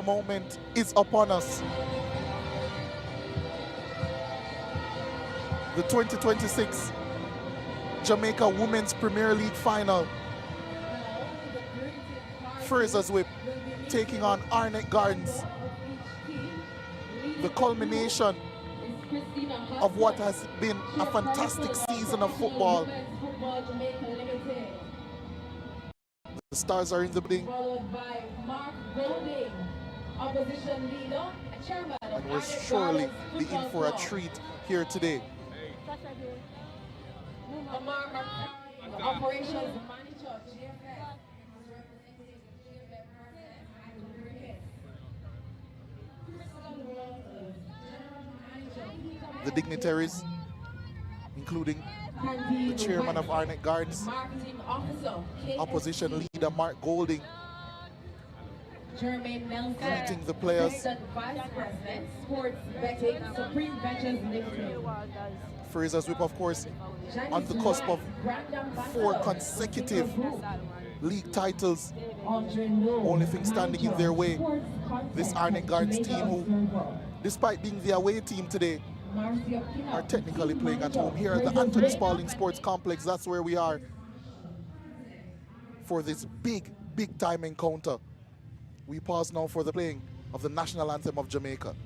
The moment is upon us. The 2026 Jamaica Women's Premier League Final. Frazsiers Whip taking on Arnett Gardens. The culmination of what has been a fantastic season of football. The stars are in the building. And we'll surely be in for a treat here today. The dignitaries, including the chairman of Arnett Gardens, opposition leader Mark Golding, greeting the players. Frazsiers Whip, of course, on the cusp of 4 consecutive league titles. Only thing standing in their way, this Arnett Gardens team, who, despite being the away team today, are technically playing at home here at the Anthony Spalding Sports Complex. That's where we are for this big time encounter. We pause now for the playing of the national anthem of Jamaica.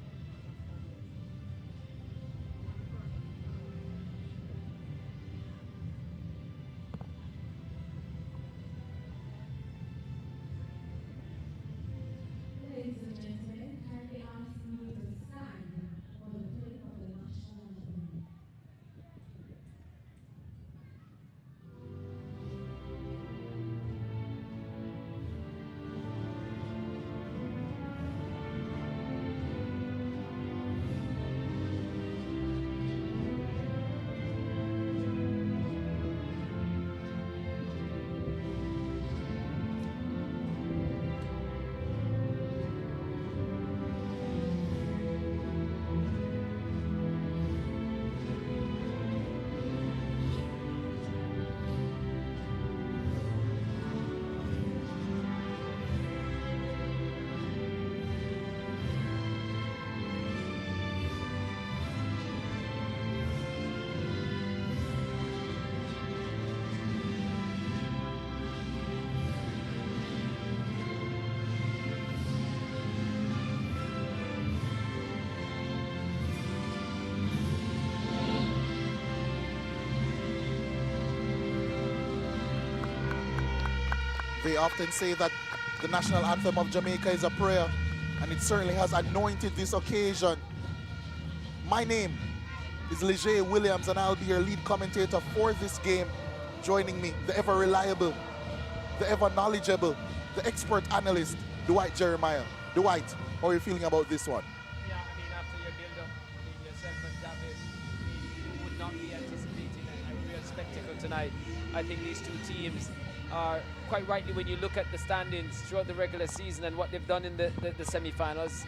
They often say that the national anthem of Jamaica is a prayer, and it certainly has anointed this occasion. My name is Leger Williams, and I'll be your lead commentator for this game. Joining me, the ever reliable, the ever knowledgeable, the expert analyst, Dwight Jeremiah. Dwight, how are you feeling about this one? Yeah, I mean, after your build-up, yourself and David, we would not be anticipating a real spectacle tonight. I think these two teams are, quite rightly, when you look at the standings throughout the regular season and what they've done in the semi-finals,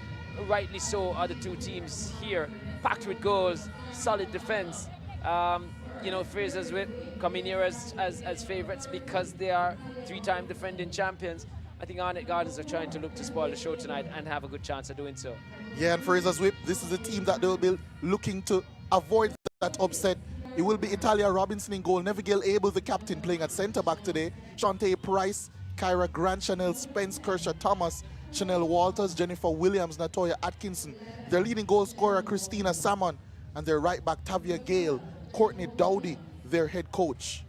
rightly so are the two teams here, packed with goals, solid defense. You know, Frazsiers Whip come in here as favorites because they are 3-time defending champions. I think Arnett Gardens are trying to look to spoil the show tonight and have a good chance of doing so. Yeah, and Frazsiers Whip, this is a team that they'll be looking to avoid that upset. It will be Italia Robinson in goal, Neville Abel, the captain, playing at centre-back today. Shantae Price, Kyra Grant, Chanel Spence, Kershaw Thomas, Chanel Walters, Jennifer Williams, Natoya Atkinson. Their leading goal scorer, Christina Salmon, and their right-back, Tavia Gale, Courtney Dowdy, their head coach.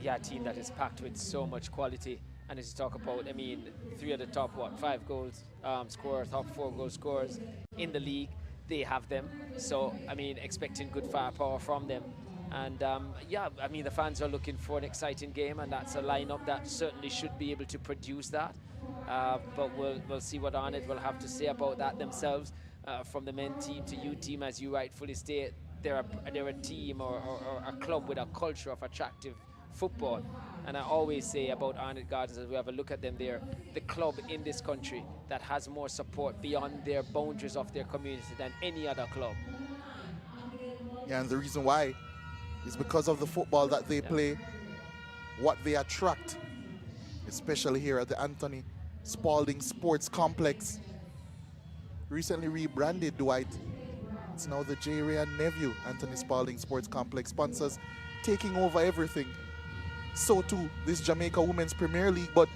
Yeah, a team that is packed with so much quality. And as you talk about, I mean, 3 of the top, 5 goals scorers, top 4 goal scorers in the league. They have them, so I mean, expecting good firepower from them. And yeah, I mean, the fans are looking for an exciting game, and that's a lineup that certainly should be able to produce that. But we'll see what Arnett will have to say about that themselves. From the men team to youth team, as you rightfully state, they're a team or a club with a culture of attractive football. And I always say about Arnett Gardens, as we have a look at them, they're the club in this country that has more support beyond their boundaries of their community than any other club. Yeah, and the reason why is because of the football that they play, what they attract, especially here at the Anthony Spalding Sports Complex. Recently rebranded, Dwight. It's now the J. Ray and nephew, Anthony Spalding Sports Complex. Sponsors taking over everything. So too, this Jamaica Women's Premier League, but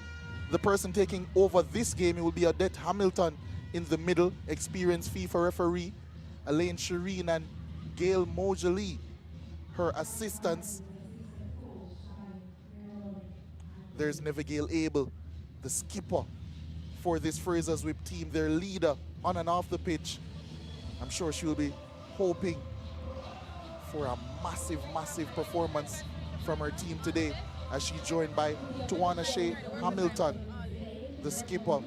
the person taking over this game, it will be Odette Hamilton in the middle, experienced FIFA referee, Elaine Shireen and Gail Mosley, her assistants. There's Nevergale Abel, the skipper for this Frazsiers Whip team, their leader on and off the pitch. I'm sure she will be hoping for a massive, massive performance from her team today, as she's joined by Tawana Shea Hamilton, the skipper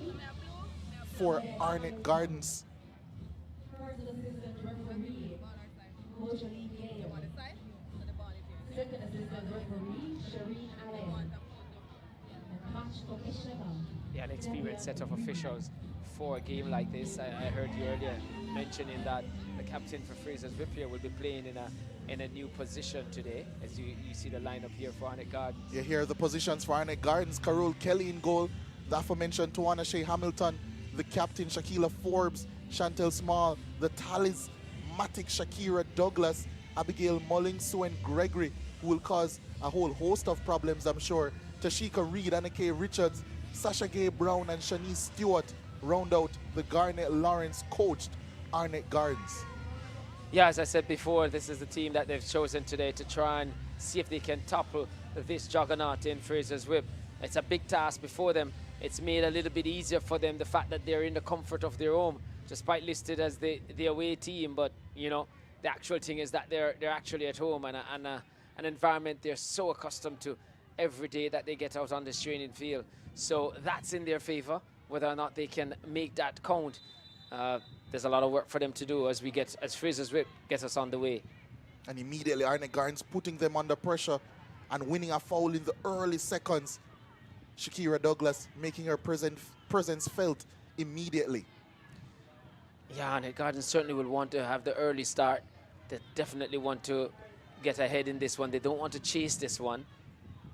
for Arnett Gardens. Yeah, an experienced set of officials for a game like this. I heard you earlier mentioning that the captain for Frazsiers Whip here will be playing in a new position today, as you see the lineup here for Arnett Gardens. Yeah, here are the positions for Arnett Gardens. Carol Kelly in goal, the aforementioned Tawana Shea Hamilton, the captain Shakila Forbes, Chantel Small, the talismanic Shakira Douglas, Abigail Mullings, Sue Gregory, who will cause a whole host of problems, I'm sure. Tashika Reed, Anna K. Richards, Sasha Gay Brown, and Shanice Stewart round out the Garnett Lawrence coached Arnett Gardens. Yeah, as I said before, this is the team that they've chosen today to try and see if they can topple this juggernaut in Frazsiers Whip. It's a big task before them. It's made a little bit easier for them, the fact that they're in the comfort of their home, despite listed as the away team. But, you know, the actual thing is that they're actually at home, and an environment they're so accustomed to every day that they get out on this training field. So that's in their favor, whether or not they can make that count. There's a lot of work for them to do as Frazsiers Whip gets us on the way. And immediately Arnett Gardens putting them under pressure and winning a foul in the early seconds. Shakira Douglas making her presence felt immediately. Yeah, Arnett Gardens certainly will want to have the early start. They definitely want to get ahead in this one. They don't want to chase this one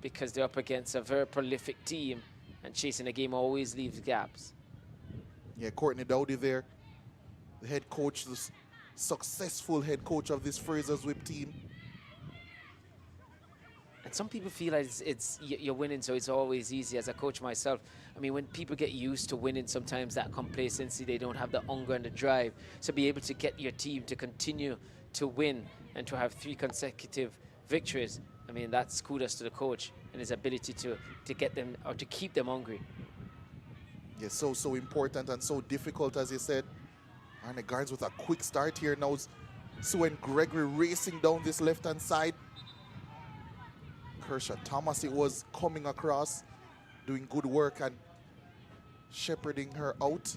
because they're up against a very prolific team, and chasing a game always leaves gaps. Yeah, Courtney Dowdy there, the head coach, the successful head coach of this Frazsiers Whip team. And some people feel like you're winning, so it's always easy. As a coach myself, I mean, when people get used to winning, sometimes that complacency, they don't have the hunger and the drive. So be able to get your team to continue to win and to have 3 consecutive victories, I mean, that's kudos to the coach and his ability to get them, or to keep them hungry. Yeah, so important and so difficult, as you said. Arnett Gardens with a quick start here now. Sue Gregory racing down this left-hand side. Kershaw Thomas, it was coming across, doing good work and shepherding her out.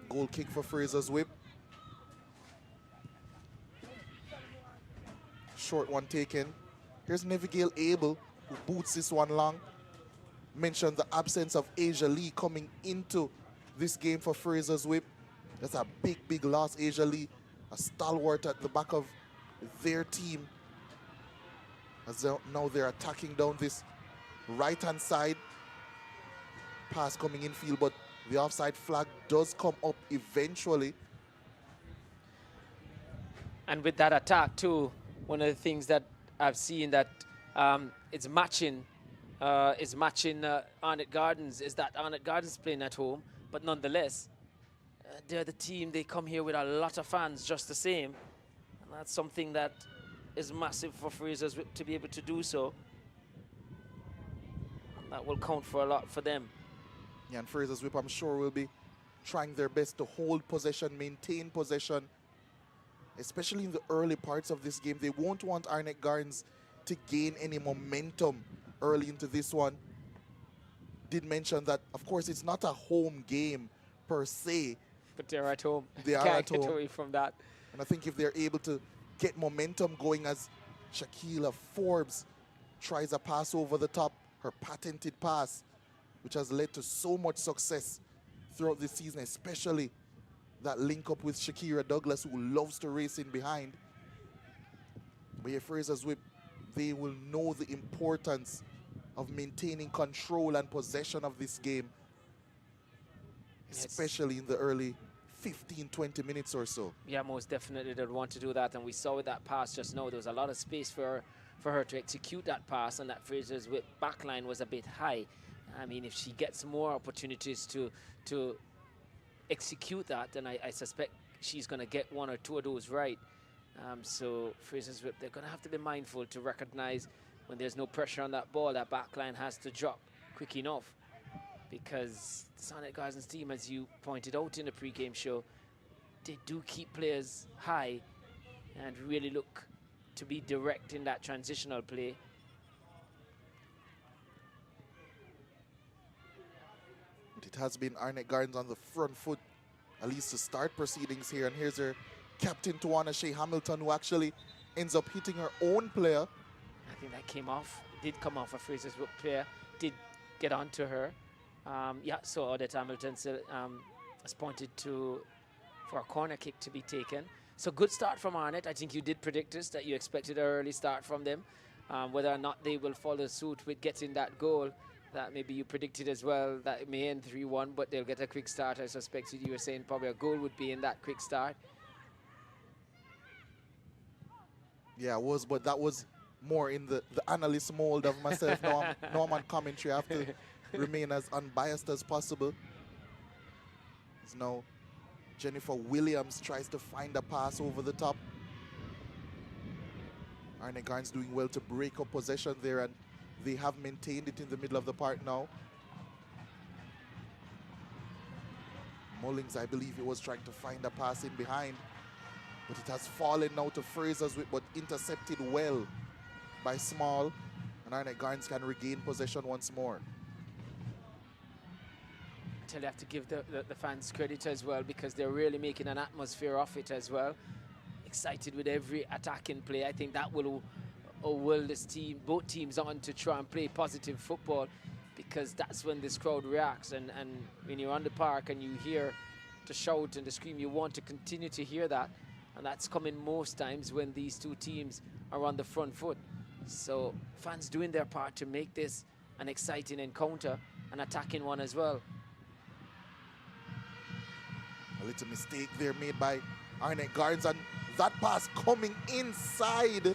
Goal kick for Frazsiers Whip. Short one taken. Here's Nevergale Abel, who boots this one long. Mentioned the absence of Asia Lee coming into this game for Frazsiers Whip. That's a big, big loss. Asia Lee, a stalwart at the back of their team. As now they're attacking down this right-hand side. Pass coming in field, but the offside flag does come up eventually. And with that attack too, one of the things that I've seen that it's matching Arnett Gardens is that Arnett Gardens playing at home, but nonetheless, they're the team, they come here with a lot of fans just the same. And that's something that is massive for Frazsiers to be able to do so. And that will count for a lot for them. Yeah, and Frazsiers Whip, I'm sure, will be trying their best to hold possession, maintain possession, especially in the early parts of this game. They won't want Arnett Gardens to gain any momentum early into this one. Did mention that, of course, it's not a home game per se. But they're at home. They are Can't at home. get away from that. And I think if they're able to get momentum going, as Shakila Forbes tries a pass over the top, her patented pass, which has led to so much success throughout this season, especially that link up with Shakira Douglas, who loves to race in behind. But yeah, Frazsiers Whip, they will know the importance of maintaining control and possession of this game. especially in the early 15-20 minutes or so. Yeah, most definitely they'd want to do that, and we saw with that pass just now, there was a lot of space for her to execute that pass, and that Frazsiers Whip backline was a bit high. I mean, if she gets more opportunities to execute that, then I suspect she's going to get one or two of those right. So Frazsiers Whip, they're going to have to be mindful to recognize when there's no pressure on that ball, that backline has to drop quick enough, because the Arnett Gardens team, as you pointed out in the pre-game show, they do keep players high and really look to be direct in that transitional play. It has been Arnett Gardens on the front foot, at least to start proceedings here. And here's her captain, Tawana Shea Hamilton, who actually ends up hitting her own player. I think that came off. It did come off a Frazsiers Whip player. Did get onto her. Yeah, so Arnett Hamilton has pointed for a corner kick to be taken. So good start from Arnett. I think you did predict this, that you expected an early start from them. Whether or not they will follow suit with getting that goal, that maybe you predicted as well, that it may end 3-1, but they'll get a quick start. I suspected you were saying probably a goal would be in that quick start. Yeah, it was, but that was more in the analyst mold of myself. Now I'm on commentary. I have to remain as unbiased as possible. So now Jennifer Williams tries to find a pass over the top. Arnett Gardens doing well to break up possession there, and they have maintained it in the middle of the park now. Mullings, I believe he was trying to find a pass in behind, but it has fallen now to Frazsiers Whip, but intercepted well by Small, and Arnett Gardens can regain possession once more. You have to give the fans credit as well, because they're really making an atmosphere of it as well. Excited with every attacking play. I think that will this team, both teams, on to try and play positive football, because that's when this crowd reacts. And when you're on the park and you hear the shout and the scream, you want to continue to hear that, and that's coming most times when these two teams are on the front foot. So fans doing their part to make this an exciting encounter, an attacking one as well. A little mistake there made by Arnett Gardens, and that pass coming inside.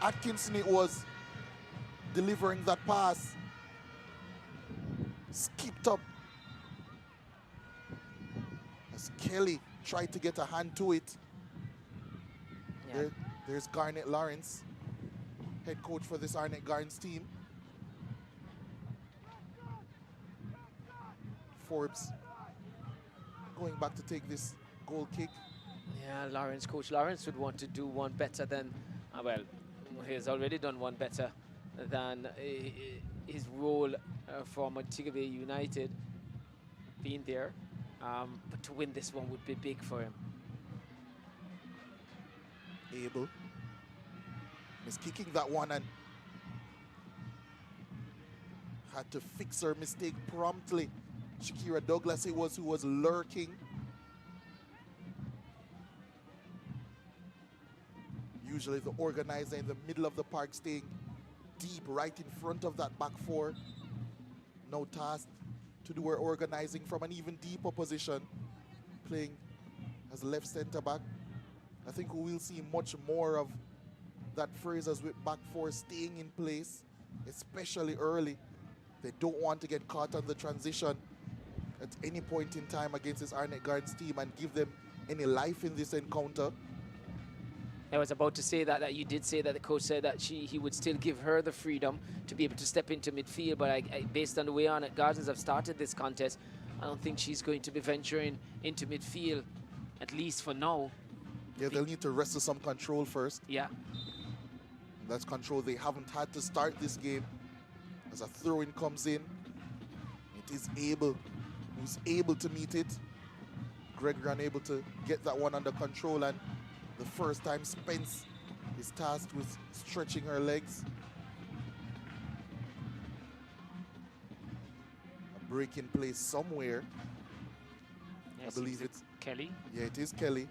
Atkinson, it was, delivering that pass. Skipped up as Kelly tried to get a hand to it. Yeah. There's Garnet Lawrence, head coach for this Arnett Gardens team. Forbes going back to take this goal kick. Yeah, Coach Lawrence would want to do one better than, well, he has already done one better than his role for Montego Bay United, being there. But to win this one would be big for him. Abel is kicking that one and had to fix her mistake promptly. Shakira Douglas, it was, who was lurking. Usually the organizer in the middle of the park, staying deep right in front of that back four. Now tasked to do her organizing from an even deeper position, playing as left center back. I think we will see much more of that Frazsiers Whip back four staying in place, especially early. They don't want to get caught on the transition at any point in time against this Arnett Gardens team and give them any life in this encounter. I was about to say that you did say that the coach said that he would still give her the freedom to be able to step into midfield, but based on the way Arnett Gardens have started this contest, I don't think she's going to be venturing into midfield, at least for now. Yeah, they'll need to wrestle some control first. Yeah. And that's control they haven't had to start this game. As a throw-in comes in, it is Abel who's able to meet it. Gregory unable to get that one under control, and the first time Spence is tasked with stretching her legs. A break in place somewhere. Yes, I believe it's Kelly. Yeah, it is Kelly.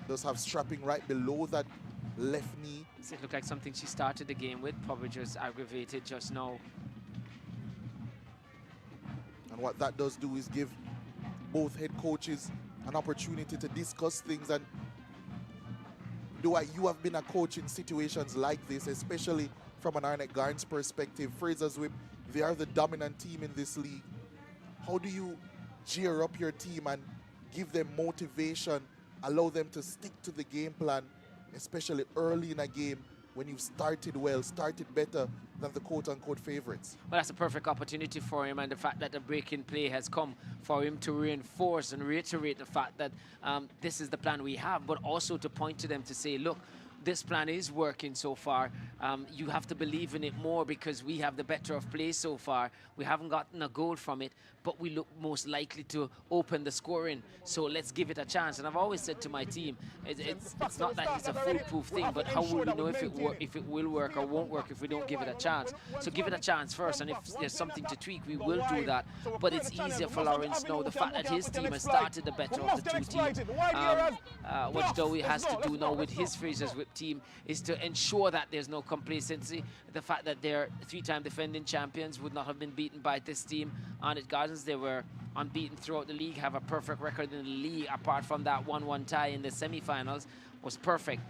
Does have strapping right below that left knee. Does it look like something she started the game with? Probably just aggravated just now. And what that does do is give both head coaches an opportunity to discuss things. And you have been a coach in situations like this, especially from an Arnett Gardens perspective. Frazsiers Whip, they are the dominant team in this league. How do you gear up your team and give them motivation, allow them to stick to the game plan, especially early in a game when you've started well, started better than the quote-unquote favorites? Well, that's a perfect opportunity for him, and the fact that the break-in play has come for him to reinforce and reiterate the fact that this is the plan we have, but also to point to them to say, look, this plan is working so far. You have to believe in it more because we have the better of play so far. We haven't gotten a goal from it, but we look most likely to open the scoring. So let's give it a chance. And I've always said to my team, it's not that it's a foolproof thing, but how will we know if it will work or won't work if we don't give it a chance? So give it a chance first, and if there's something to tweak, we will do that. But it's easier for Lawrence now. The fact that his team has started the better of the two teams. What Dowie has to do now with his Frazsiers Whip team is to ensure that there's no complacency. The fact that they're three-time defending champions, would not have been beaten by this team. Arnett Gardens, they were unbeaten throughout the league, have a perfect record in the league, apart from that 1-1 tie in the semi-finals, was perfect.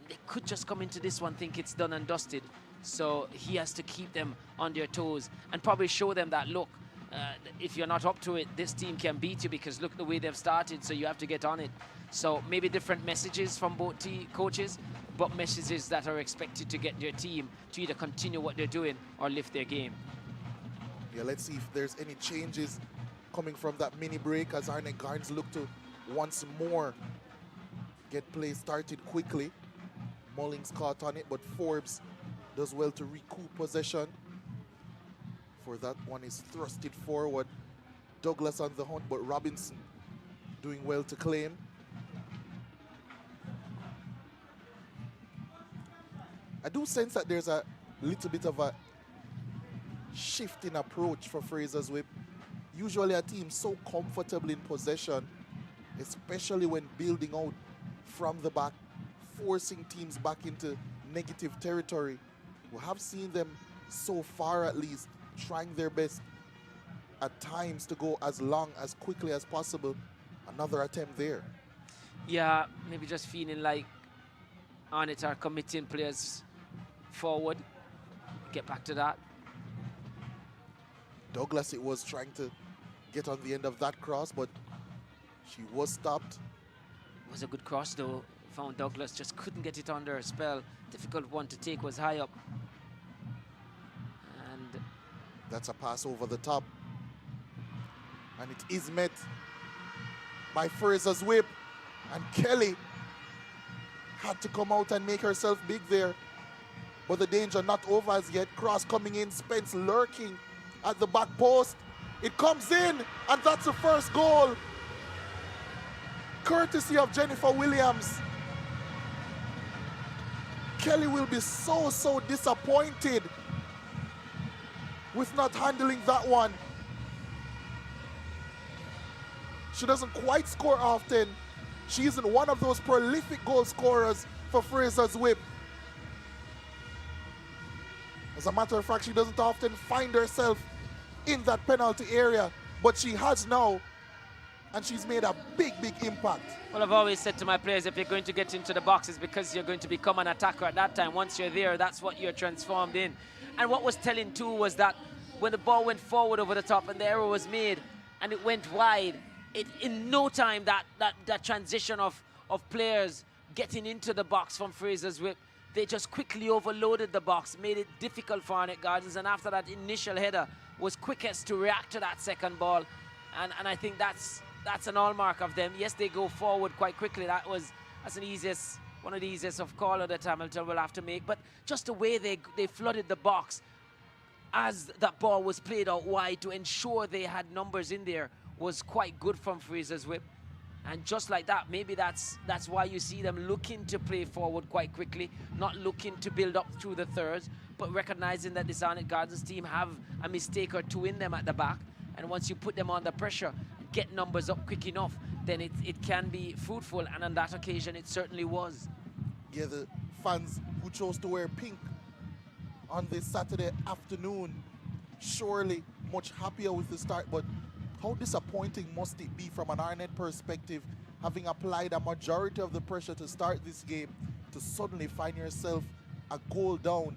They could just come into this one, think it's done and dusted. So he has to keep them on their toes and probably show them that, look, if you're not up to it, this team can beat you because look the way they've started, so you have to get on it. So maybe different messages from both coaches, but messages that are expected to get their team to either continue what they're doing or lift their game. Yeah, let's see if there's any changes coming from that mini break as Arnett Gardens look to once more get play started quickly. Mullings caught on it, but Forbes does well to recoup possession. For that one is thrusted forward. Douglas on the hunt, but Robinson doing well to claim. I do sense that there's a little bit of a shift in approach for Frazsiers Whip. Usually a team so comfortable in possession, especially when building out from the back, forcing teams back into negative territory. We have seen them so far at least trying their best at times to go as long, as quickly as possible. Another attempt there. Yeah, maybe just feeling like Arnett are committing players forward. Get back to that. Douglas, it was trying to get on the end of that cross, but she was stopped. It was a good cross though. Found Douglas, just couldn't get it under a spell. Difficult one to take, was high up. And that's a pass over the top. And it is met by Frazsiers Whip. And Kelly had to come out and make herself big there. But the danger not over as yet. Cross coming in, Spence lurking at the back post. It comes in, and that's the first goal. Courtesy of Jennifer Williams. Kelly will be so disappointed with not handling that one. She doesn't quite score often. She isn't one of those prolific goal scorers for Frazsiers Whip. As a matter of fact, she doesn't often find herself in that penalty area, but she has now, and she's made a big impact. Well, I've always said to my players, if you're going to get into the box, it's because you're going to become an attacker at that time. Once you're there, that's what you're transformed in. And what was telling too was that when the ball went forward over the top and the error was made and it went wide, in no time that transition of players getting into the box from Frazsiers Whip, they just quickly overloaded the box, made it difficult for Arnett Gardens, and after that initial header was quickest to react to that second ball. And I think that's an hallmark of them. Yes, they go forward quite quickly. That's one of the easiest of call that Hamilton will have to make. But just the way they flooded the box as that ball was played out wide to ensure they had numbers in there was quite good from Frazsiers Whip. And just like that, maybe that's why you see them looking to play forward quite quickly, not looking to build up through the thirds, but recognizing that this Arnett Gardens team have a mistake or two in them at the back. And once you put them under pressure, get numbers up quick enough, then it can be fruitful. And on that occasion, it certainly was. Yeah, the fans who chose to wear pink on this Saturday afternoon surely much happier with the start, but how disappointing must it be from an Arnett perspective, having applied a majority of the pressure to start this game, to suddenly find yourself a goal down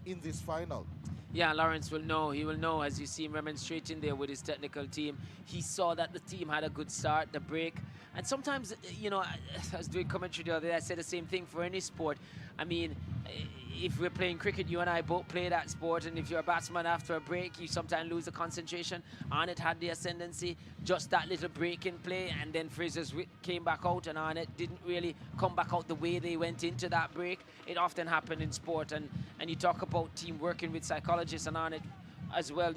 in this final? Yeah, Lawrence will know. He will know as you see him remonstrating there with his technical team. He saw that the team had a good start, the break. And sometimes, you know, I was doing commentary the other day, I said the same thing for any sport. I mean, if we're playing cricket, you and I both play that sport, and if you're a batsman after a break, you sometimes lose the concentration. Arnett had the ascendancy, just that little break in play, and then Frazsiers came back out, and Arnett didn't really come back out the way they went into that break. It often happened in sport, and you talk about team working with psychologists, and Arnett as well,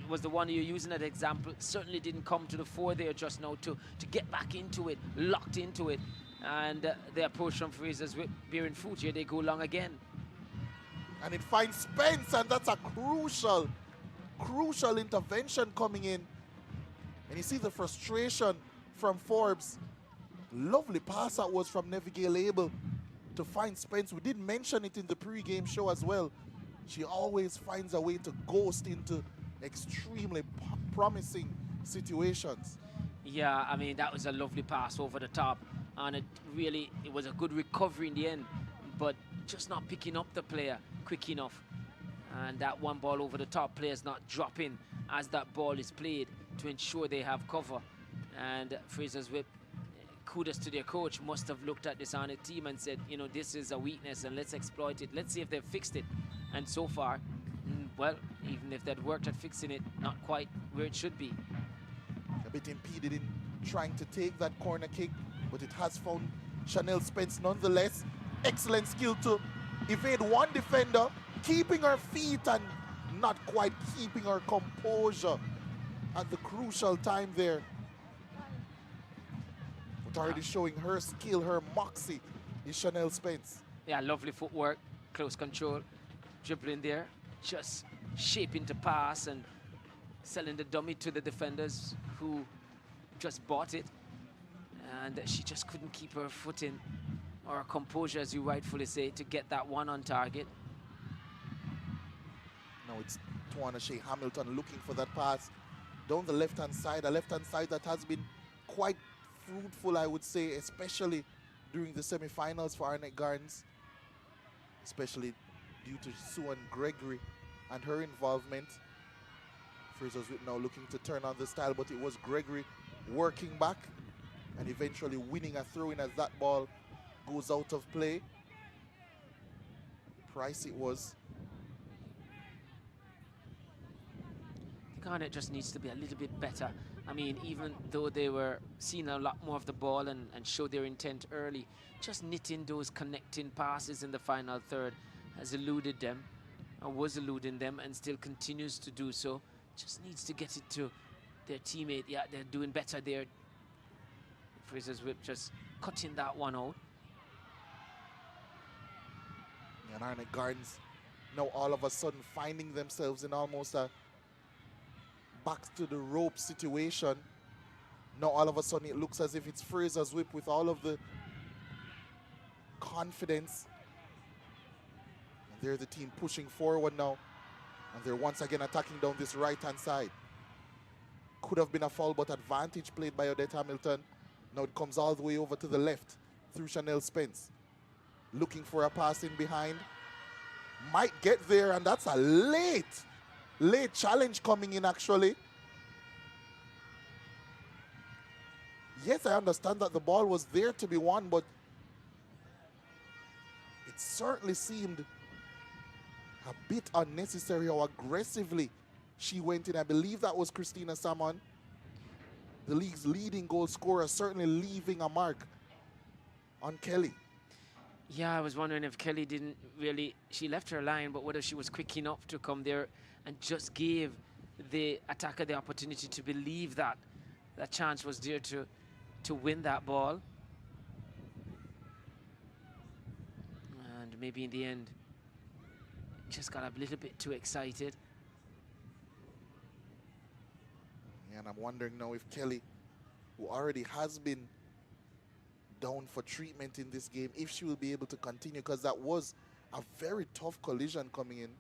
was the one you're using as example, certainly didn't come to the fore there just now to get back into it, locked into it, and the approach from Frazsiers Whip bearing fruit. Here they go long again. And it finds Spence, and that's a crucial intervention coming in. And you see the frustration from Forbes. Lovely pass that was from Neville able to find Spence. We did mention it in the pre-game show as well. She always finds a way to ghost into extremely promising situations. Yeah, I mean, that was a lovely pass over the top, and it was a good recovery in the end, but just not picking up the player quick enough. And that one ball over the top, players not dropping as that ball is played to ensure they have cover. And Frazsiers Whip, kudos to their coach, must have looked at this Arnett team and said, you know, this is a weakness and let's exploit it. Let's see if they've fixed it. And so far, well, even if they'd worked at fixing it, not quite where it should be. A bit impeded in trying to take that corner kick, but it has found Chanel Spence nonetheless. Excellent skill to evade one defender, keeping her feet and not quite keeping her composure at the crucial time there. But already showing her skill, her moxie is Chanel Spence. Yeah, lovely footwork, close control, dribbling there, just shaping to pass and selling the dummy to the defenders who just bought it. And she just couldn't keep her footing or her composure, as you rightfully say, to get that one on target. Now it's Tawana Shea Hamilton looking for that pass down the left-hand side, a left-hand side that has been quite fruitful, I would say, especially during the semi-finals for Arnett Gardens, especially due to Sue and Gregory and her involvement. Frazsiers Whip now looking to turn on the style, but it was Gregory working back and eventually winning a throw-in as that ball goes out of play. Price it was. I think Arnett just needs to be a little bit better. I mean, even though they were seeing a lot more of the ball and showed their intent early, just knitting those connecting passes in the final third has eluded them, or was eluding them, and still continues to do so. Just needs to get it to their teammate. Yeah, they're doing better there. Frazsiers Whip just cutting that one out. And Arnett Gardens now all of a sudden finding themselves in almost a back to the rope situation. Now all of a sudden it looks as if it's Frazsiers Whip with all of the confidence. And they're the team pushing forward now. And they're once again attacking down this right-hand side. Could have been a foul, but advantage played by Odette Hamilton. Now it comes all the way over to the left through Chanel Spence. Looking for a pass in behind. Might get there, and that's a late challenge coming in actually. Yes, I understand that the ball was there to be won, but it certainly seemed a bit unnecessary how aggressively she went in. I believe that was Christina Salmon, the league's leading goal scorer, certainly leaving a mark on Kelly. Yeah, I was wondering if Kelly didn't really, she left her line, but whether she was quick enough to come there and just gave the attacker the opportunity to believe that that chance was there to win that ball. And maybe in the end, just got a little bit too excited. And I'm wondering now if Kelly, who already has been down for treatment in this game, if she will be able to continue, because that was a very tough collision coming in.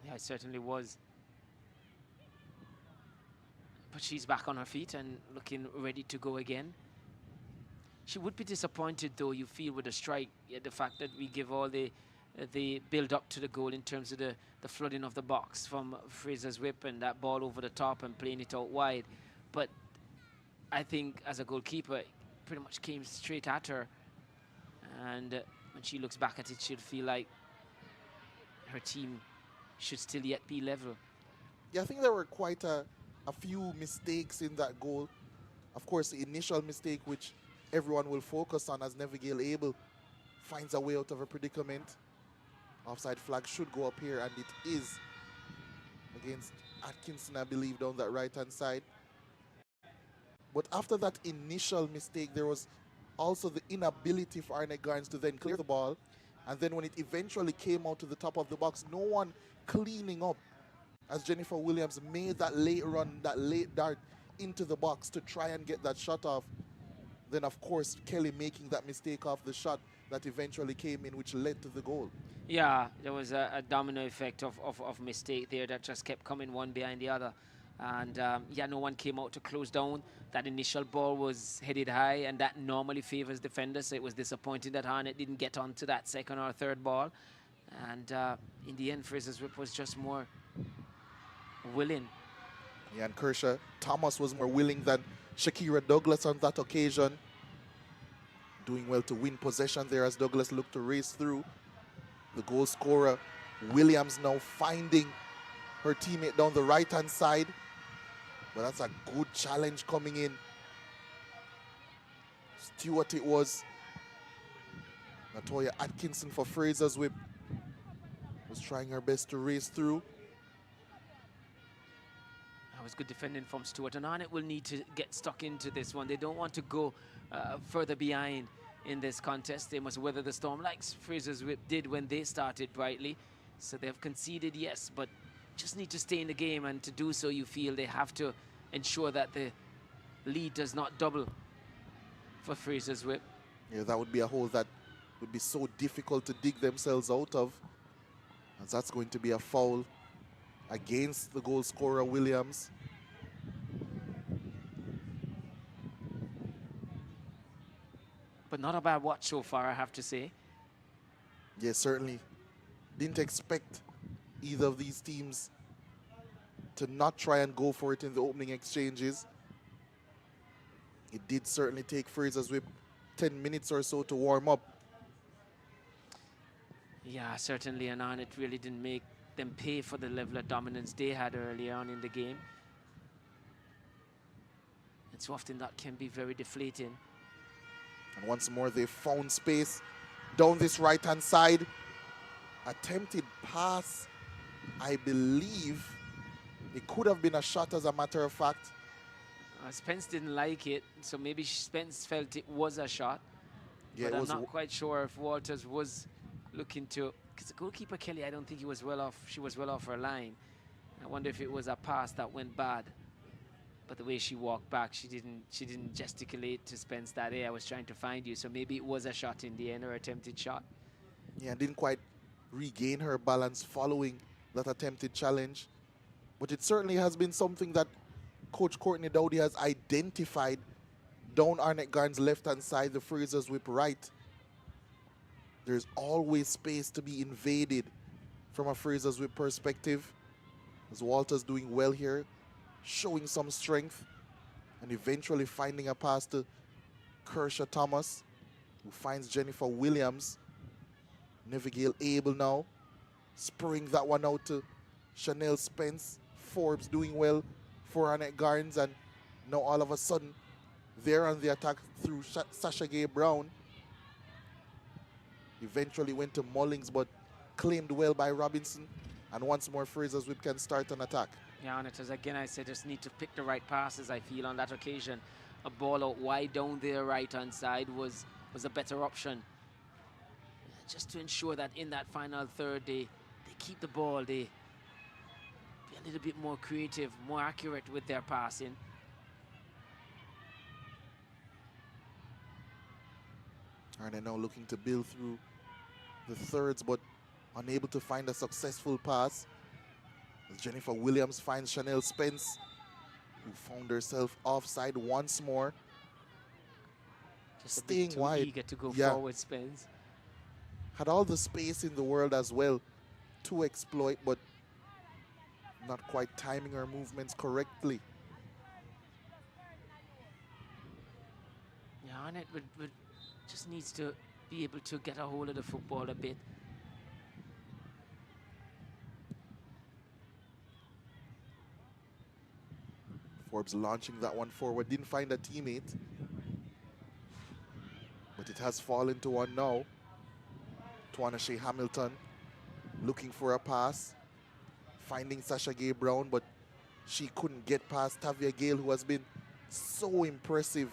Yeah, it certainly was. But she's back on her feet and looking ready to go again. She would be disappointed, though, you feel, with the strike. Yeah, the fact that we give all the build up to the goal in terms of the flooding of the box from Frazsiers Whip and that ball over the top and playing it out wide. But I think as a goalkeeper, it pretty much came straight at her. And when she looks back at it, she'll feel like her team should still yet be level. Yeah, I think there were quite a few mistakes in that goal. Of course, the initial mistake, which everyone will focus on, as Neville Abel finds a way out of a predicament. Offside flag should go up here, and it is against Atkinson, I believe, down that right-hand side. But after that initial mistake, there was also the inability for Arnett Gardens to then clear the ball. And then when it eventually came out to the top of the box, no one cleaning up, as Jennifer Williams made that late run, that late dart into the box to try and get that shot off. Then, of course, Kelly making that mistake off the shot that eventually came in, which led to the goal. Yeah, there was a domino effect of mistake there that just kept coming one behind the other. And, yeah, no one came out to close down. That initial ball was headed high, and that normally favors defenders. So it was disappointing that Arnett didn't get onto that second or third ball. And in the end, Frazsiers Whip was just more willing. Yeah, and Kershaw Thomas was more willing than Shakira Douglas on that occasion. Doing well to win possession there as Douglas looked to race through. The goal scorer, Williams, now finding her teammate down the right-hand side. But that's a good challenge coming in. Stewart it was. Natoya Atkinson for Frazsiers Whip was trying her best to race through. That was good defending from Stewart, and Arnett will need to get stuck into this one. They don't want to go further behind in this contest. They must weather the storm like Frazsiers Whip did when they started brightly. So they have conceded, yes, but just need to stay in the game, and to do so, you feel they have to ensure that the lead does not double for Frazsiers Whip. Yeah, that would be a hole that would be so difficult to dig themselves out of, as that's going to be a foul against the goal scorer, Williams. But not a bad watch so far, I have to say. Yeah, certainly. Didn't expect either of these teams to not try and go for it in the opening exchanges. It did certainly take Frazsiers Whip 10 minutes or so to warm up. Yeah, certainly, and Arnett really didn't make them pay for the level of dominance they had earlier on in the game. And so often that can be very deflating. And once more, they found space down this right-hand side. Attempted pass, I believe. It could have been a shot, as a matter of fact. Spence didn't like it, so maybe Spence felt it was a shot. Yeah, but I'm not quite sure if Walters was looking to, because the goalkeeper Kelly, I don't think he was well off. She was well off her line. I wonder if it was a pass that went bad. But the way she walked back, she didn't gesticulate to Spence that, hey, I was trying to find you. So maybe it was a shot in the end, or attempted shot. Yeah, didn't quite regain her balance following that attempted challenge. But it certainly has been something that Coach Courtney Dowdy has identified down Arnett Gardens' left-hand side, the Frazsiers Whip right. There's always space to be invaded from a Frazsiers Whip perspective. As Walter's doing well here, showing some strength, and eventually finding a pass to Kershaw Thomas, who finds Jennifer Williams. Neville Abel now spurring that one out to Chanel Spence. Forbes doing well for Arnett Gardens, and now all of a sudden they're on the attack through Sasha Gay Brown. Eventually went to Mullings, but claimed well by Robinson, and once more Frazsiers Whip can start an attack. Yeah, and it is, again, I said, just need to pick the right passes. I feel on that occasion a ball out wide down their right-hand side was a better option, just to ensure that in that final third they keep the ball, they be a little bit more creative, more accurate with their passing. Arnett now looking to build through the thirds, but unable to find a successful pass. As Jennifer Williams finds Chanel Spence, who found herself offside once more. Just staying a bit too wide. eager to go forward, Spence. Had all the space in the world as well to exploit, but not quite timing her movements correctly. Yeah, Arnett would just needs to be able to get a hold of the football a bit. Forbes launching that one forward, didn't find a teammate, but it has fallen to one now. Tawana Shea Hamilton looking for a pass, finding Sasha Gay Brown, but she couldn't get past Tavia Gale, who has been so impressive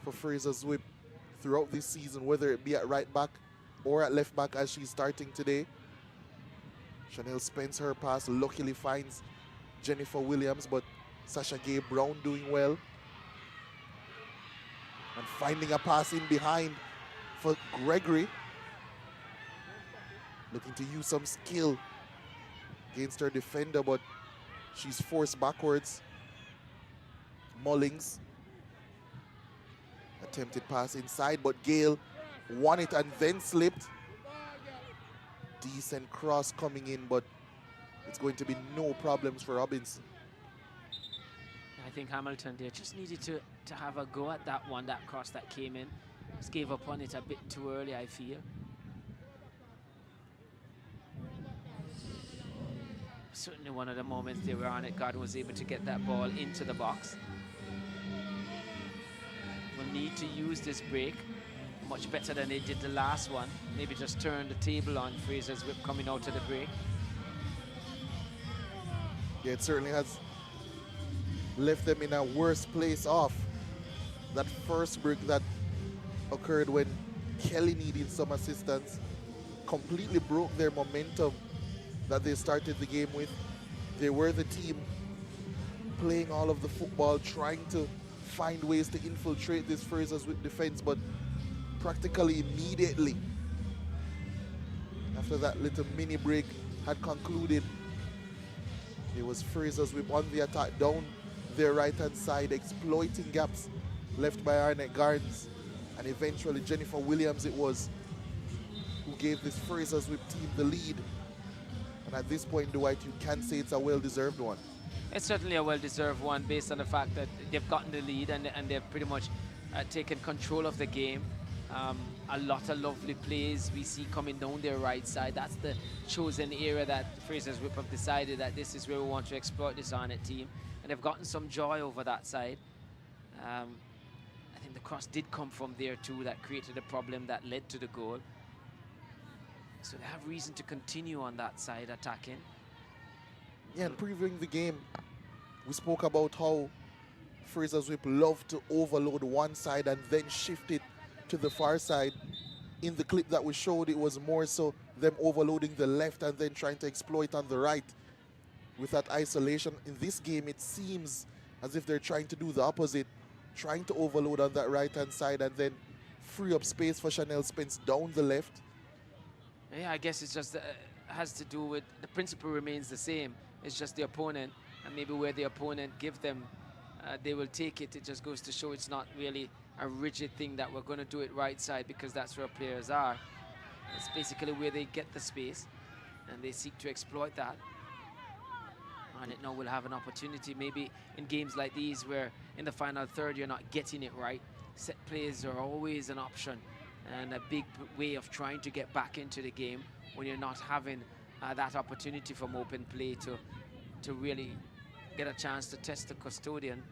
for Frazsiers Whip throughout this season, whether it be at right back or at left back as she's starting today. Chanel Spence, her pass luckily finds Jennifer Williams, but Sasha Gay Brown doing well. And finding a pass in behind for Gregory. Looking to use some skill against her defender, but she's forced backwards. Mullings. Attempted pass inside, but Gale won it and then slipped. Decent cross coming in, but it's going to be no problems for Robinson. I think Hamilton there just needed to have a go at that one, that cross that came in. Just gave up on it a bit too early, I feel. Certainly one of the moments there where Arnett Gardens was able to get that ball into the box. We'll need to use this break much better than they did the last one. Maybe just turn the table on Frazsiers Whip coming out of the break. Yeah, it certainly has left them in a worse place off. That first break that occurred when Kelly needed some assistance completely broke their momentum that they started the game with. They were the team playing all of the football, trying to find ways to infiltrate this Frazsiers Whip defense, but practically immediately after that little mini break had concluded, it was Frazsiers Whip on the attack down their right-hand side, exploiting gaps left by Arnett Gardens. And eventually Jennifer Williams it was who gave this Frazsiers Whip team the lead. And at this point, Dwight, you can say it's a well-deserved one. It's certainly a well-deserved one based on the fact that they've gotten the lead and they've pretty much taken control of the game. A lot of lovely plays we see coming down their right side. That's the chosen area that Frazsiers Whip have decided that this is where we want to exploit this Arnett team. And they've gotten some joy over that side. I think the cross did come from there too. That created a problem that led to the goal. So they have reason to continue on that side attacking. Yeah, and previewing the game, we spoke about how Frazsiers Whip love to overload one side and then shift it to the far side. In the clip that we showed, it was more so them overloading the left and then trying to exploit on the right with that isolation. In this game, it seems as if they're trying to do the opposite, trying to overload on that right-hand side and then free up space for Chanel Spence down the left. Yeah, I guess it's just has to do with the principle remains the same. It's just the opponent, and maybe where the opponent give them, they will take it. It just goes to show it's not really a rigid thing that we're going to do it right side because that's where players are. It's basically where they get the space, and they seek to exploit that. And it now will have an opportunity maybe in games like these where in the final third you're not getting it right. Set plays are always an option and a big way of trying to get back into the game when you're not having that opportunity from open play to really get a chance to test the custodian.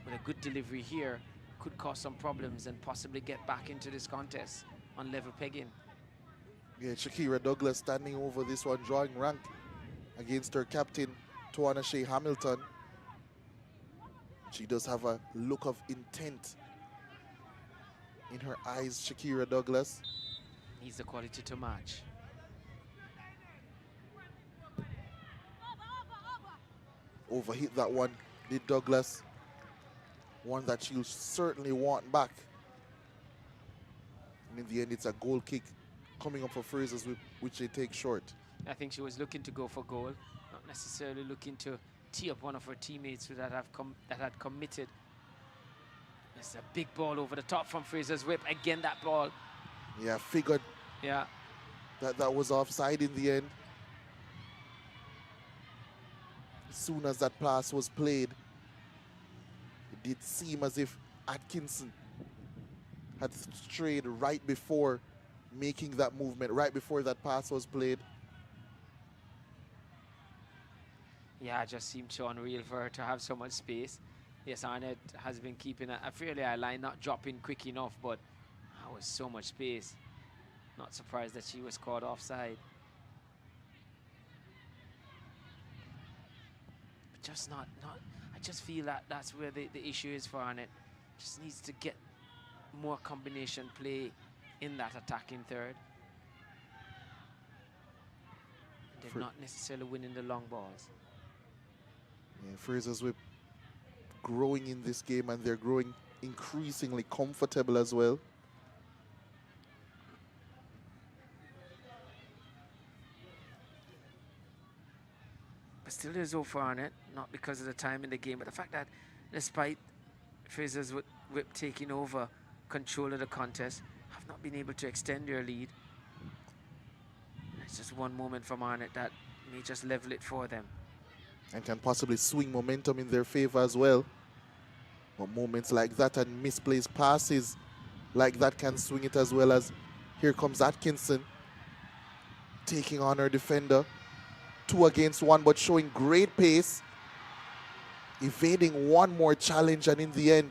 With a good delivery here could cause some problems and possibly get back into this contest on level pegging. Yeah, Shakira Douglas standing over this one, drawing rank against her captain, Tawana Shea Hamilton. She does have a look of intent in her eyes, Shakira Douglas. Needs the quality to match. Overhit that one, did Douglas. One that she'll certainly want back And in the end, it's a goal kick coming up for Frazsiers, which they take short. I think she was looking to go for goal, not necessarily looking to tee up one of her teammates that had committed. It's a big ball over the top from Frazsiers Whip. Again, that ball. Yeah, figured. Yeah. That was offside in the end. As soon as that pass was played, it did seem as if Atkinson had strayed right before making that movement, right before that pass was played. Yeah, it just seemed so unreal for her to have so much space. Yes, Arnett has been keeping a fairly high line, not dropping quick enough, but that was so much space. Not surprised that she was caught offside. But just not I just feel that that's where the issue is for Arnett. Just needs to get more combination play in that attacking third. They're not necessarily winning the long balls. Yeah, Frazsiers Whip growing in this game, and they're growing increasingly comfortable as well. But still there's hope for Arnett, not because of the time in the game, but the fact that despite Frazsiers Whip taking over control of the contest, have not been able to extend their lead. It's just one moment from Arnett that may just level it for them. And can possibly swing momentum in their favor as well. But moments like that and misplaced passes like that can swing it as well. As here comes Atkinson taking on her defender. 2 against 1, but showing great pace, evading one more challenge, and in the end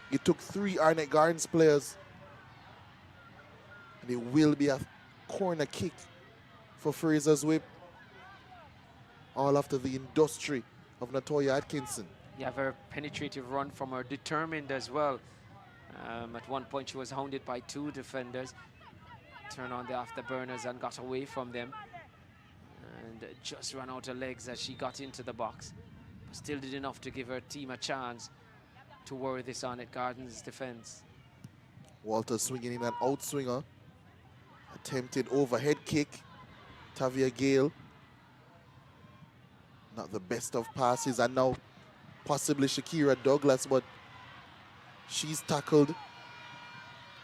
it took 3 Arnett Gardens players, and it will be a corner kick for Frazsiers Whip, all after the industry of Natoya Atkinson. Yeah, very penetrative run from her, determined as well. At one point she was hounded by 2 defenders, turned on the afterburners and got away from them, and just ran out of legs as she got into the box. But still did enough to give her team a chance to worry this Arnett Gardens defense. Walter swinging in an outswinger. Attempted overhead kick. Tavia Gale. Not the best of passes, and now possibly Shakira Douglas, but she's tackled.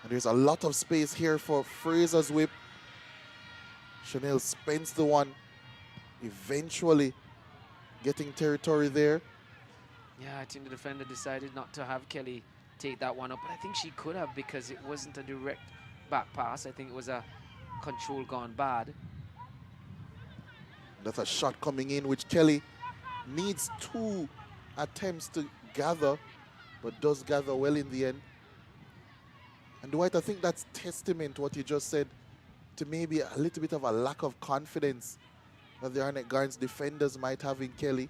And there's a lot of space here for Frazsiers Whip. Chanel Spence, the one eventually getting territory there. Yeah, I think the defender decided not to have Kelly take that one up, but I think she could have, because it wasn't a direct back pass. I think it was a control gone bad. That's a shot coming in, which Kelly needs 2 attempts to gather, but does gather well in the end. And Dwight, I think that's testament to what you just said, to maybe a little bit of a lack of confidence that the Arnett Gardens defenders might have in Kelly.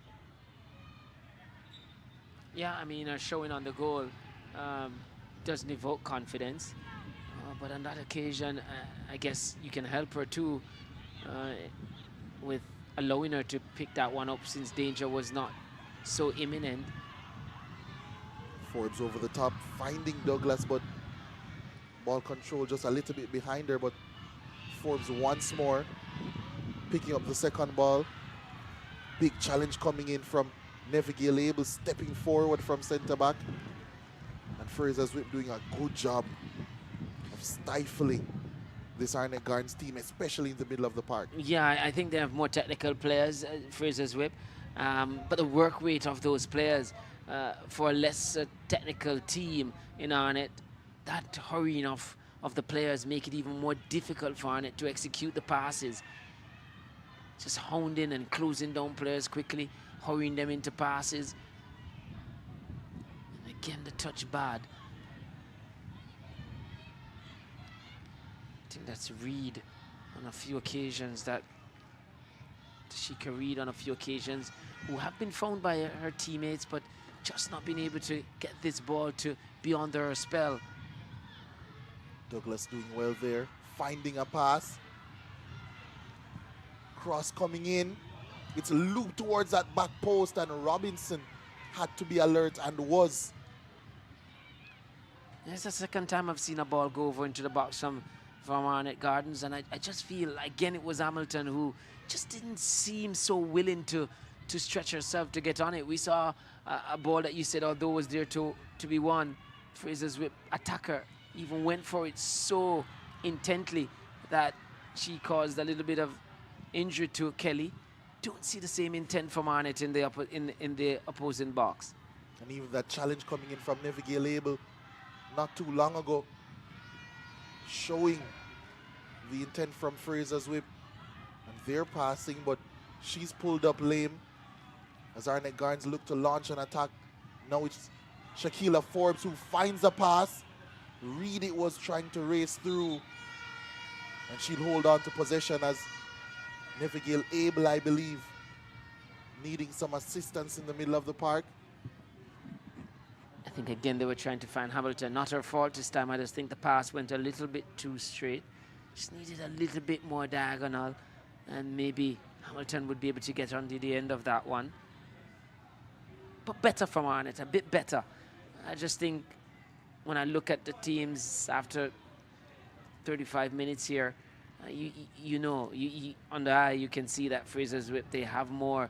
Yeah, I mean, showing on the goal doesn't evoke confidence. But on that occasion, I guess you can help her too with allowing her to pick that one up, since danger was not so imminent. Forbes over the top, finding Douglas, but ball control just a little bit behind her. But Forbes once more picking up the second ball. Big challenge coming in from Neville Abel, stepping forward from centre back. And Frazsiers Whip doing a good job of stifling this Arnett Gardens team, especially in the middle of the park. Yeah, I think they have more technical players, Frazsiers Whip, but the work rate of those players for a less technical team in Arnett, that hurrying of the players make it even more difficult for Arnett to execute the passes. Just hounding and closing down players quickly, hurrying them into passes. And again, the touch bad. I think that's Reed on a few occasions, that Tashika Reed on a few occasions, who have been found by her teammates, but just not been able to get this ball to be under her spell. Douglas doing well there, finding a pass. Cross coming in. It's looped towards that back post, and Robinson had to be alert and was. It's the second time I've seen a ball go over into the box from Arnett Gardens, and I just feel, again, it was Hamilton who just didn't seem so willing to stretch herself to get on it. We saw a ball that you said, although was there to be won, Frazsiers Whip attacker even went for it so intently that she caused a little bit of injury to Kelly. Don't see the same intent from Arnett in the opposing box. And even that challenge coming in from Neville Abel not too long ago, showing the intent from Frazsiers Whip, and they're passing, but she's pulled up lame as Arnett Gardens look to launch an attack. Now it's Shaquila Forbes who finds a pass. Reed it was trying to race through, and she'll hold on to possession as Neville Abel, I believe, needing some assistance in the middle of the park. I think, again, they were trying to find Hamilton. Not her fault this time. I just think the pass went a little bit too straight. Just needed a little bit more diagonal, and maybe Hamilton would be able to get onto the end of that one. But better from Arnett, a bit better. I just think when I look at the teams after 35 minutes here, you know, on the eye, you can see that Frazsiers Whip, they have more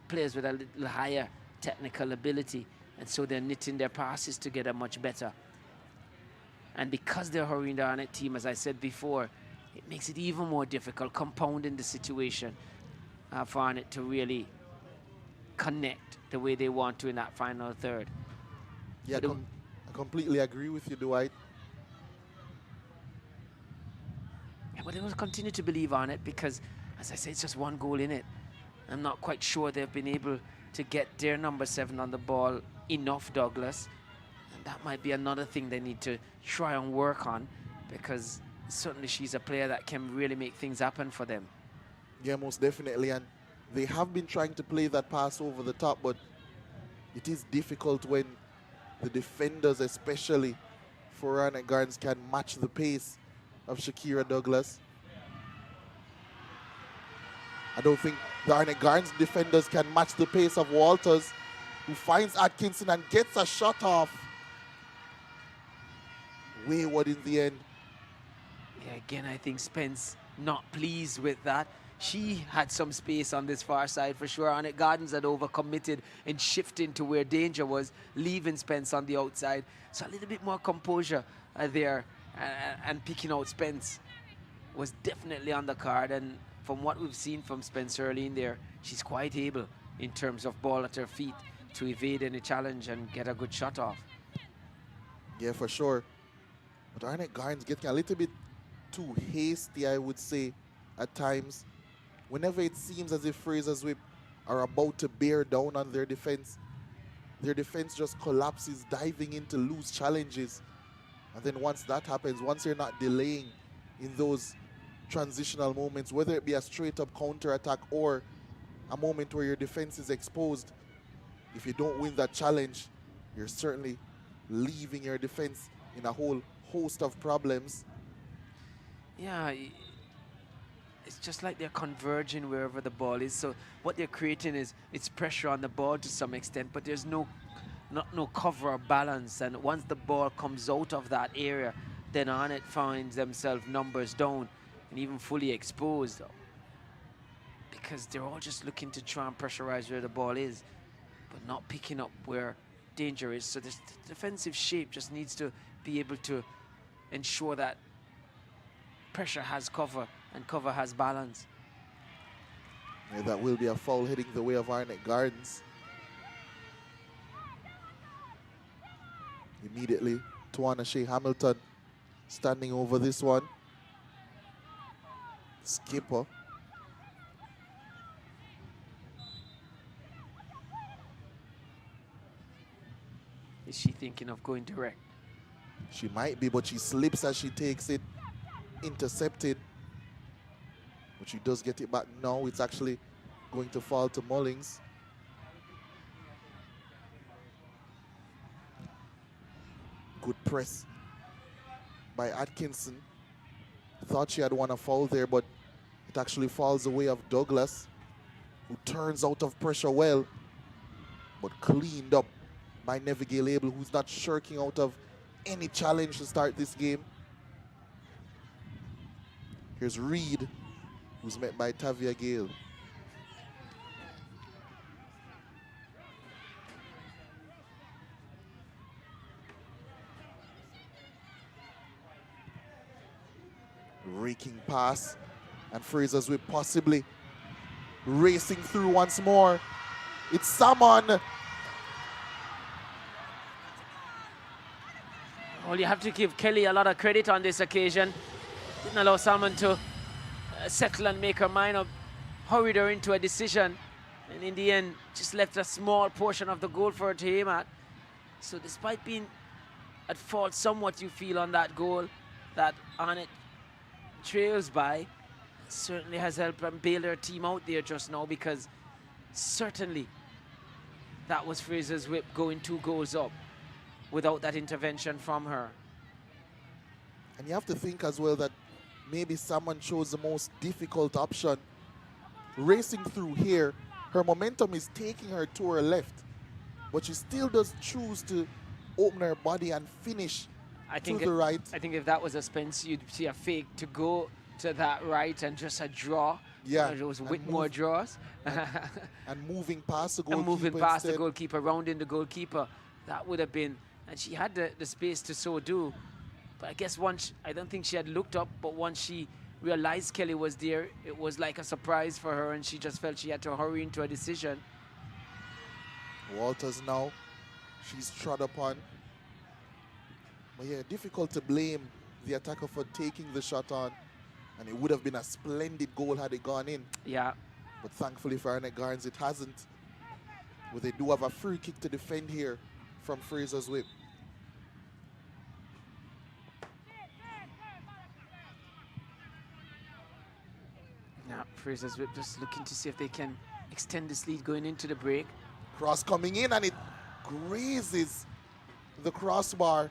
players with a little higher technical ability. And so they're knitting their passes together much better. And because they're hurrying the Arnett team, as I said before, it makes it even more difficult, compounding the situation for Arnett to really connect the way they want to in that final third. Yeah, I completely agree with you, Dwight. Yeah, but they will continue to believe on it because, as I say, it's just one goal in it. I'm not quite sure they've been able to get their number 7 on the ball enough, Douglas. And that might be another thing they need to try and work on, because certainly she's a player that can really make things happen for them. Yeah, most definitely. And they have been trying to play that pass over the top, but it is difficult when the defenders, especially for Arnett Gardens, can match the pace of Shakira Douglas. I don't think the Arnett Gardens defenders can match the pace of Walters, who finds Atkinson and gets a shot off. Wayward in the end. Yeah, again, I think Spence not pleased with that. She had some space on this far side for sure. Arnett Gardens had overcommitted and shifting to where danger was, leaving Spence on the outside. So a little bit more composure there, and picking out Spence was definitely on the card. And from what we've seen from Spence early in there, she's quite able in terms of ball at her feet to evade any challenge and get a good shot off. Yeah, for sure. But Arnett Gardens getting a little bit too hasty, I would say, at times. Whenever it seems as if Frazsiers Whip are about to bear down on their defense just collapses, diving into loose challenges. And then once that happens, once you're not delaying in those transitional moments, whether it be a straight-up counter-attack or a moment where your defense is exposed, if you don't win that challenge, you're certainly leaving your defense in a whole host of problems. Yeah, it's just like they're converging wherever the ball is. So what they're creating is, it's pressure on the ball to some extent, but there's no cover or balance. And once the ball comes out of that area, then Arnett finds themselves numbers down and even fully exposed, because they're all just looking to try and pressurize where the ball is, but not picking up where danger is. So the defensive shape just needs to be able to ensure that pressure has cover and cover has balance. Yeah, that will be a foul heading the way of Arnett Gardens. Immediately, Tawana Shea Hamilton standing over this one. Skipper. Is she thinking of going direct? She might be, but she slips as she takes it. Intercepted. But she does get it back now. It's actually going to fall to Mullings. Good press by Atkinson. Thought she had won a foul there, but it actually falls away of Douglas, who turns out of pressure well, but cleaned up by Neville Abel, who's not shirking out of any challenge to start this game. Here's Reed, who's met by Tavia Gale. Raking pass, and Frazsiers Whip possibly racing through once more. It's Salmon. Well, you have to give Kelly a lot of credit on this occasion. Didn't allow Salmon to settle and make her mind up. Hurried her into a decision. And in the end, just left a small portion of the goal for her to aim at. So despite being at fault somewhat, you feel, on that goal that Arnett trails by, certainly has helped and bailed her team out there just now, because certainly that was Frazsiers Whip going 2 goals up without that intervention from her. And you have to think as well that maybe someone chose the most difficult option. Racing through here, her momentum is taking her to her left, but she still does choose to open her body and finish to the right. I think if that was a Spence, you'd see a fake to go to that right and just a draw. Yeah. Those Whitmore draws. And moving past the goalkeeper. And moving past instead. the goalkeeper, rounding the goalkeeper. That would have been, and she had the space to so do. But I guess once, I don't think she had looked up, but once she realized Kelly was there, it was like a surprise for her, and she just felt she had to hurry into a decision. Walters now, she's trod upon. But yeah, difficult to blame the attacker for taking the shot on. And it would have been a splendid goal had it gone in. Yeah. But thankfully for Arnett Gardens, it hasn't. But they do have a free kick to defend here from Frazsiers Whip. Yeah, Frazsiers Whip just looking to see if they can extend this lead going into the break. Cross coming in, and it grazes the crossbar.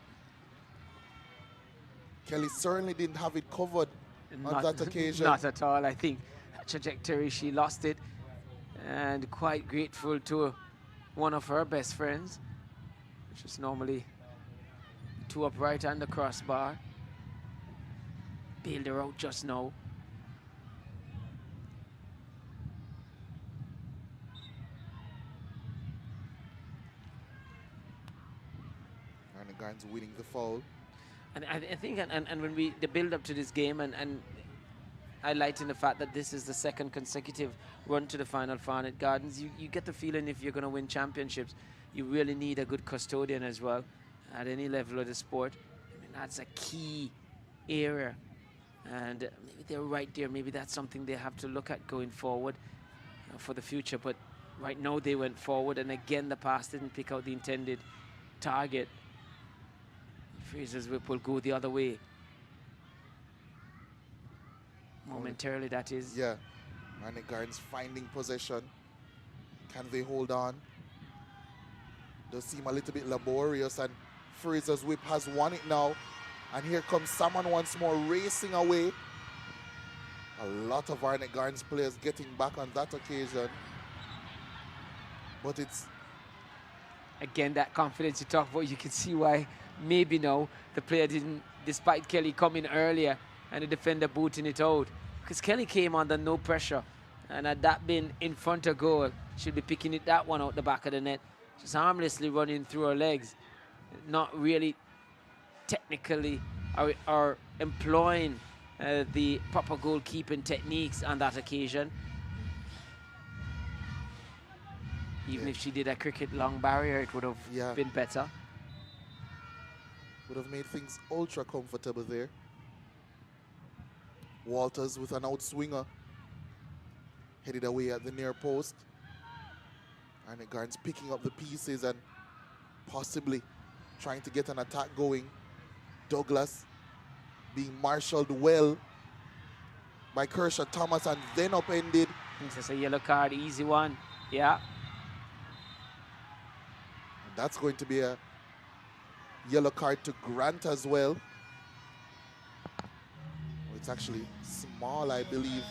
Kelly certainly didn't have it covered on that occasion. Not at all. I think trajectory, she lost it, and quite grateful to one of her best friends, which is normally 2 upright and the crossbar. Bailed her out just now. Arnett Gardens winning the foul. And I think, and when the build up to this game, and highlighting the fact that this is the 2nd consecutive run to the final for Arnett Gardens, you get the feeling if you're going to win championships, you really need a good custodian as well at any level of the sport. I mean, that's a key area, and maybe they're right there. Maybe that's something they have to look at going forward for the future. But right now they went forward, and again the pass didn't pick out the intended target. Frazsiers Whip will go the other way. Momentarily, that is. Yeah. Arnett Gardens finding possession. Can they hold on? Does seem a little bit laborious, and Frazsiers Whip has won it now. And here comes someone once more racing away. A lot of Arnett Gardens players getting back on that occasion. But it's... Again, that confidence you talk about, you can see why maybe now the player didn't, despite Kelly coming earlier and the defender booting it out. Because Kelly came under no pressure, and had that been in front of goal, she'll be picking that one out the back of the net. Just harmlessly running through her legs, not really technically or employing the proper goalkeeping techniques on that occasion. Even if she did a cricket long barrier, it would have been better. Would have made things ultra comfortable there. Walters with an outswinger. Headed away at the near post. Arnett Gardens picking up the pieces and possibly trying to get an attack going. Douglas being marshaled well by Kershaw Thomas and then upended. It's a yellow card, easy one. Yeah. And that's going to be a yellow card to Grant as well. It's actually small, I believe.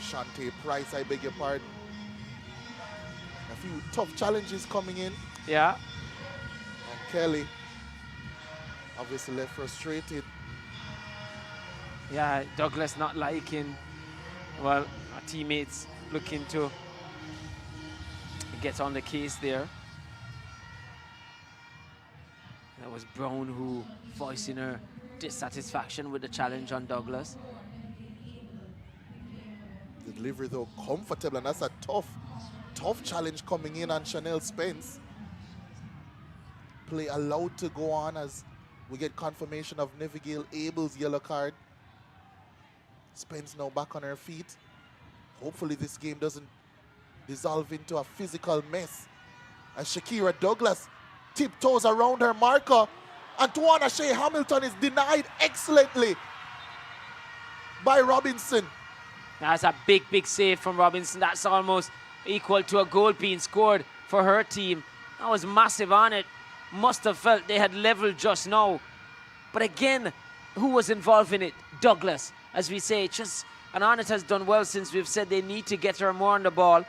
Shantae Price, I beg your pardon. A few tough challenges coming in. Yeah. And Kelly. Obviously left frustrated. Yeah, Douglas not liking, well, our teammates looking to get on the case there. That was Brown who voicing her dissatisfaction with the challenge on Douglas. The delivery though comfortable, and that's a tough challenge coming in on Chanel Spence. Play allowed to go on as we get confirmation of Neville Abel's yellow card. Spence now back on her feet. Hopefully this game doesn't dissolve into a physical mess as Shakira Douglas tiptoes around her marker. And Tawana Shea Hamilton is denied excellently by Robinson. That's a big save from Robinson. That's almost equal to a goal being scored for her team. That was massive on it. Must have felt they had leveled just now. But again, who was involved in it? Douglas, as we say. And Arnett has done well since we've said they need to get her more on the ball.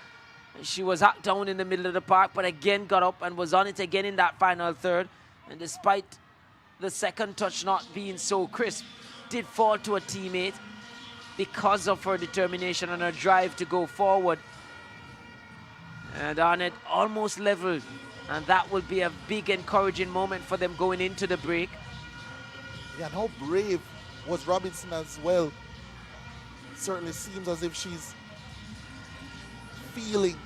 She was hacked down in the middle of the park, but again got up and was on it again in that final third. And despite the second touch not being so crisp, did fall to a teammate because of her determination and her drive to go forward. And Arnett almost leveled, and that will be a big encouraging moment for them going into the break. Yeah, and how brave was Robinson as well. Certainly seems as if she's feeling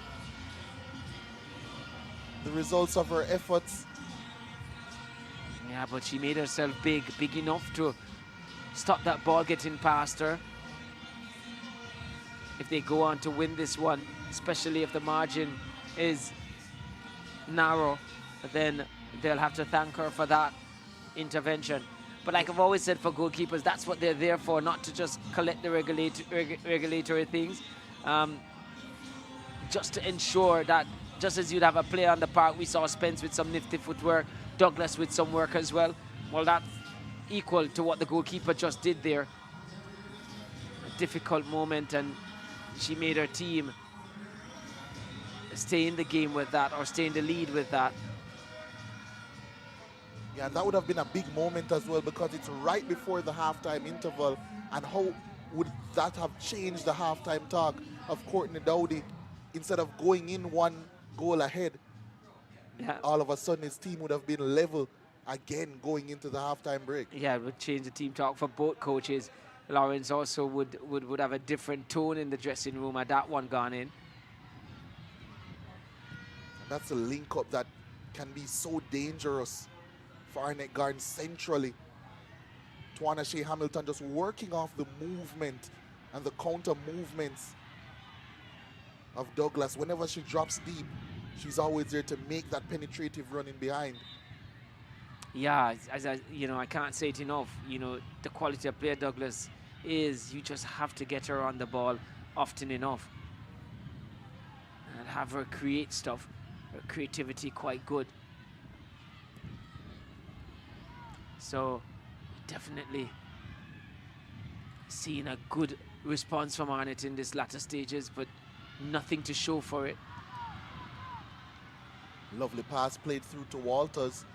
the results of her efforts. Yeah, but she made herself big enough to stop that ball getting past her. If they go on to win this one, especially if the margin is narrow, then they'll have to thank her for that intervention. But like I've always said for goalkeepers, that's what they're there for, not to just collect the regulatory things. Just to ensure that, just as you'd have a player on the park, we saw Spence with some nifty footwork, Douglas with some work as well. Well, that's equal to what the goalkeeper just did there. A difficult moment, and she made her team stay in the game with that, or stay in the lead with that. Yeah, and that would have been a big moment as well, because it's right before the halftime interval. And how would that have changed the halftime talk of Courtney Dowdy? Instead of going in one goal ahead, yeah, all of a sudden his team would have been level again going into the halftime break. Yeah, it would change the team talk for both coaches. Lawrence also would have a different tone in the dressing room had that one gone in. And that's a link up that can be so dangerous for Arnett Gardens centrally. Tawana Shea Hamilton just working off the movement and the counter movements of Douglas. Whenever she drops deep, she's always there to make that penetrative run in behind. Yeah, as I can't say it enough. The quality of player Douglas is, you just have to get her on the ball often enough and have her create stuff. Her creativity quite good. So definitely seeing a good response from Arnett in this latter stages, but nothing to show for it. Lovely pass played through to Walters,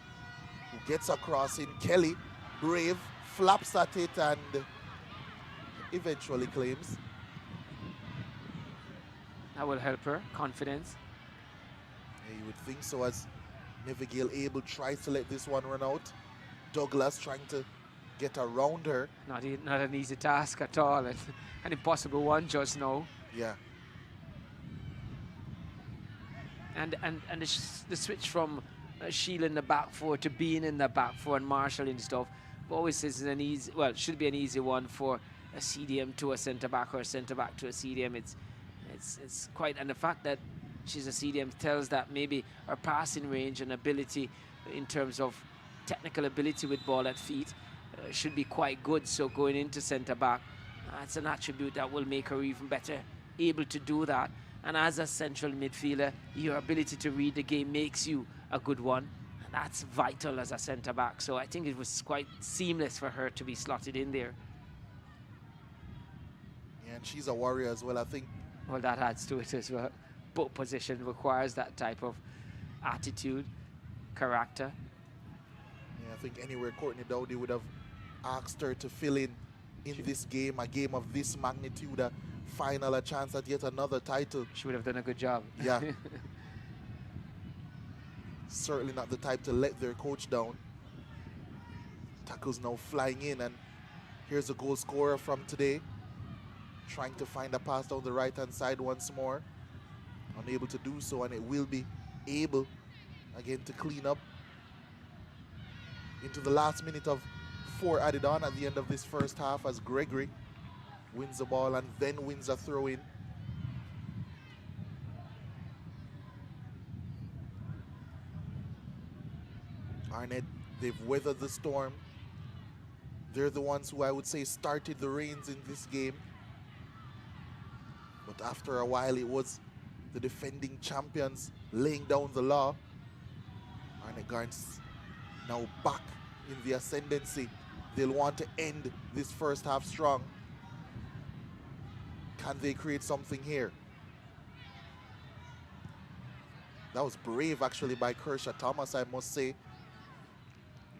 who gets across in. Kelly, brave, flaps at it and eventually claims. That will help her, confidence. Yeah, you would think so, as Neville Abel tries to let this one run out. Douglas trying to get around her. Not an easy task at all, and an impossible one just now. Yeah. And the switch from Sheila in the back four to being in the back four and Marshall and stuff, always is an easy, well, it should be an easy one for a CDM to a centre back, or a centre back to a CDM. It's quite, and the fact that she's a CDM tells that maybe her passing range and ability in terms of technical ability with ball at feet should be quite good. So going into centre back, that's an attribute that will make her even better able to do that. And as a central midfielder, your ability to read the game makes you a good one. And that's vital as a centre back. So I think it was quite seamless for her to be slotted in there. Yeah, and she's a warrior as well, I think. Well, that adds to it as well. Both positions requires that type of attitude, character. think anywhere Courtney Dowdy would have asked her to fill in this game, a game of this magnitude, a final, a chance at yet another title. She would have done a good job. Yeah. Certainly not the type to let their coach down. Tackles now flying in, and here's a goal scorer from today, trying to find a pass down the right-hand side once more. Unable to do so, and it will be able again to clean up into the last minute of 4 added on at the end of this first half as Gregory wins the ball and then wins a throw-in. Arnett, they've weathered the storm. They're the ones who I would say started the reins in this game. But after a while, it was the defending champions laying down the law. Arnett Gardens now back in the ascendancy. They'll want to end this first half strong. Can they create something here? That was brave actually by Kershaw Thomas, I must say.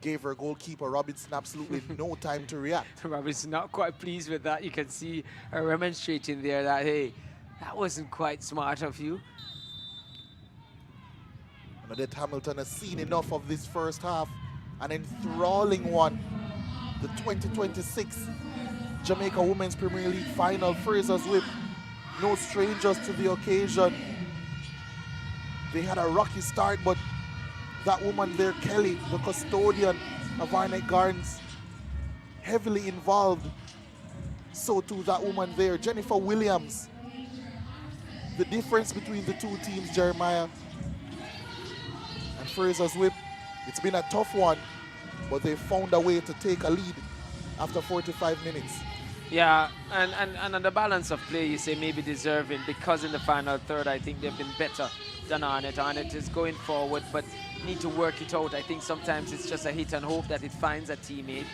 Gave her goalkeeper Robinson absolutely no time to react. Robinson not quite pleased with that. You can see her remonstrating there that, hey, that wasn't quite smart of you. Arnett Hamilton has seen enough of this first half. An enthralling one. The 2026 Jamaica Women's Premier League final. Frazsiers Whip, no strangers to the occasion. They had a rocky start, but that woman there, Kelly, the custodian of Arnett Gardens, heavily involved. So too that woman there, Jennifer Williams. The difference between the two teams, Jeremiah and Frazsiers Whip, it's been a tough one, but they found a way to take a lead after 45 minutes. Yeah, and on the balance of play, you say maybe deserving, because in the final third, I think they've been better than Arnett. Arnett is going forward, but need to work it out. I think sometimes it's just a hit and hope that it finds a teammate.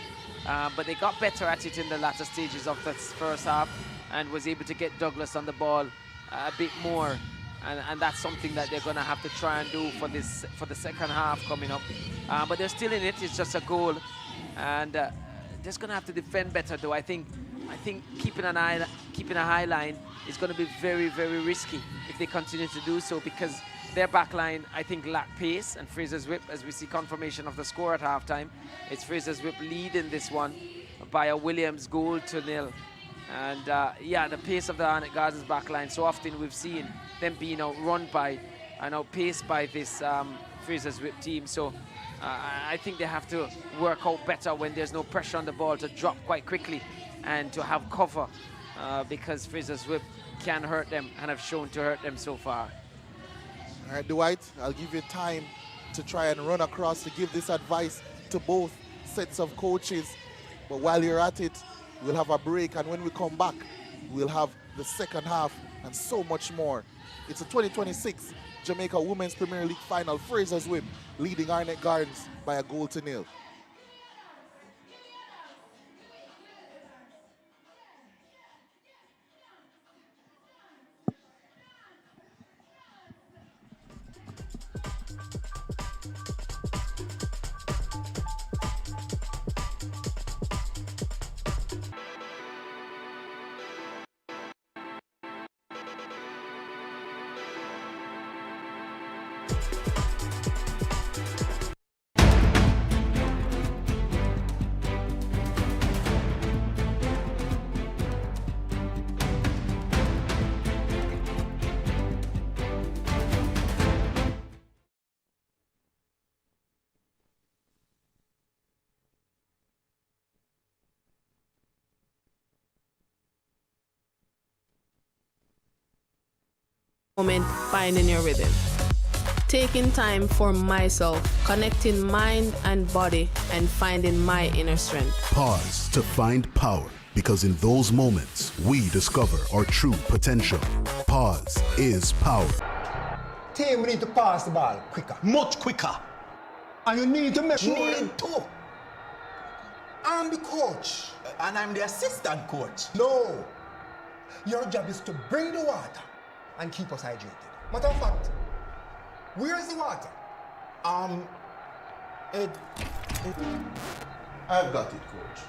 But they got better at it in the latter stages of the first half and was able to get Douglas on the ball a bit more. And that's something that they're going to have to try and do for the second half coming up. But they're still in it. It's just a goal. And they're just going to have to defend better, though. I think keeping a high line is going to be very, very risky if they continue to do so, because their back line, I think, lack pace. And Frazsiers Whip, as we see confirmation of the score at halftime, it's Frazsiers Whip leading this one by a Williams goal to 0. And yeah, the pace of the Arnett Gardens back line, so often we've seen them being outrun by and outpaced by this Frazsiers Whip team. So I think they have to work out better when there's no pressure on the ball to drop quite quickly and to have cover, because Frazsiers Whip can hurt them and have shown to hurt them so far. All right, Dwight, I'll give you time to try and run across to give this advice to both sets of coaches. But while you're at it, we'll have a break, and when we come back, we'll have the second half and so much more. It's a 2026 Jamaica Women's Premier League final. Frazsiers Whip leading Arnett Gardens by a goal to 0. Moment, finding your rhythm. Taking time for myself, connecting mind and body, and finding my inner strength. Pause to find power, because in those moments, we discover our true potential. Pause is power. Team, we need to pass the ball quicker. Much quicker. And you need to make sure. Need to. I'm the coach. And I'm the assistant coach. No. Your job is to bring the water and keep us hydrated. Matter of fact, where's the water? Ed. I've got it, coach.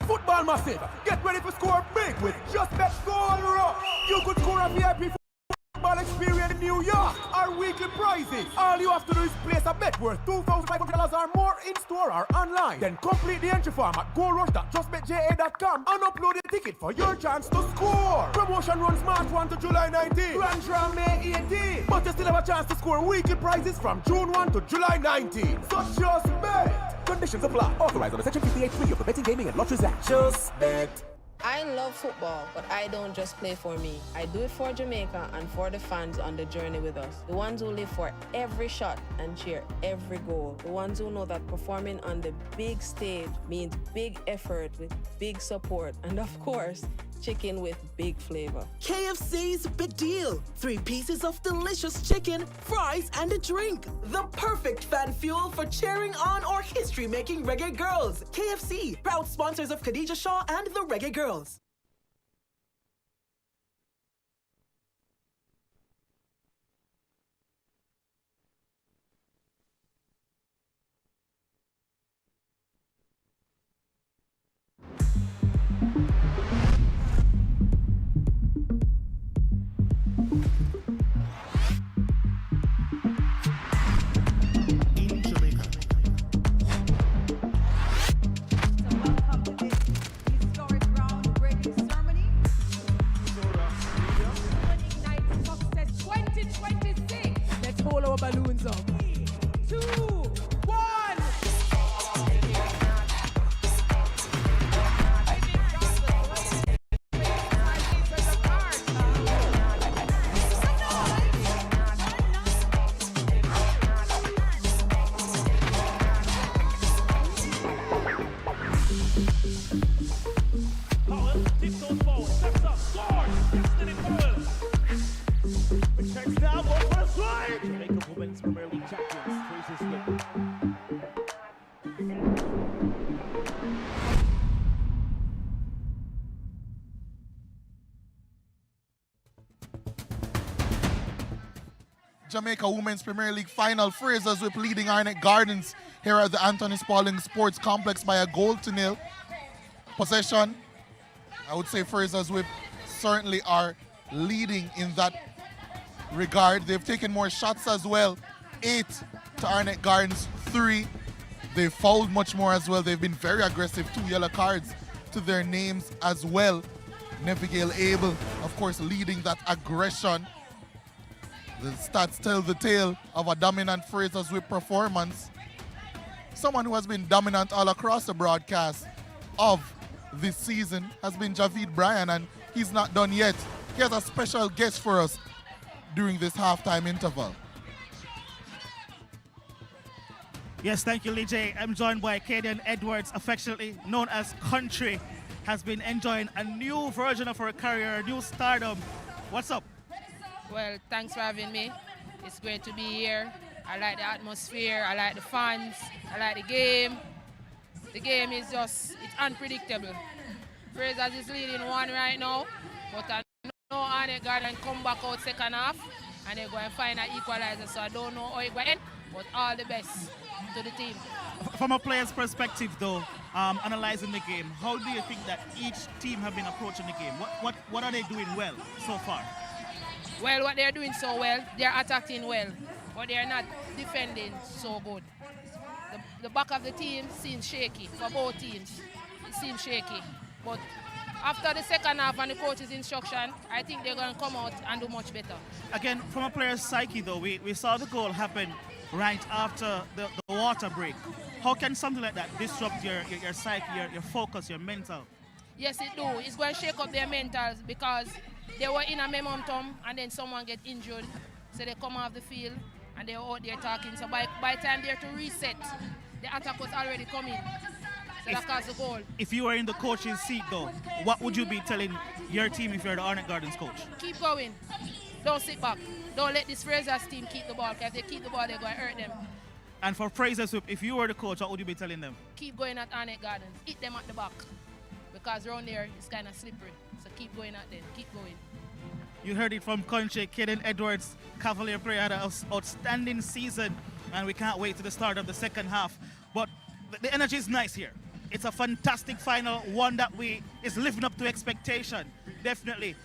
Football massive, get ready to score big with Just Bet Goal Rush. You could score a VIP football experience in New York. Our weekly prizes. All you have to do is place a bet worth $2,500 or more in store or online. Then complete the entry form at goalrush.justbetja.com and upload a ticket for your chance to score. Promotion runs March 1 to July 19. Grand draw May 18. But you still have a chance to score weekly prizes from June 1 to July 19. So just bet. Conditions apply. Authorized under Section 58(3) of the Betting, Gaming and Lotteries Act. Just bet. I love football, but I don't just play for me. I do it for Jamaica and for the fans on the journey with us. The ones who live for every shot and cheer every goal. The ones who know that performing on the big stage means big effort with big support. And of course, chicken with big flavor. KFC's Big Deal. 3 pieces of delicious chicken, fries, and a drink. The perfect fan fuel for cheering on or history-making reggae girls. KFC, proud sponsors of Khadija Shaw and the Reggae Girls. Balloons up. 3, 2, 1. Powell tiptoes forward, steps up, scores. Destiny Powell. Checks down, goes for a strike. Jamaica Women's Premier League champions, Frazsiers Whip. Jamaica Women's Premier League final. Frazsiers Whip leading Arnett Gardens here at the Anthony Spalding Sports Complex by a 1-0. Possession, I would say Frazsiers Whip certainly are leading in that regard. They've taken more shots as well. 8 to Arnett Gardens 3. They've fouled much more as well. They've been very aggressive. 2 yellow cards to their names as well. Nevigale Abel, of course, leading that aggression. The stats tell the tale of a dominant Frazsiers Whip performance. Someone who has been dominant all across the broadcast of this season has been Javid Bryan, and he's not done yet. He has a special guest for us during this halftime interval. Yes, thank you, Lee J. I'm joined by Kaden Edwards, affectionately known as Country, has been enjoying a new version of her career, a new stardom. What's up? Well, thanks for having me. It's great to be here. I like the atmosphere, I like the fans, I like the game. The game is just, it's unpredictable. Frazsiers is leading 1 right now, but I know Arnett Gardens come back out second half and they're going to find an equalizer, so I don't know how it's going to end, but all the best to the team. From a player's perspective though, analyzing the game, how do you think that each team have been approaching the game? What are they doing well so far? Well, what they're doing so well, they're attacking well, but they're not defending so good. The back of the team seems shaky for both teams. It seems shaky, but after the second half and the coach's instruction, I think they're going to come out and do much better. Again, from a player's psyche though, we saw the goal happen right after the water break. How can something like that disrupt your psyche, your focus, your mental? Yes, it do. It's going to shake up their mentals because they were in a momentum and then someone get injured. So they come off the field and they're out there talking. So by the time they're to reset, the attack was already coming. So that caused the goal. If you were in the coach's seat though, what would you be telling your team if you're the Arnett Gardens coach? Keep going. Don't sit back. Don't let this Frazsiers team keep the ball, because if they keep the ball, they're going to hurt them. And for Frazsiers Whip, if you were the coach, what would you be telling them? Keep going at Arnett Gardens. Hit them at the back. Because around there, it's kind of slippery. So keep going at them. Keep going. You heard it from country. Caden Edwards, Cavalier player, had an outstanding season. And we can't wait to the start of the second half. But the energy is nice here. It's a fantastic final, one that is living up to expectation. Definitely.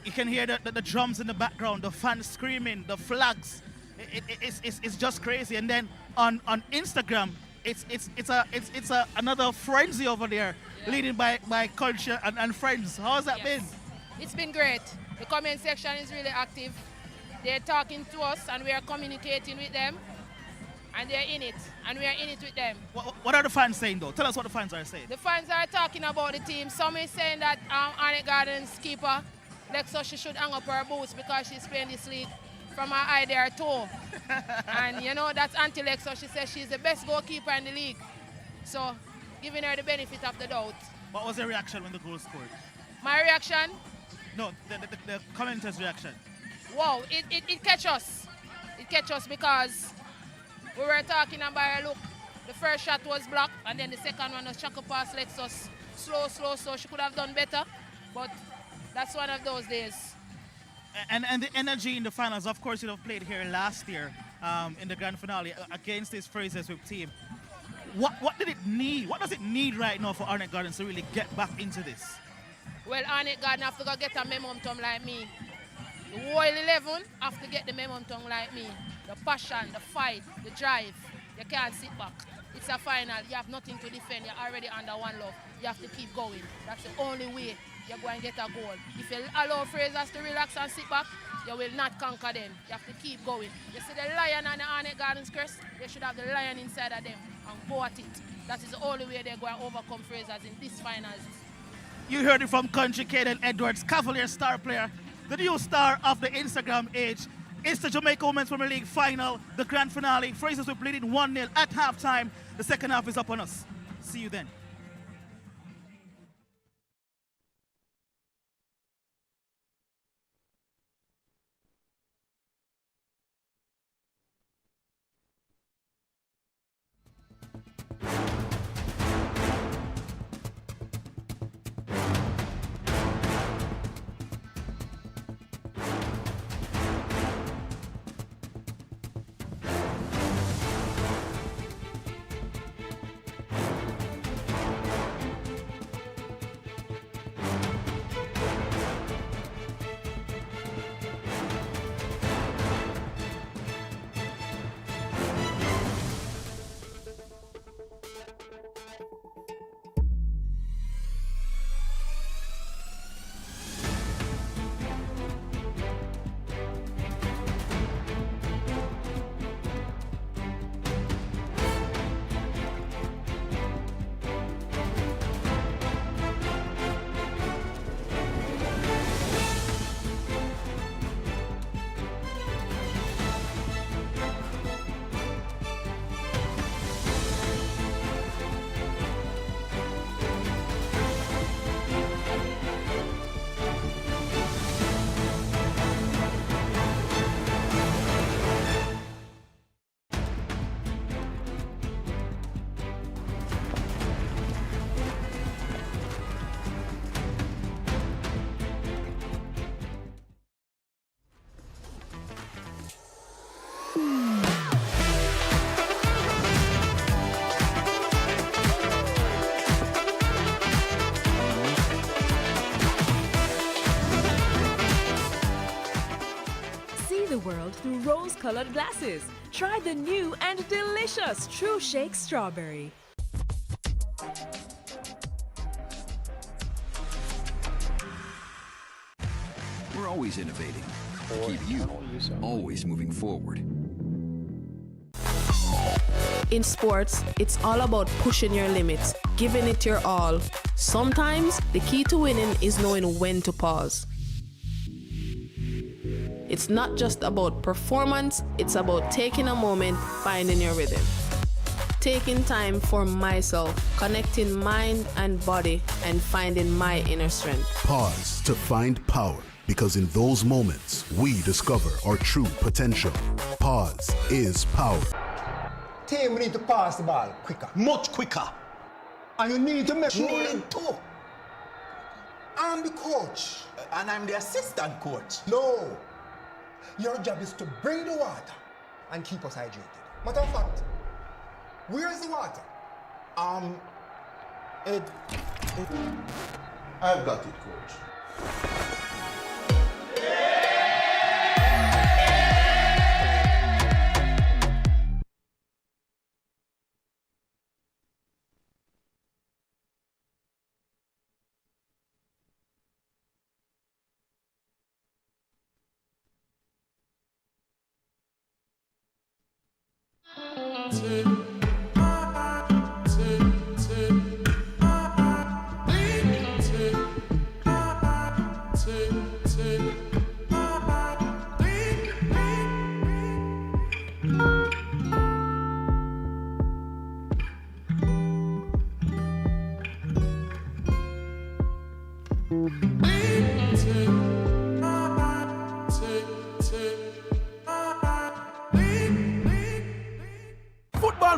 You can hear the drums in the background, the fans screaming, the flags. It's just crazy. And then on Instagram, it's another frenzy over there, yeah, leading by culture and friends. How's that been? It's been great. The comment section is really active. They're talking to us and we are communicating with them. And they're in it, and we are in it with them. What are the fans saying though? Tell us what the fans are saying. The fans are talking about the team. Some is saying that Arnett Gardens keeper, Lexo, she should hang up her boots because she's playing this league from her eye to her toe. And you know, that's Auntie Lexo. She says she's the best goalkeeper in the league. So, giving her the benefit of the doubt. What was your reaction when the goal scored? My reaction? No, the commenters' reaction. Wow, it catch us. It catch us because we were talking about, look, the first shot was blocked and then the second one was chuckle past Lexus. Slow, so she could have done better, but that's one of those days. And the energy in the finals, of course, you have played here last year in the grand finale against this Frazsiers Whip team. What did it need? What does it need right now for Arnett Gardens to really get back into this? Well, Arnett Gardens have to go get a momentum like me. The whole 11 have to get the momentum like me. The passion, the fight, the drive. You can't sit back. It's a final. You have nothing to defend. You're already under one love. You have to keep going. That's the only way you're going to get a goal. If you allow Frazsiers to relax and sit back, you will not conquer them. You have to keep going. You see the lion on the Arnett Gardens crest? They should have the lion inside of them and go at it. That is the only way they're going to overcome Frazsiers in this finals. You heard it from country Caden Edwards, Cavalier star player, the new star of the Instagram age. It's the Jamaica Women's Premier League final, the grand finale. Frazsiers Whip leading 1-0 at halftime. The second half is up on us. See you then. The world through rose-colored glasses. Try the new and delicious True Shake Strawberry. always innovating to keep you always moving forward. In sports, it's all about pushing your limits, giving it your all. Sometimes, the key to winning is knowing when to pause. It's not just about performance, it's about taking a moment, finding your rhythm. Taking time for myself, connecting mind and body, and finding my inner strength. Pause to find power, because in those moments, we discover our true potential. Pause is power. Team, we need to pass the ball quicker. Much quicker. And you need to make sure. Need to. I'm the coach. And I'm the assistant coach. No. Your job is to bring the water and keep us hydrated. Matter of fact, where's the water? I've got it, coach.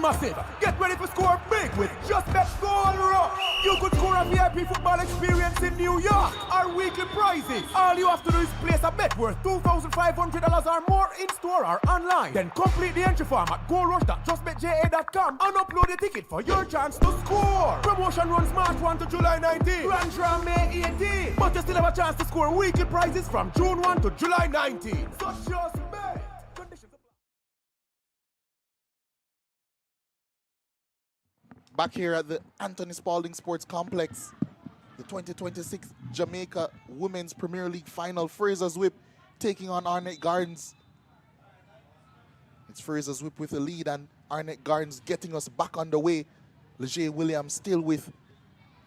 Massive. Get ready to score big with Just Bet Goal Rush. You could score a VIP football experience in New York. Our weekly prizes. All you have to do is place a bet worth $2,500 or more in store or online. Then complete the entry form at goalrush.justbetja.com and upload the ticket for your chance to score. Promotion runs March 1 to July 19. Grand draw May 18. But you still have a chance to score weekly prizes from June 1 to July 19. So just bet. Back here at the Anthony Spalding Sports Complex, the 2026 Jamaica Women's Premier League Final, Frazsiers Whip taking on Arnett Gardens. It's Frazsiers Whip with a lead and Arnett Gardens getting us back on the way. Leger Williams still with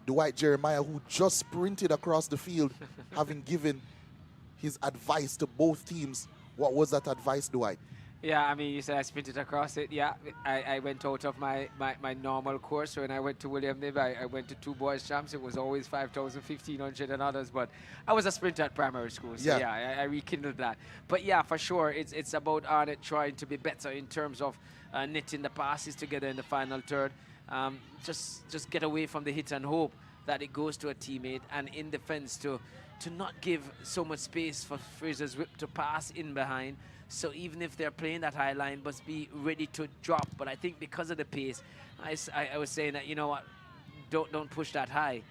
Dwight Jeremiah, who just sprinted across the field, having given his advice to both teams. What was that advice, Dwight? Yeah, I mean, you said I sprinted across it. Yeah, I went out of my normal course. So when I went to William Nib, I went to 2 boys champs. It was always 5,000, 1,500 and others. But I was a sprinter at primary school. So yeah, I rekindled that. But yeah, for sure, it's about Arnett trying to be better in terms of knitting the passes together in the final third. Just get away from the hit and hope that it goes to a teammate, and in defense to not give so much space for Frazsiers Whip to pass in behind. So even if they're playing that high line, must be ready to drop. But I think because of the pace, I was saying that, you know what, don't push that high.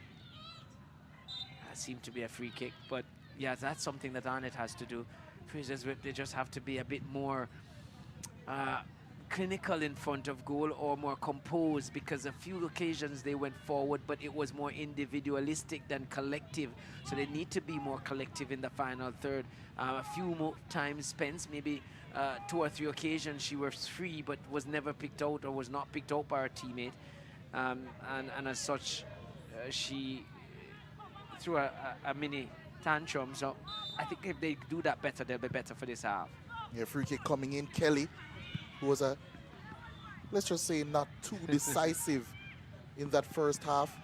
That seemed to be a free kick. But yeah, that's something that Arnett has to do. Frazsiers Whip, they just have to be a bit more clinical in front of goal, or more composed, because a few occasions they went forward, but it was more individualistic than collective. So they need to be more collective in the final third. A few more times Spence, maybe 2 or 3 occasions she was free but was never picked out, or was not picked out by her teammate, and as such she threw a mini tantrum. So I think if they do that better, they'll be better for this half. Yeah, free kick coming in. Kelly, who was let's just say not too decisive in that first half,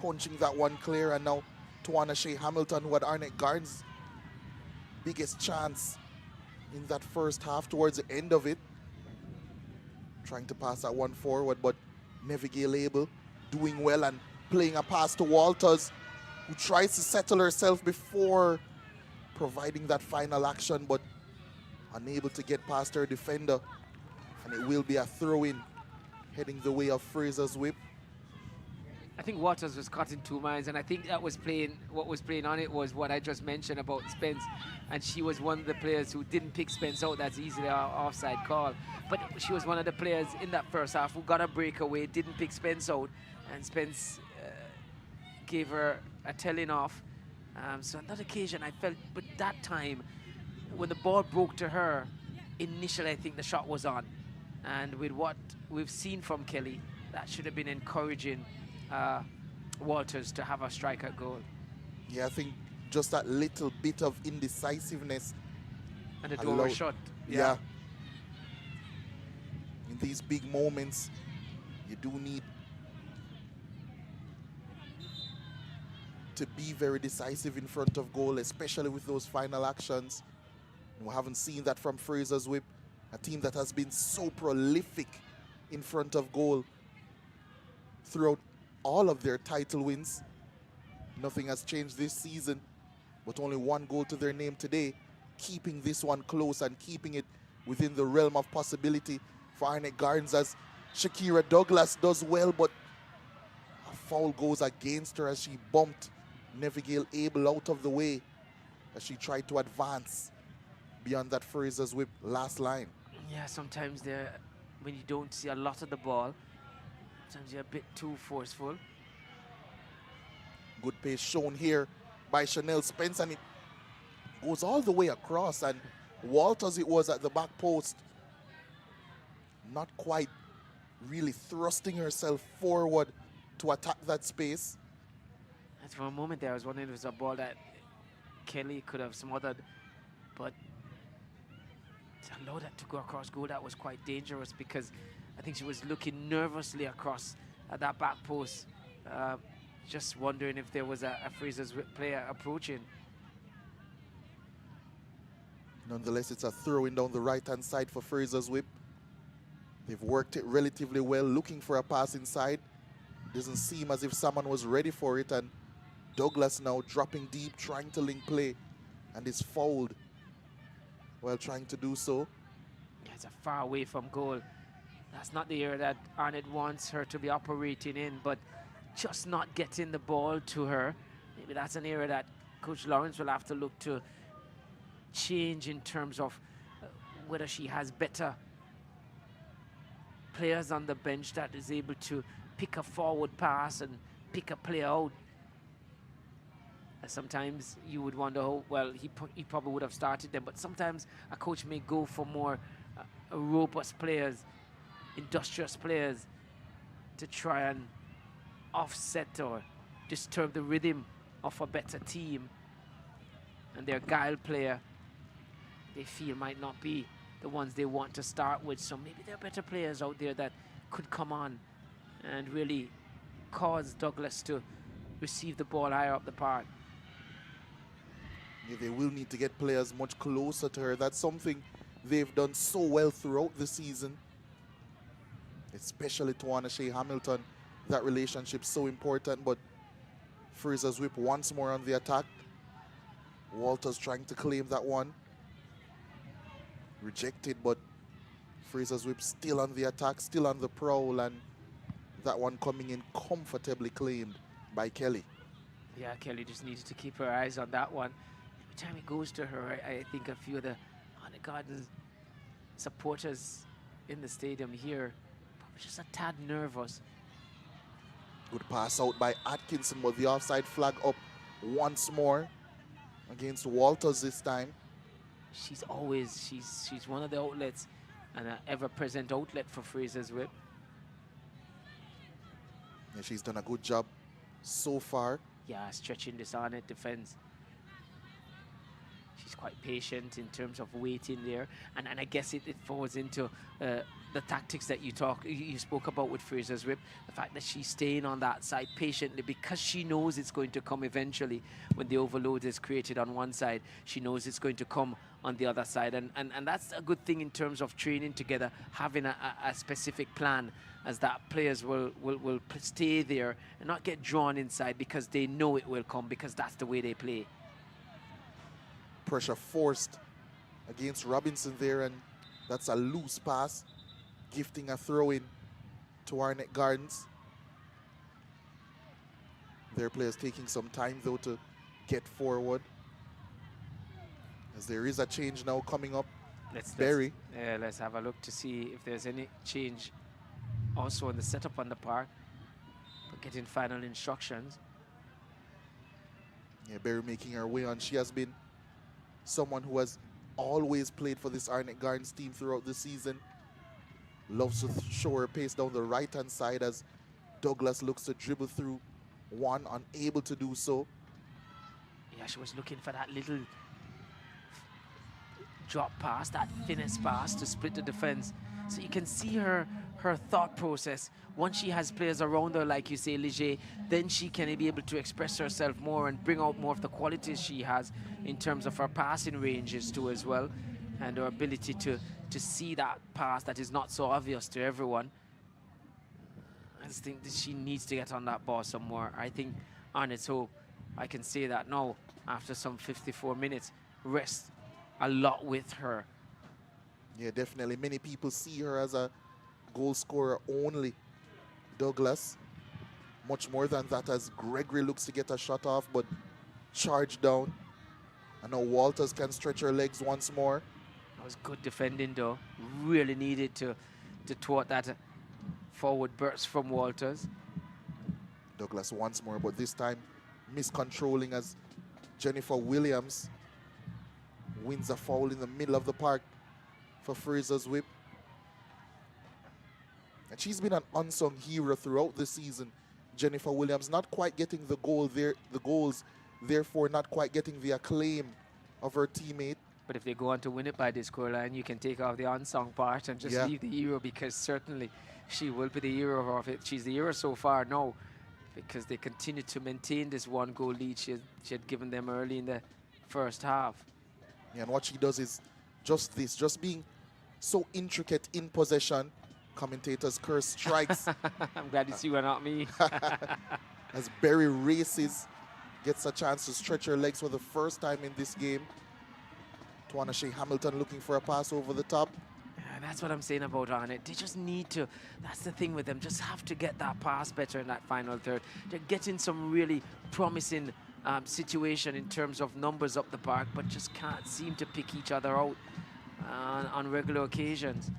punching that one clear. And now Tawana Shea Hamilton, who had Arnett Gardens' biggest chance in that first half towards the end of it, trying to pass that one forward, but Neville Abel doing well and playing a pass to Walters, who tries to settle herself before providing that final action, but unable to get past her defender. And it will be a throw-in heading the way of Frazsiers Whip. I think Waters was caught in 2 minds, and I think that was playing, what was playing on it was what I just mentioned about Spence, and she was one of the players who didn't pick Spence out. That's easily an offside call, but she was one of the players in that first half who got a breakaway, didn't pick Spence out, and Spence gave her a telling off, So on that occasion, I felt, but that time, when the ball broke to her, initially I think the shot was on. And with what we've seen from Kelly, that should have been encouraging Walters to have a strikeout goal. Yeah, I think just that little bit of indecisiveness. And the door was shut. Yeah. In these big moments, you do need to be very decisive in front of goal, especially with those final actions. We haven't seen that from Frazsiers Whip, a team that has been so prolific in front of goal throughout all of their title wins. Nothing has changed this season, but only one goal to their name today, keeping this one close and keeping it within the realm of possibility for Arnett Gardens, as Shakira Douglas does well, but a foul goes against her as she bumped Neville Abel out of the way as she tried to advance beyond that Frazsiers Whip last line. Yeah, sometimes when you don't see a lot of the ball, sometimes you're a bit too forceful. Good pace shown here by Chanel Spence, and it goes all the way across, and Walters it was at the back post, not quite really thrusting herself forward to attack that space. And for a moment there, I was wondering if it was a ball that Kelly could have smothered, but to allow that to go across goal, that was quite dangerous, because I think she was looking nervously across at that back post, just wondering if there was a Frazsiers Whip player approaching. Nonetheless, it's a throw-in down the right-hand side for Frazsiers Whip. They've worked it relatively well, looking for a pass inside. Doesn't seem as if someone was ready for it, and Douglas now dropping deep, trying to link play, and is fouled while trying to do so. Yeah, it's a far away from goal. That's not the area that Arnett wants her to be operating in, but just not getting the ball to her. Maybe that's an area that Coach Lawrence will have to look to change in terms of whether she has better players on the bench that is able to pick a forward pass and pick a player out. Sometimes you would wonder, oh, well, he probably would have started them, but sometimes a coach may go for more robust players, industrious players, to try and offset or disturb the rhythm of a better team. And their guile player, they feel might not be the ones they want to start with. So maybe there are better players out there that could come on and really cause Douglas to receive the ball higher up the park. Yeah, they will need to get players much closer to her. That's something they've done so well throughout the season, especially Tawana Shea Hamilton. That relationship's so important, but Frazsiers Whip once more on the attack. Walters trying to claim that one. Rejected, but Frazsiers Whip still on the attack, still on the prowl, and that one coming in comfortably claimed by Kelly. Yeah, Kelly just needed to keep her eyes on that one. Every time it goes to her, I think a few of the Arnett Gardens supporters in the stadium here probably just a tad nervous. Good pass out by Atkinson, but the offside flag up once more against Walters this time. She's always, she's one of the outlets, and an ever-present outlet for Frazsiers Whip. Yeah, she's done a good job so far. Yeah, stretching this Arnett defense. She's quite patient in terms of waiting there, and I guess it falls into the tactics that you spoke about with Frazsiers Whip. The fact that she's staying on that side patiently because she knows it's going to come eventually. When the overload is created on one side, she knows it's going to come on the other side, and that's a good thing in terms of training together, having a specific plan, as that players will stay there and not get drawn inside because they know it will come, because that's the way they play. Pressure forced against Robinson there, and that's a loose pass, gifting a throw-in to Arnett Gardens. Their players taking some time though to get forward, as there is a change now coming up. Berry. Let's have a look to see if there's any change also in the setup on the park, but getting final instructions. Yeah, Berry making her way on. She has been someone who has always played for this Arnett Gardens team throughout the season. Loves to show her pace down the right-hand side as Douglas looks to dribble through one, unable to do so. Yeah, she was looking for that little drop pass, that finesse pass to split the defense. So you can see her thought process. Once she has players around her, like you say, Ligier, then she can be able to express herself more and bring out more of the qualities she has in terms of her passing ranges too as well, and her ability to see that pass that is not so obvious to everyone. I just think that she needs to get on that ball some more. I think Arnett's hope, I can say that now, after some 54 minutes, rests a lot with her. Yeah, definitely. Many people see her as a goal scorer only. Douglas, much more than that, as Gregory looks to get a shot off, but charged down. And now Walters can stretch her legs once more. That was good defending though. Really needed to thwart that forward burst from Walters. Douglas once more, but this time miscontrolling as Jennifer Williams wins a foul in the middle of the park for Frazsiers Whip. And she's been an unsung hero throughout the season. Jennifer Williams not quite getting the goals, therefore not quite getting the acclaim of her teammate. But if they go on to win it by this scoreline, you can take off the unsung part and just leave the hero, because certainly she will be the hero of it. She's the hero so far now, because they continue to maintain this 1-goal lead she had given them early in the first half. Yeah, and what she does is just this, just being so intricate in possession. Commentators curse strikes. I'm glad it's you and not me. As Berry races, gets a chance to stretch her legs for the first time in this game. Tawana Shea Hamilton looking for a pass over the top. Yeah, that's what I'm saying about Arnett. They just need to, that's the thing with them, just have to get that pass better in that final third. They're getting some really promising situation in terms of numbers up the park, but just can't seem to pick each other out on regular occasions.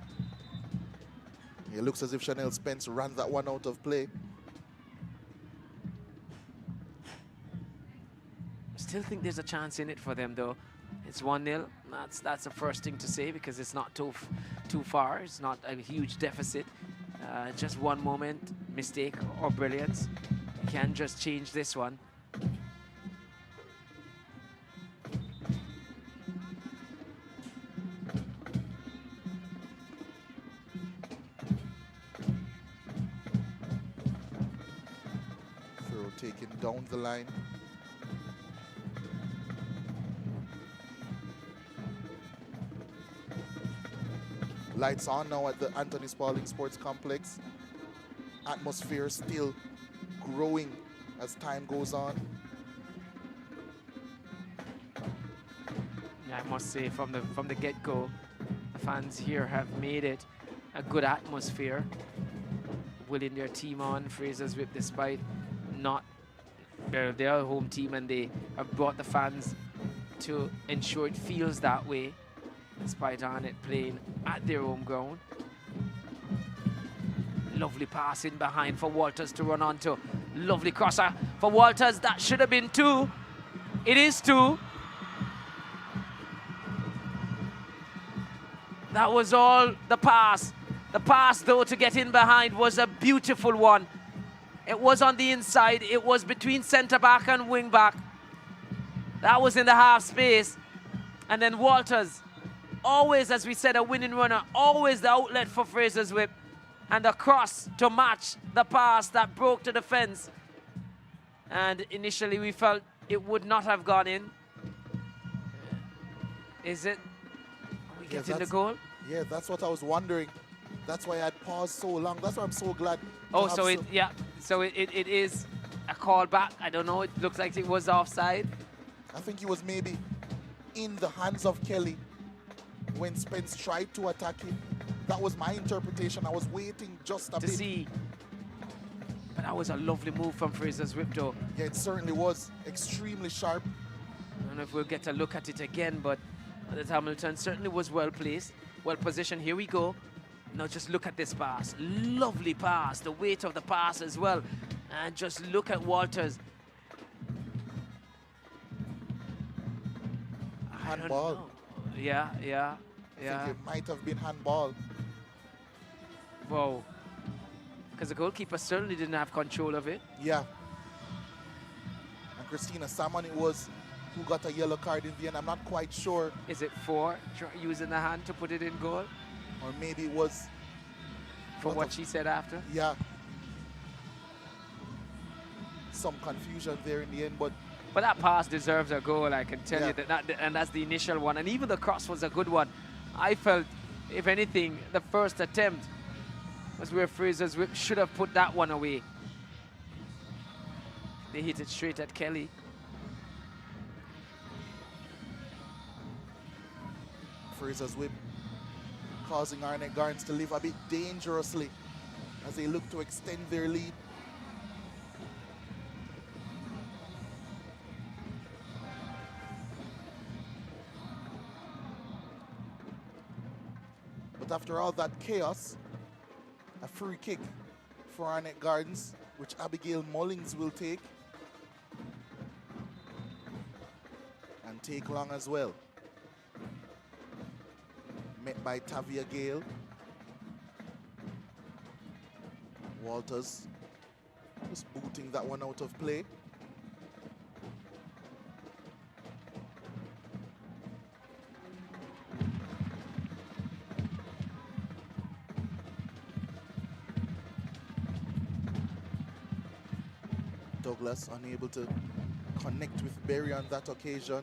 It looks as if Chanel Spence ran that one out of play. Still think there's a chance in it for them though. It's 1-0. That's the first thing to say, because it's not too far. It's not a huge deficit. Just one moment, mistake or brilliance can just change this one. Throw taken down the line. Lights on now at the Anthony Spalding Sports Complex. Atmosphere still growing as time goes on. Yeah, I must say from the get-go, the fans here have made it a good atmosphere, willing their team on. Frazsiers Whip, despite not their home team, and they have brought the fans to ensure it feels that way, despite Arnett playing at their home ground. Lovely pass in behind for Walters to run onto. Lovely crosser for Walters. That should have been 2. It is 2. That was all the pass. The pass, though, to get in behind was a beautiful one. It was on the inside. It was between centre-back and wing-back. That was in the half space. And then Walters, always, as we said, a winning runner, always the outlet for Frazsiers Whip. And the cross to match the pass that broke the defense. And initially we felt it would not have gone in. Is it? Are we getting the goal? Yeah, that's what I was wondering. That's why I had paused so long. That's why I'm so glad. Oh, so it is a call back. I don't know. It looks like it was offside. I think it was maybe in the hands of Kelly when Spence tried to attack him. That was my interpretation. I was waiting just a bit. To see. But that was a lovely move from Frazsiers Whip, though. Yeah, it certainly was. Extremely sharp. I don't know if we'll get a look at it again, but that Hamilton certainly was well placed, well positioned. Here we go. Now just look at this pass. Lovely pass. The weight of the pass as well. And just look at Walters. handball. Yeah. I think it might have been handball. Whoa. Because the goalkeeper certainly didn't have control of it. Yeah. And Christina Salmon it was who got a yellow card in the end. I'm not quite sure. Is it for using the hand to put it in goal? Or maybe it was... For what she said after? Yeah. Some confusion there in the end, but that pass deserves a goal, I can tell you that, and that's the initial one. And even the cross was a good one. I felt, if anything, the first attempt was where Frazsiers Whip should have put that one away. They hit it straight at Kelly. Frazsiers Whip causing Arnett Gardens to live a bit dangerously as they look to extend their lead. But after all that chaos, a free kick for Arnett Gardens, which Abigail Mullings will take. And take long as well. Met by Tavia Gale. Walters just booting that one out of play. Douglas unable to connect with Berry on that occasion.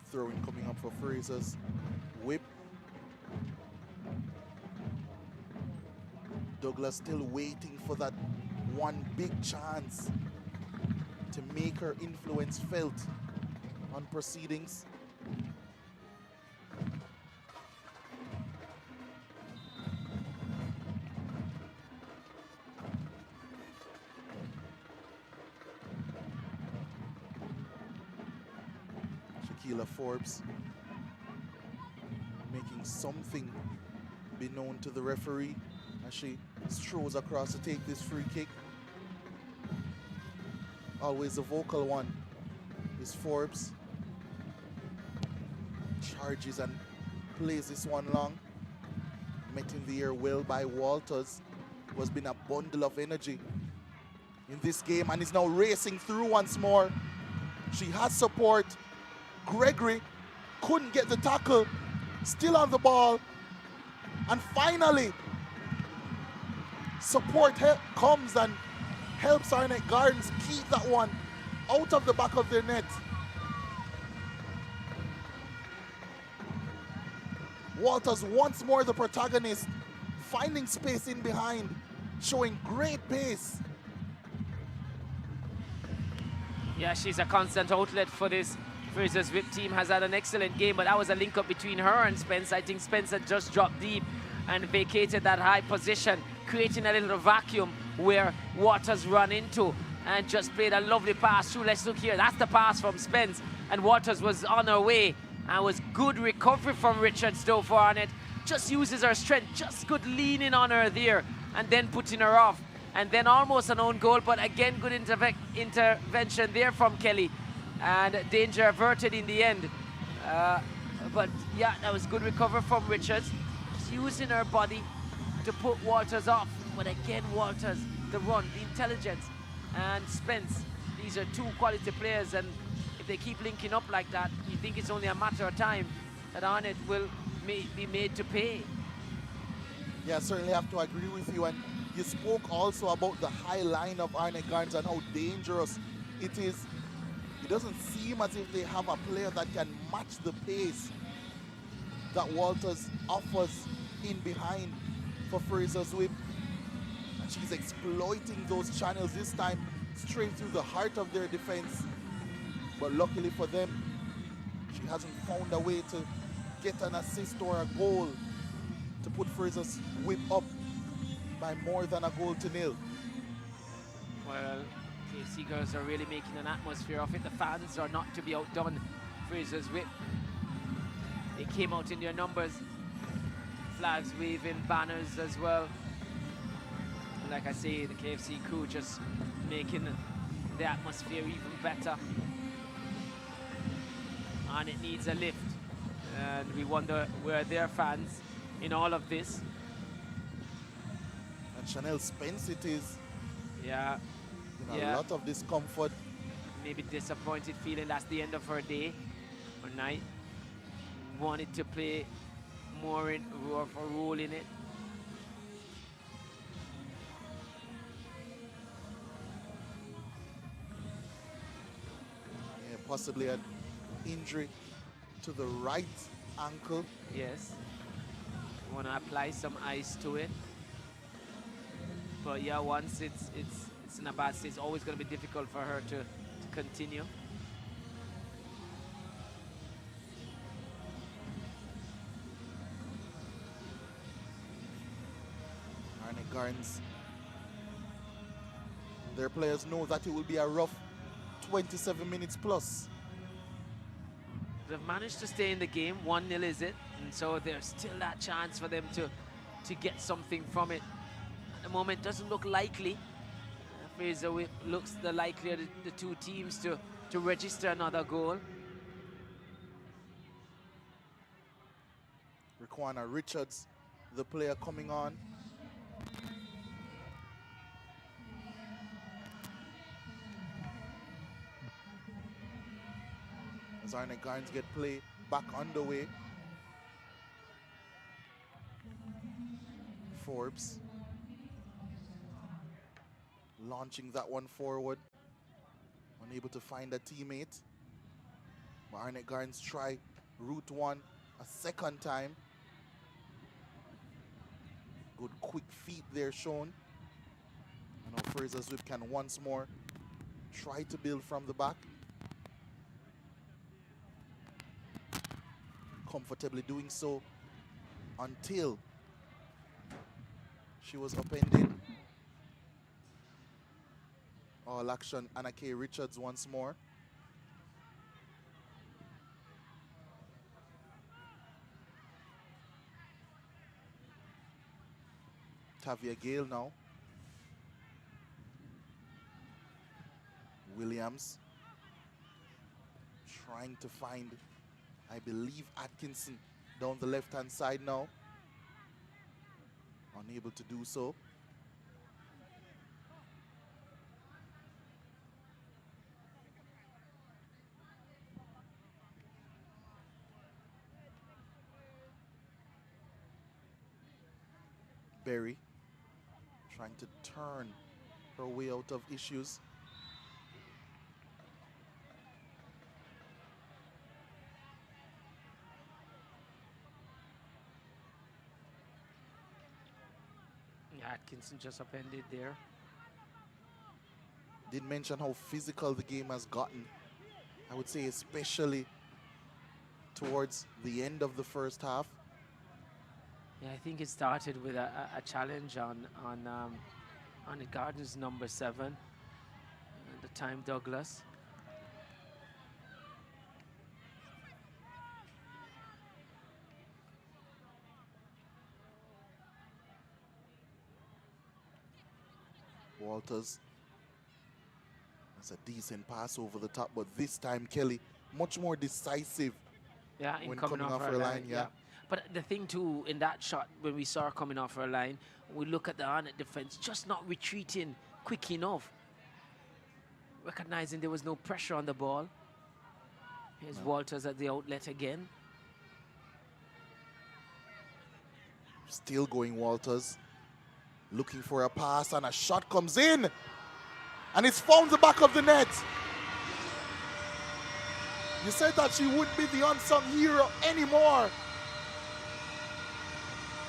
Throwing coming up for Frazsiers Whip. Douglas still waiting for that one big chance to make her influence felt on proceedings. Forbes making something be known to the referee as she strolls across to take this free kick. Always a vocal one is Forbes. Charges and plays this one long. Met in the air well by Walters, who has been a bundle of energy in this game and is now racing through once more. She has support. Gregory couldn't get the tackle, still on the ball, and finally support comes and helps Arnett Gardens keep that one out of the back of their net. Walters once more the protagonist, finding space in behind, showing great pace. Yeah, she's a constant outlet for this Frazsiers Whip team. Has had an excellent game, but that was a link up between her and Spence. I think Spence had just dropped deep and vacated that high position, creating a little vacuum where Waters run into and just played a lovely pass through. Let's look here. That's the pass from Spence, and Waters was on her way, and was good recovery from Richards though for Arnett. Just uses her strength, just good leaning on her there and then putting her off, and then almost an own goal, but again good intervention there from Kelly. And danger averted in the end. But yeah, that was good recovery from Richards. Just using her body to put Walters off. But again, Walters, the run, the intelligence, and Spence. These are two quality players, and if they keep linking up like that, you think it's only a matter of time that Arnett will be made to pay. Yeah, I certainly have to agree with you. And you spoke also about the high line of Arnett Gardens and how dangerous it is. It doesn't seem as if they have a player that can match the pace that Walters offers in behind for Frazsiers Whip. And she's exploiting those channels this time straight through the heart of their defense. But luckily for them, she hasn't found a way to get an assist or a goal to put Frazsiers Whip up by more than a goal to nil. Well, KFC girls are really making an atmosphere of it. The fans are not to be outdone. Frazsiers Whip, they came out in their numbers, flags waving, banners as well. like I say, the KFC crew just making the atmosphere even better. And it needs a lift. And we wonder where their fans in all of this. And Chanel Spence it is. Yeah. A lot of discomfort. Maybe disappointed, feeling that's the end of her day or night. Wanted to play more of a role in it. Yeah, possibly an injury to the right ankle. Yes. Want to apply some ice to it. But yeah, once it's in a bad state, it's always going to be difficult for her to continue. Arnett Gardens. Their players know that it will be a rough 27 minutes plus. They've managed to stay in the game. 1-0 is it? And so there's still that chance for them to get something from it. At the moment, doesn't look likely. Frazziers Whip looks the likelier the two teams to register another goal. Riquana Richards, the player coming on. As Arnett Gardens get play back underway. Forbes launching that one forward. Unable to find a teammate. But Arnett Gardens try route one a second time. Good quick feet there shown. And now Frazziers Whip can once more try to build from the back. Comfortably doing so until she was upended. All action, Anna K. Richards once more. Tavia Gale now. Williams trying to find, I believe, Atkinson down the left-hand side now. Unable to do so. Berry trying to turn her way out of issues. Atkinson just upended there. Did mention how physical the game has gotten. I would say especially towards the end of the first half. Yeah, I think it started with a challenge on the Gardens number 7, at the time Douglas. Walters. That's a decent pass over the top, but this time Kelly much more decisive. Yeah, in when coming off her line. Yeah. But the thing too, in that shot, when we saw her coming off her line, we look at the Arnett defense, just not retreating quick enough. Recognizing there was no pressure on the ball. Here's Walters at the outlet again. Still going Walters. Looking for a pass and a shot comes in. And it's found the back of the net. You said that she wouldn't be the unsung hero anymore.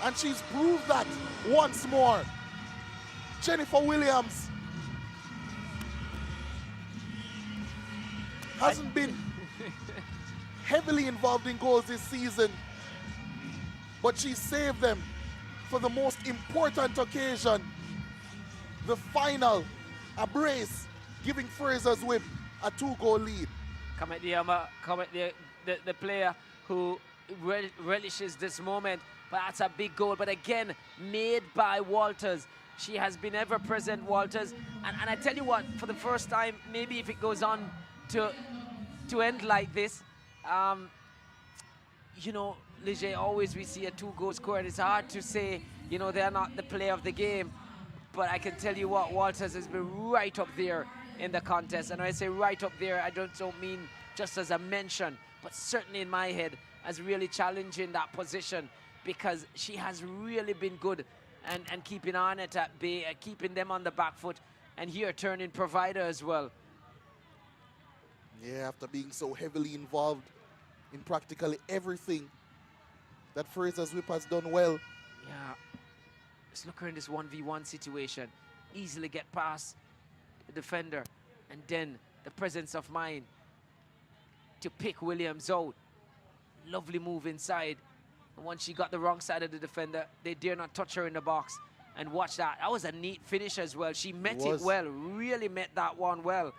And she's proved that once more. Jennifer Williams hasn't been heavily involved in goals this season, but she saved them for the most important occasion, the final, a brace, giving Frazziers Whip a 2-goal lead. Come at the player who relishes this moment. But that's a big goal, but again, made by Walters. She has been ever present, Walters. And I tell you what, for the first time, maybe if it goes on to end like this, you know, Ligier, always we see a 2-goal score. It's hard to say, you know, they're not the player of the game. But I can tell you what, Walters has been right up there in the contest. And when I say right up there, I don't mean just as a mention, but certainly in my head as really challenging that position, because she has really been good and keeping Arnett at bay, keeping them on the back foot, and here turning provider as well. Yeah, after being so heavily involved in practically everything that Frazsiers Whip has done well. Yeah, let's look her in this 1v1 situation. Easily get past the defender, and then the presence of mind to pick Williams out. Lovely move inside. And once she got the wrong side of the defender, they dare not touch her in the box. And watch that. That was a neat finish as well. She met it well, really met that one well.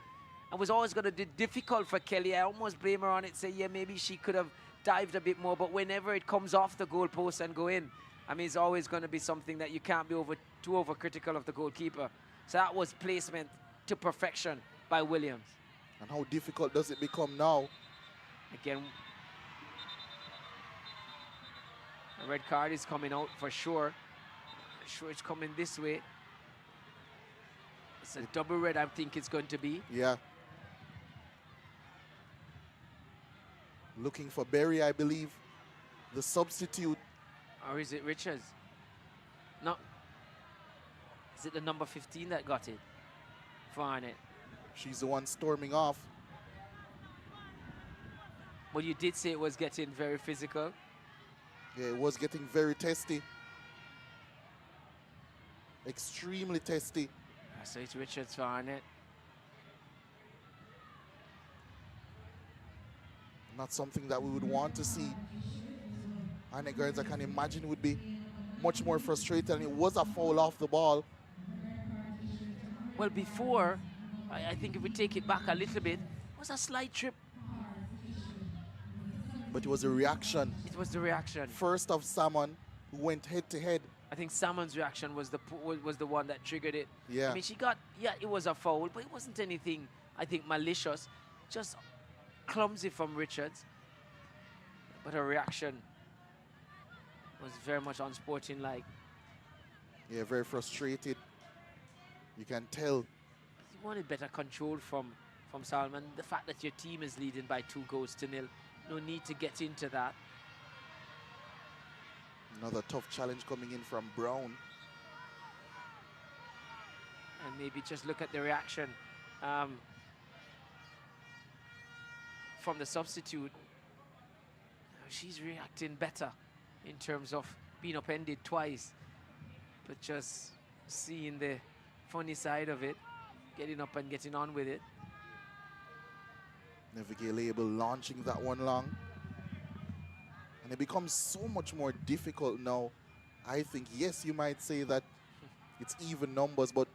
And was always going to be difficult for Kelly. I almost blame her on it, say, yeah, maybe she could have dived a bit more. But whenever it comes off the goalpost and go in, I mean, it's always going to be something that you can't be too overcritical of the goalkeeper. So that was placement to perfection by Williams. And how difficult does it become now? Again, a red card is coming out for sure. Sure, it's coming this way. It's a double red, I think it's going to be. Yeah. Looking for Berry, I believe, the substitute. Or is it Richards? No. Is it the number 15 that got it for Arnett? She's the one storming off. But you did say it was getting very physical. Yeah, it was getting very testy. Extremely testy. So it's Richards for Arnett. Not something that we would want to see. Arnett Gardens, I can imagine, would be much more frustrated, and it was a foul off the ball. Well, before, I think if we take it back a little bit, it was a slight trip. But it was a reaction. It was the reaction. First of Salmon, who went head to head. I think Salmon's reaction was the one that triggered it. Yeah. I mean, she got, yeah, it was a foul, but it wasn't anything, I think, malicious. Just clumsy from Richards. But her reaction was very much unsporting-like. Yeah, very frustrated. You can tell. You wanted better control from Salmon. The fact that your team is leading by 2-0, no need to get into that. Another tough challenge coming in from Brown. And maybe just look at the reaction from the substitute. She's reacting better in terms of being upended twice, but just seeing the funny side of it, getting up and getting on with it. Navigate label launching that one long. And it becomes so much more difficult now. I think, yes, you might say that it's even numbers, but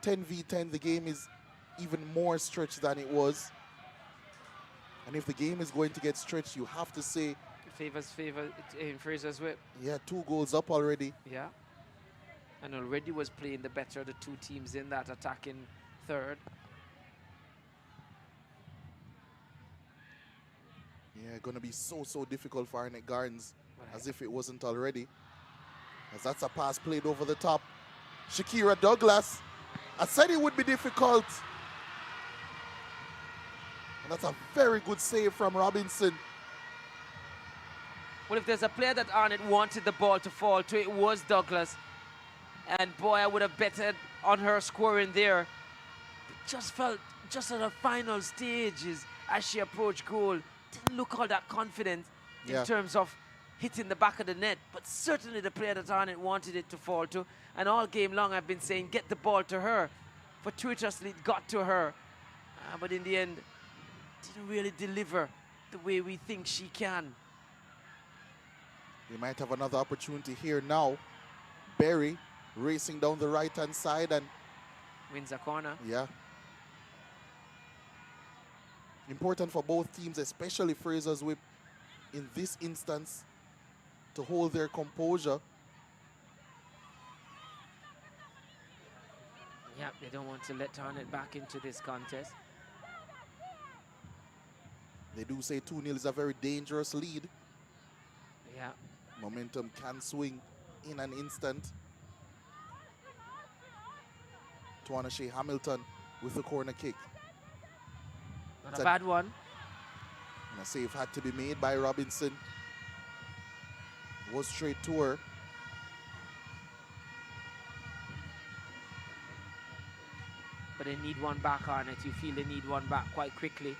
10v10, the game is even more stretched than it was. And if the game is going to get stretched, you have to say... Favors in Frazsiers Whip. Yeah, 2 goals up already. Yeah. And already was playing the better of the two teams in that attacking third. Yeah, gonna be so difficult for Arnett Gardens, as if it wasn't already. As that's a pass played over the top. Shakira Douglas. I said it would be difficult. And that's a very good save from Robinson. Well, if there's a player that Arnett wanted the ball to fall to, it was Douglas. And boy, I would have betted on her scoring there. It just felt, just at the final stages, as she approached goal, didn't look all that confident in terms of hitting the back of the net. But certainly the player that Arnett wanted it to fall to. And all game long, I've been saying, get the ball to her. Fortuitously, it got to her. But in the end, didn't really deliver the way we think she can. We might have another opportunity here now. Berry racing down the right-hand side and wins a corner. Yeah. Important for both teams, especially Frazsiers Whip, in this instance, to hold their composure. They don't want to let Arnett back into this contest. They do say 2-0 is a very dangerous lead. Yeah. Momentum can swing in an instant. Tawana Shea Hamilton with the corner kick. Not a bad one. And a save had to be made by Robinson. Was straight to her. But they need one back on it. You feel they need one back quite quickly.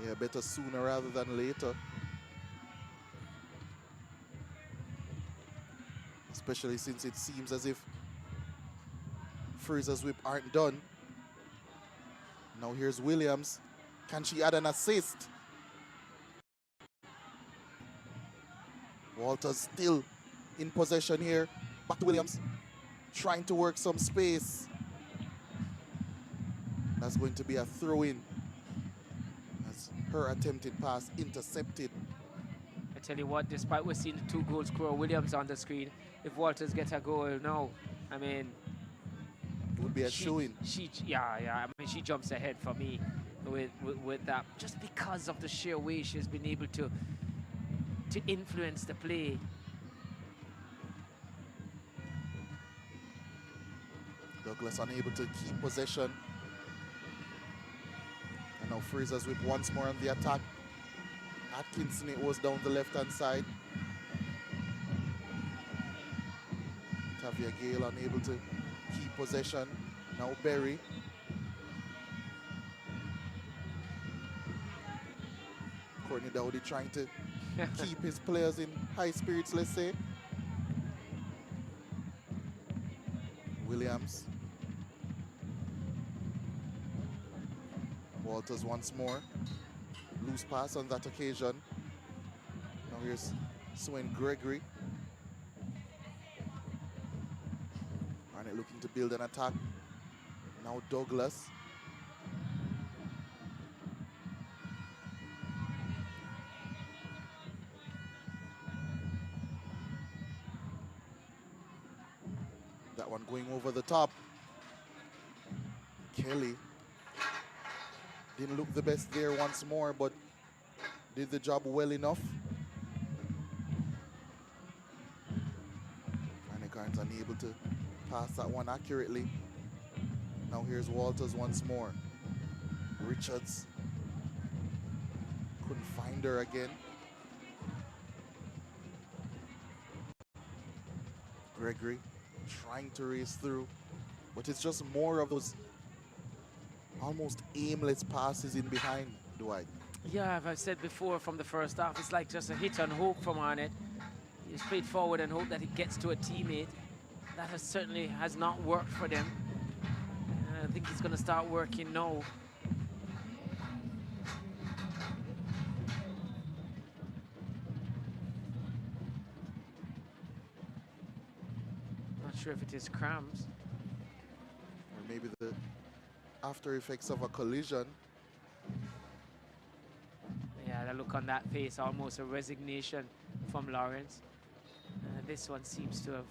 Yeah, better sooner rather than later. Especially since it seems as if Frazsiers Whip aren't done. Now here's Williams. Can she add an assist? Walters still in possession here. Back to Williams. Trying to work some space. That's going to be a throw-in. As her attempted pass intercepted. I tell you what, despite we're seeing the 2 goal scorer Williams on the screen, if Walters gets a goal now, I mean, it would be a showing. I mean, she jumps ahead for me with that, just because of the sheer way she's been able to influence the play. Douglas unable to keep possession. And now Frazsiers Whip once more on the attack. Atkinson, it was down the left-hand side. Tavia Gale unable to keep possession. Now Berry. Courtney Dowdy trying to keep his players in high spirits, let's say. Williams. Walters once more. Loose pass on that occasion. Now here's Swain Gregory. Arnett looking to build an attack. Now Douglas. That one going over the top. Kelly didn't look the best there once more, but did the job well enough. Arnett Gardens unable to pass that one accurately. Now here's Walters once more. Richards couldn't find her again. Gregory trying to race through, but it's just more of those almost aimless passes in behind, Dwight. Yeah, as I've said before from the first half, it's like just a hit and hope from Arnett. He's played forward and hope that it gets to a teammate. That certainly has not worked for them. And I think he's going to start working now. Not sure if it is cramps. Or maybe the after effects of a collision. Yeah, the look on that face, almost a resignation from Lawrence. This one seems to have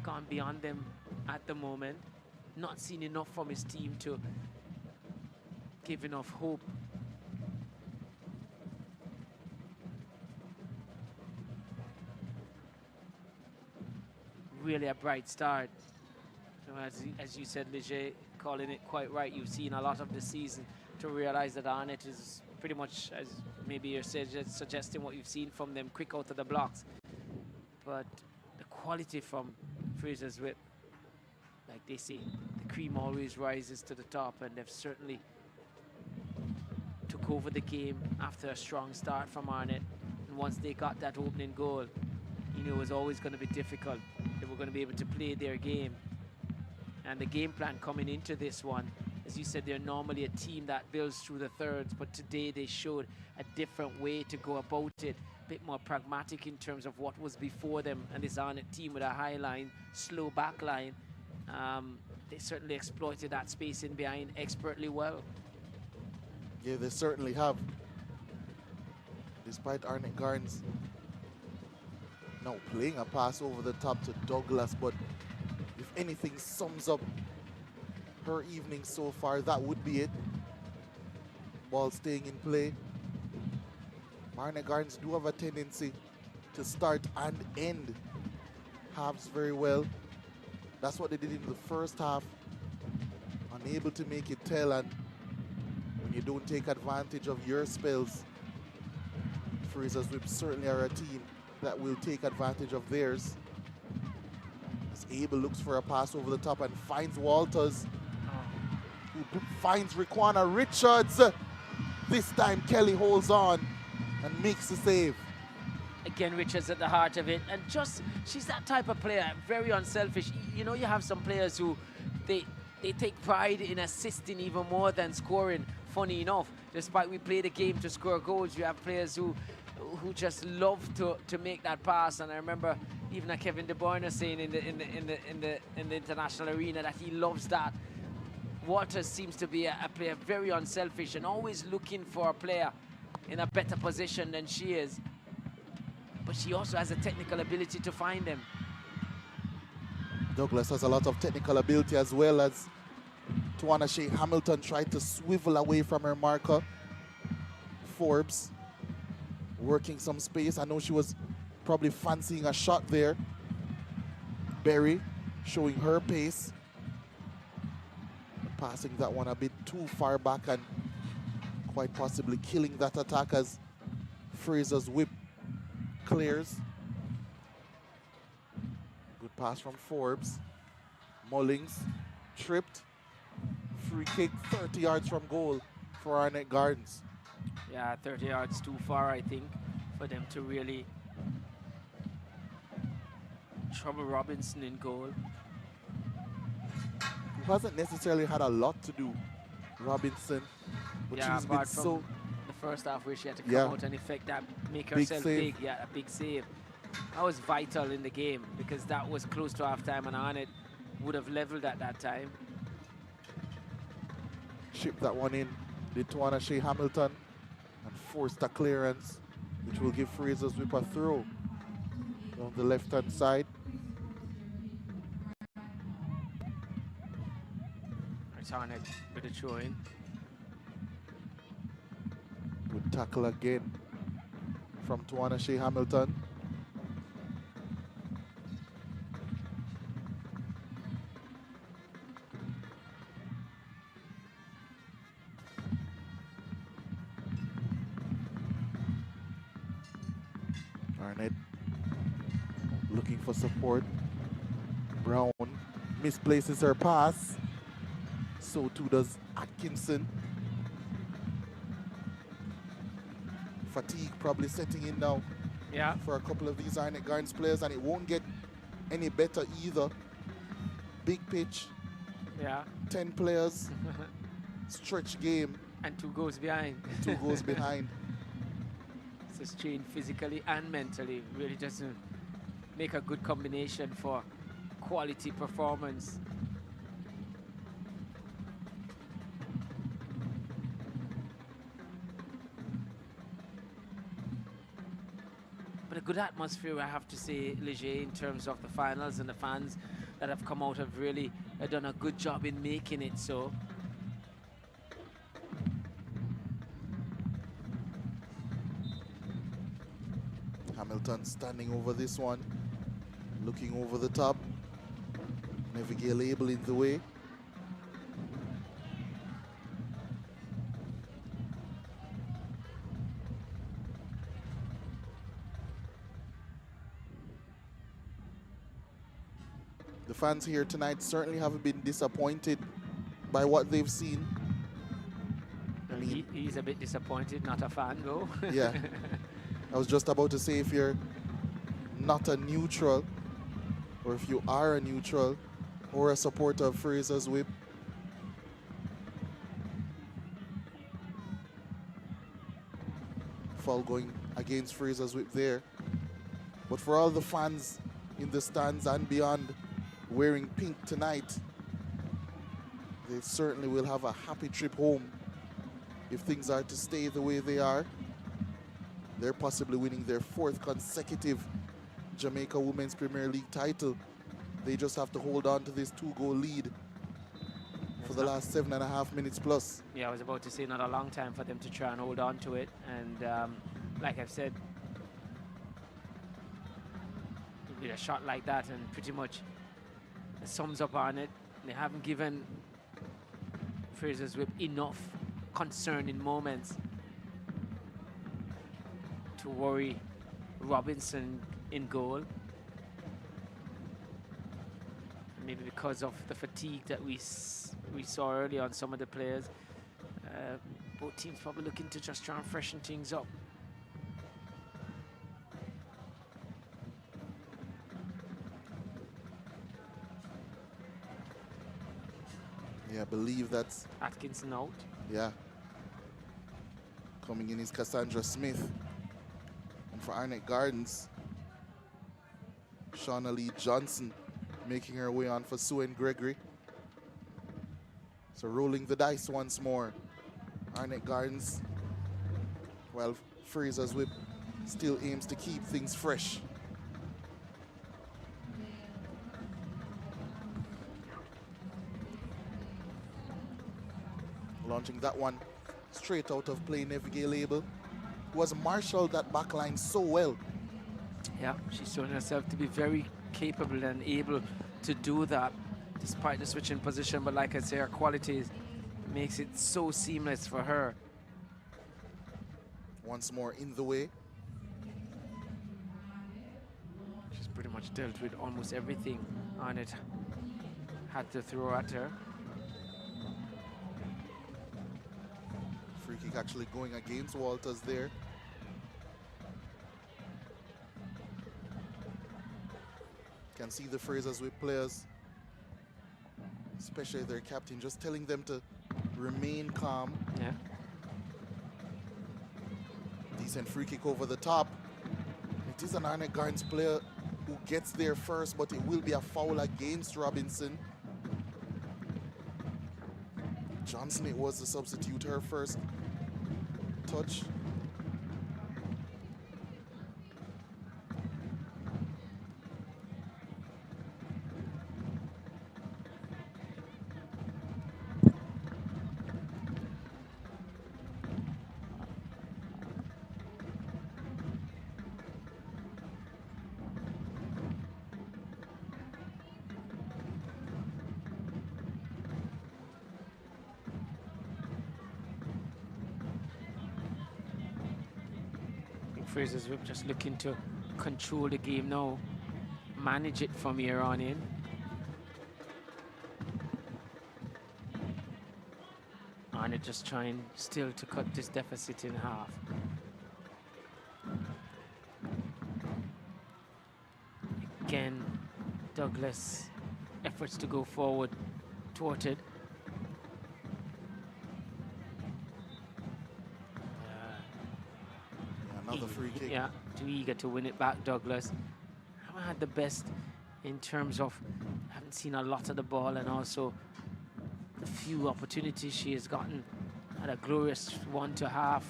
gone beyond them at the moment. Not seen enough from his team to give enough hope. Really a bright start. So as you said, Leger, calling it quite right. You've seen a lot of the season to realize that Arnett is pretty much, as maybe you're suggesting what you've seen from them, quick out of the blocks. But the quality from Frazsiers Whip, like they say, the cream always rises to the top, and they've certainly took over the game after a strong start from Arnett. And once they got that opening goal, you knew it was always going to be difficult. They were going to be able to play their game. And the game plan coming into this one, as you said, they're normally a team that builds through the thirds, but today they showed a different way to go about it, a bit more pragmatic in terms of what was before them. And this Arnett team with a high line, slow back line, they certainly exploited that space in behind expertly well. Yeah, they certainly have. Despite Arnett Gardens now playing a pass over the top to Douglas, but if anything sums up her evening so far, that would be it. Ball staying in play. Arnett Gardens do have a tendency to start and end halves very well. That's what they did in the first half. Unable to make it tell, and when you don't take advantage of your spells, Frazsiers Whip certainly are a team that will take advantage of theirs. As Abel looks for a pass over the top and finds Walters, who finds Riquana Richards. This time Kelly holds on and makes the save. Again, Richards at the heart of it, and just, she's that type of player, very unselfish. You know, you have some players who, they take pride in assisting even more than scoring, funny enough. Despite we play the game to score goals, you have players who just love to make that pass. And I remember even a Kevin De Bruyne saying in the international arena that he loves that. Waters seems to be a player very unselfish and always looking for a player in a better position than she is. But she also has a technical ability to find them. Douglas has a lot of technical ability, as well as Tawana Shea Hamilton tried to swivel away from her marker. Forbes working some space. I know she was probably fancying a shot there. Berry showing her pace. Passing that one a bit too far back and quite possibly killing that attack as Frazsiers Whip clears. Good pass from Forbes. Mullings tripped. Free kick 30 yards from goal for Arnett Gardens. Yeah, 30 yards too far, I think, for them to really trouble Robinson in goal. Who hasn't necessarily had a lot to do, Robinson, but yeah, she's been apart from so the first half where she had to come out and effect that, make herself big. Yeah, a big save. That was vital in the game because that was close to half-time and Arnett would have leveled at that time. Shipped that one in, did Tawana Shea Hamilton, and forced a clearance, which will give Frazsiers Whip a throw on the left-hand side. Arnett with a throw in. Good tackle again from Tawana Shea Hamilton. Arnett looking for support. Brown misplaces her pass. So too does Atkinson. Fatigue probably setting in now for a couple of these Arnett Gardens players, and it won't get any better either. Big pitch. Yeah. 10 players. Stretch game. And 2 goals behind. 2 goals behind. So strained physically and mentally. Really doesn't make a good combination for quality performance. But a good atmosphere, I have to say, Leger, in terms of the finals, and the fans that have come out have really done a good job in making it so. Hamilton standing over this one, looking over the top. Neville Label in the way. The fans here tonight certainly haven't been disappointed by what they've seen. I mean, he's a bit disappointed, not a fan though. Yeah. I was just about to say, if you're not a neutral, or if you are a neutral, or a supporter of Frazsiers Whip, foul going against Frazsiers Whip there. But for all the fans in the stands and beyond wearing pink tonight, they certainly will have a happy trip home if things are to stay the way they are. They're possibly winning their 4th consecutive Jamaica Women's Premier League title They just have to hold on to this 2-goal lead for the last 7.5 minutes plus. Yeah, I was about to say not a long time for them to try and hold on to it. And like I've said, with a shot like that and pretty much it sums up on it. They haven't given Frazsiers Whip enough concerning moments to worry Robinson in goal. Maybe because of the fatigue that we saw early on some of the players. Both teams probably looking to just try and freshen things up. Yeah, I believe that's Atkinson out. Yeah. Coming in is Cassandra Smith. And for Arnett Gardens, Shauna Lee Johnson making her way on for Sue and Gregory. So rolling the dice once more. Arnett Gardens, well, Frazsiers Whip still aims to keep things fresh. Launching that one straight out of play, Neville Label, who has marshaled that back line so well. Yeah, she's shown herself to be very capable and able to do that despite the switch in position. But like I say, her qualities makes it so seamless for her. Once more in the way. She's pretty much dealt with almost everything Arnett had to throw at her. Free kick actually going against Walters there. Can see the Frazsiers Whip players, especially their captain, just telling them to remain calm. Yeah. Decent free kick over the top. It is an Arnett Gardens player who gets there first, but it will be a foul against Robinson. Johnson, it was the substitute, her first touch. Frazsiers Whip just looking to control the game now, manage it from here on in. Arnett just trying still to cut this deficit in half. Again, Douglas efforts to go forward, thwarted. Another free kick. Yeah, too eager to win it back, Douglas. Haven't had the best in terms of, haven't seen a lot of the ball, and also the few opportunities she has gotten. Had a glorious 1-1.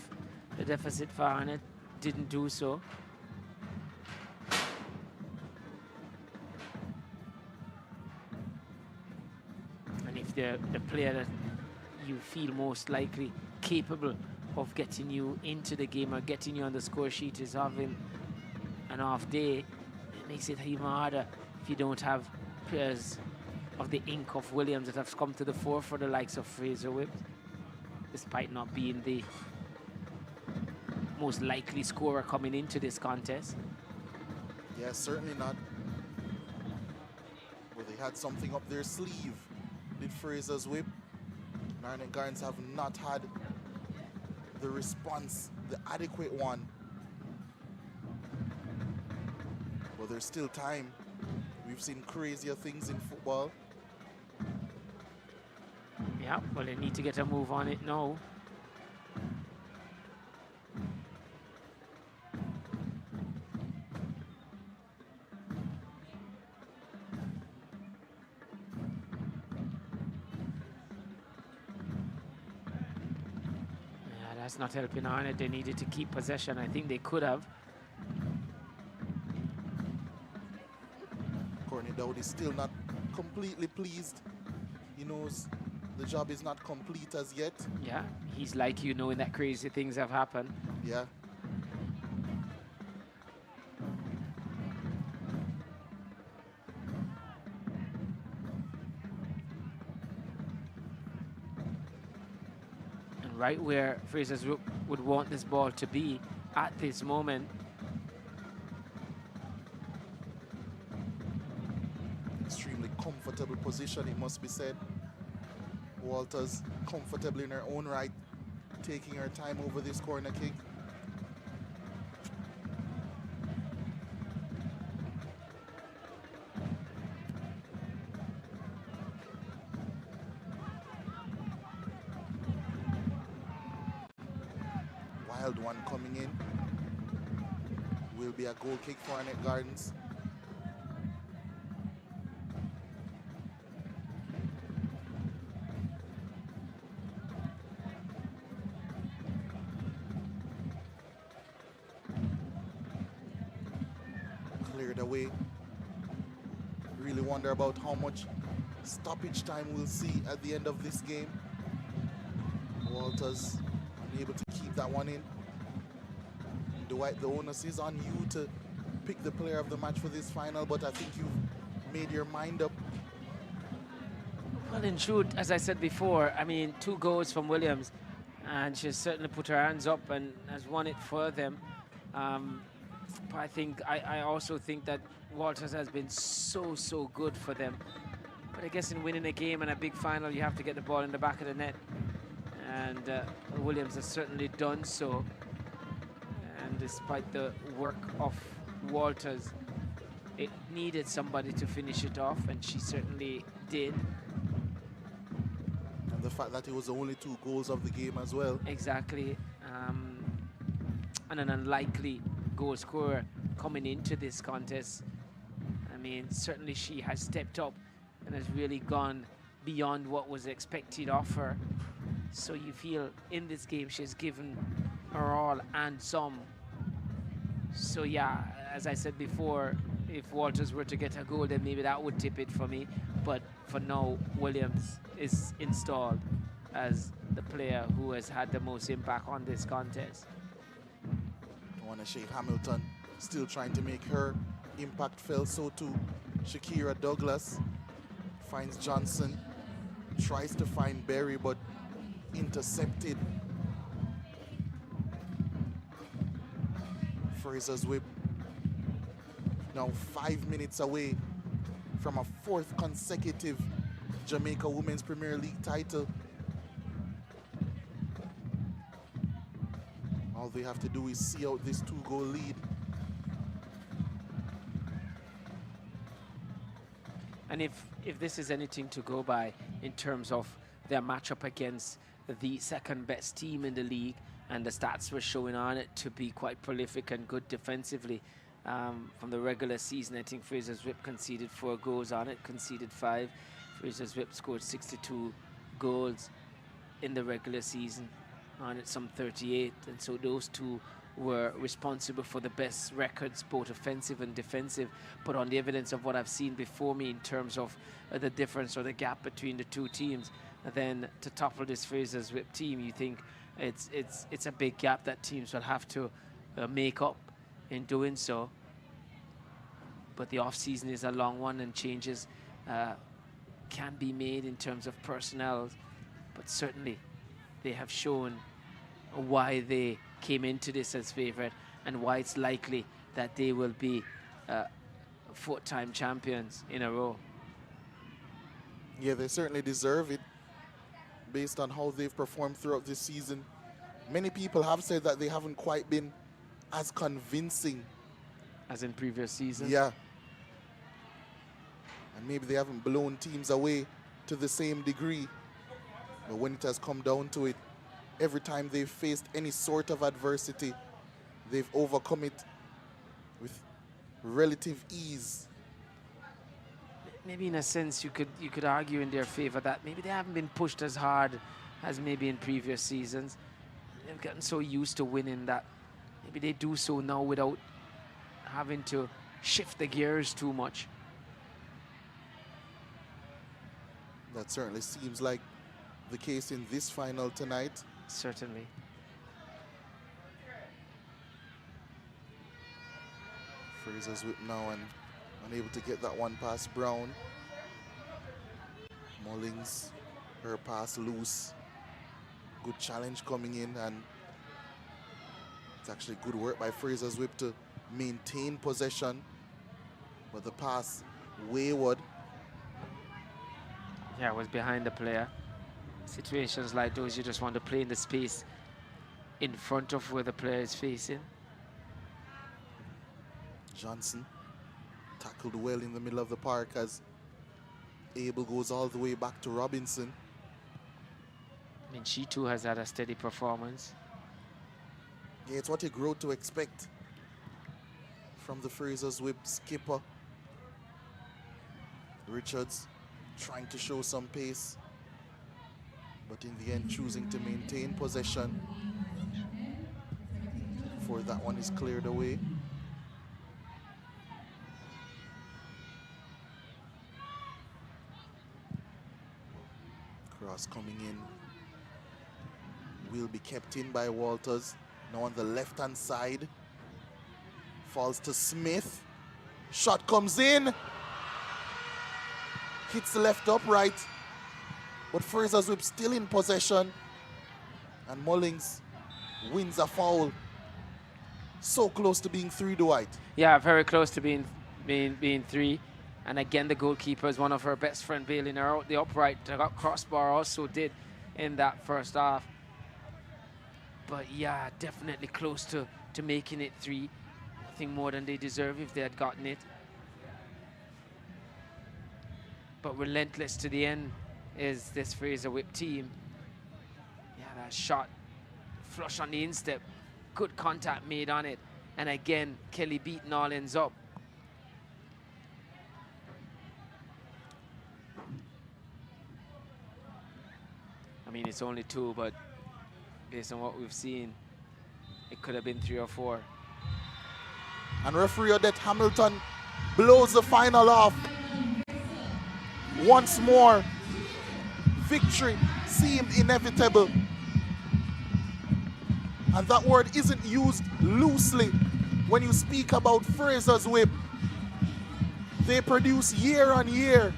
The deficit for Arnett didn't do so. And if the player that you feel most likely capable of getting you into the game or getting you on the score sheet is having an off day, it makes it even harder if you don't have players of the ilk of Williams that have come to the fore for the likes of Frazsiers Whip, despite not being the most likely scorer coming into this contest. Yeah, certainly not. Well, they had something up their sleeve, did Frazsiers Whip. Arnett Gardens have not had the response, the adequate one. But there's still time. We've seen crazier things in football. Yeah, well, they need to get a move on it now. That's not helping Arnett. They needed to keep possession. I think they could have. Courtney No doubt he's still not completely pleased. He knows the job is not complete as yet. Yeah, he's like you, knowing that crazy things have happened. Yeah. And right where Frazsiers would want this ball to be at this moment. Extremely comfortable position, it must be said. Walters comfortably in her own right, taking her time over this corner kick. Wild one coming in. Will be a goal kick for Arnett Gardens. Cleared away. Really wonder about how much stoppage time we'll see at the end of this game. Walters unable to keep that one in. Dwight, the onus is on you to pick the player of the match for this final, but I think you've made your mind up. Well, in truth, as I said before, I mean, 2 goals from Williams, and she's certainly put her hands up and has won it for them. But I also think that Walters has been so good for them. But I guess in winning a game and a big final, you have to get the ball in the back of the net. And Williams has certainly done so. And despite the work of Walters, it needed somebody to finish it off, and she certainly did. And the fact that it was the only 2 goals of the game as well. Exactly. And an unlikely goal scorer coming into this contest. I mean, certainly she has stepped up and has really gone beyond what was expected of her. So you feel in this game she's given her all and some. So yeah, as I said before, if Walters were to get a goal, then maybe that would tip it for me. But for now, Williams is installed as the player who has had the most impact on this contest. Shea Hamilton still trying to make her impact felt. So too Shakira Douglas finds Johnson, tries to find Berry, but intercepted. Frazsiers Whip now 5 minutes away from a 4th consecutive Jamaica Women's Premier League title. All they have to do is see out this 2-goal lead. And if this is anything to go by in terms of their matchup against the 2nd best team in the league, and the stats were showing on it to be quite prolific and good defensively. From the regular season, I think Frazsiers Whip conceded 4 goals on it, conceded 5. Frazsiers Whip scored 62 goals in the regular season. On it some 38, and so those 2 were responsible for the best records, both offensive and defensive. But on the evidence of what I've seen before me in terms of the difference or the gap between the 2 teams, then to topple this Frazsiers Whip team, you think it's a big gap that teams will have to make up in doing so. But the off season is a long one, and changes can be made in terms of personnel. But certainly they have shown why they came into this as favorite and why it's likely that they will be 4-time champions in a row. Yeah, they certainly deserve it based on how they've performed throughout this season. Many people have said that they haven't quite been as convincing as in previous seasons. Yeah. And maybe they haven't blown teams away to the same degree. But when it has come down to it, every time they've faced any sort of adversity, they've overcome it with relative ease. Maybe in a sense you could argue in their favor that maybe they haven't been pushed as hard as maybe in previous seasons. They've gotten so used to winning that maybe they do so now without having to shift the gears too much. That certainly seems like the case in this final tonight. Certainly. Frazsiers Whip now and unable to get that one past Brown. Mullings, her pass loose. Good challenge coming in, and it's actually good work by Frazsiers Whip to maintain possession, but the pass wayward. Yeah, it was behind the player. Situations like those, you just want to play in the space in front of where the player is facing. Johnson tackled well in the middle of the park as Abel goes all the way back to Robinson. I mean, she too has had a steady performance. Yeah, it's what you grow to expect from the Frazsiers Whip skipper. Richards trying to show some pace, but in the end choosing to maintain possession before that one is cleared away. Cross coming in will be kept in by Walters. Now on the left-hand side. Falls to Smith. Shot comes in. Hits the left upright. But Frazsiers Whip still in possession. And Mullings wins a foul. So close to being 3, Dwight. Yeah, very close to being 3. And again, the goalkeeper is one of her best friend, bailing her out the upright. The crossbar also did in that first half. But yeah, definitely close to making it 3. I think more than they deserve if they had gotten it. But relentless to the end is this Frazsiers Whip team. Yeah, that shot, flush on the instep, good contact made on it. And again, Kelly beating all ends up. I mean, it's only 2, but based on what we've seen, it could have been 3 or 4. And referee Arnett Hamilton blows the final off. Once more, victory seemed inevitable. And that word isn't used loosely when you speak about Frazsiers Whip. They produce year on year.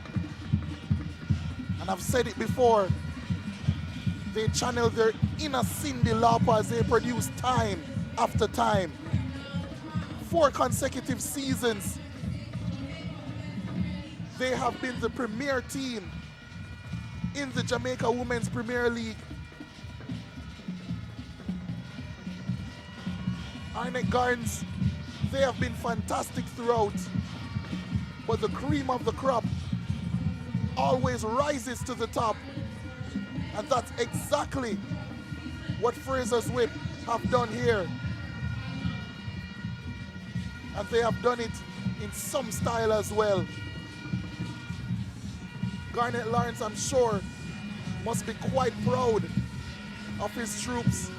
And I've said it before, they channel their inner Cyndi Lauper as they produce time after time. 4 consecutive seasons, they have been the premier team in the Jamaica Women's Premier League. Arnett Gardens, they have been fantastic throughout, but the cream of the crop always rises to the top. And that's exactly what Frazsiers Whip have done here. And they have done it in some style as well. Garnet Lawrence, I'm sure, must be quite proud of his troops.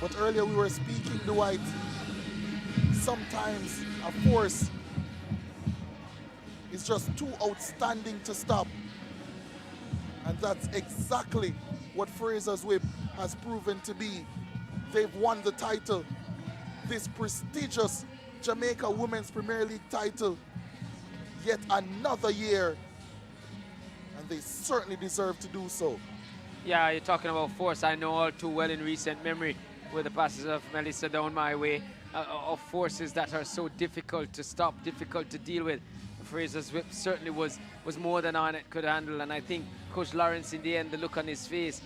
But earlier we were speaking, Dwight, sometimes a force is just too outstanding to stop. And that's exactly what Frazsiers Whip has proven to be. They've won the title, this prestigious Jamaica Women's Premier League title, yet another year, and they certainly deserve to do so. Yeah, you're talking about force. I know all too well in recent memory with the passes of Melissa down my way, of forces that are so difficult to stop, difficult to deal with. Frazsiers Whip certainly was more than Arnett could handle, and I think Coach Lawrence, in the end, the look on his face,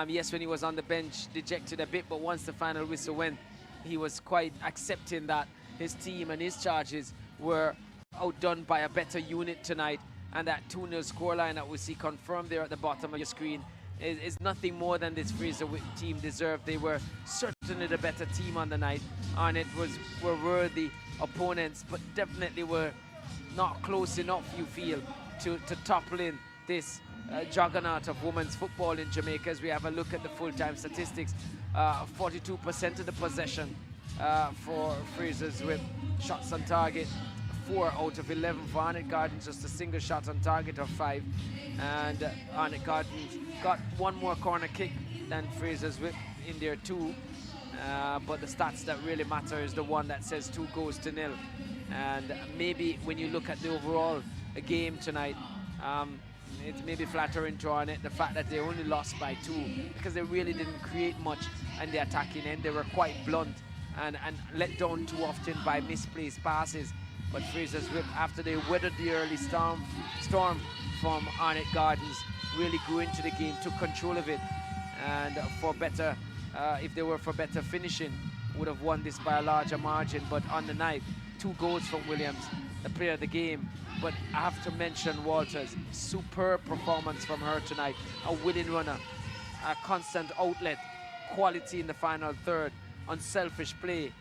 yes, when he was on the bench, dejected a bit, but once the final whistle went, he was quite accepting that his team and his charges were outdone by a better unit tonight, and that 2-0 scoreline that we see confirmed there at the bottom of your screen is nothing more than this Frazsiers Whip team deserved. They were certainly the better team on the night. Arnett were worthy opponents, but definitely were not close enough, you feel, to topple in this juggernaut of women's football in Jamaica. As we have a look at the full-time statistics, 42% of the possession for Frazsiers Whip, shots on target 4 out of 11 for Arnett Gardens, just a single shot on target of 5. And Arnett Gardens got one more corner kick than Frazsiers Whip in there too. But the stats that really matter is the one that says 2 goals to 0. And maybe when you look at the overall game tonight, it's maybe flattering to Arnett the fact that they only lost by 2, because they really didn't create much in the attacking end. They were quite blunt and let down too often by misplaced passes. But Frazsiers Whip, after they weathered the early storm from Arnett Gardens, really grew into the game, took control of it, and for better, if they were for better finishing, would have won this by a larger margin. But on the night, 2 goals from Williams, the player of the game. But I have to mention Walters, superb performance from her tonight. A willing runner, a constant outlet, quality in the final third, unselfish play.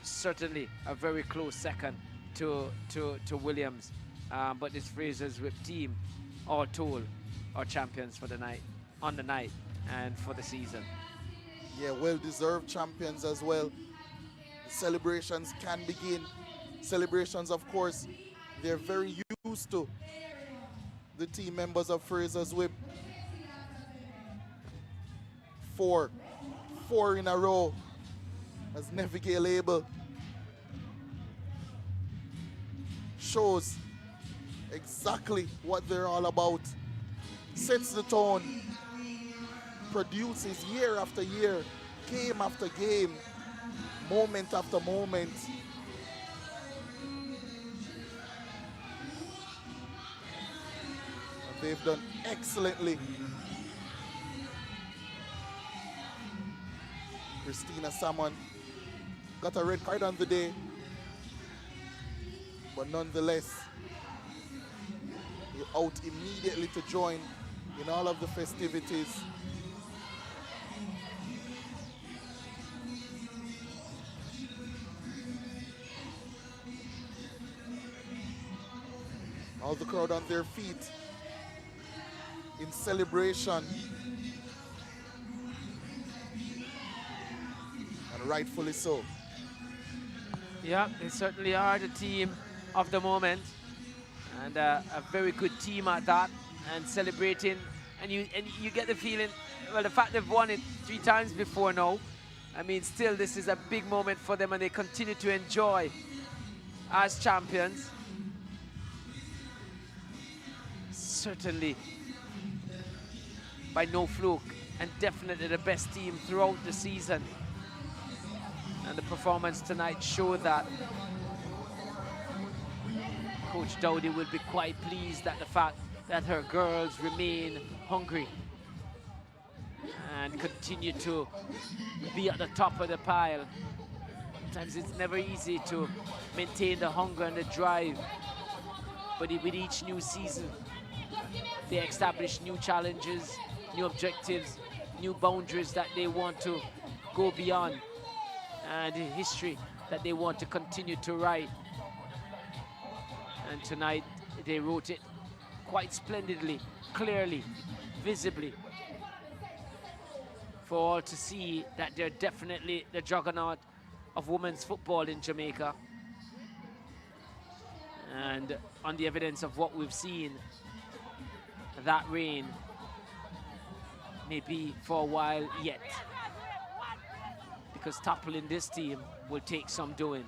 Certainly a very close second to Williams. But this Frazsiers Whip team, all told, are champions for the night, on the night, and for the season. Yeah, well-deserved champions as well. The celebrations can begin. Celebrations, of course, they're very used to, the team members of Frazsiers Whip. 4 in a row as Neville Abel shows exactly what they're all about, sets the tone, produces year after year, game after game, moment after moment. They've done excellently. Christina Salmon got a red card on the day, but nonetheless, out immediately to join in all of the festivities. All the crowd on their feet in celebration, and rightfully so. Yeah, they certainly are the team of the moment, and a very good team at that, and celebrating. And you get the feeling, well, the fact they've won it 3 times before now, I mean, still this is a big moment for them, and they continue to enjoy as champions. Certainly by no fluke, and definitely the best team throughout the season. And the performance tonight showed that. Coach Dowdy will be quite pleased at the fact that her girls remain hungry and continue to be at the top of the pile. Sometimes it's never easy to maintain the hunger and the drive, but with each new season, they establish new challenges, new objectives, new boundaries that they want to go beyond, and history that they want to continue to write. And tonight, they wrote it quite splendidly, clearly, visibly, for all to see that they're definitely the juggernaut of women's football in Jamaica. And on the evidence of what we've seen, that reign may be for a while yet, because toppling this team will take some doing.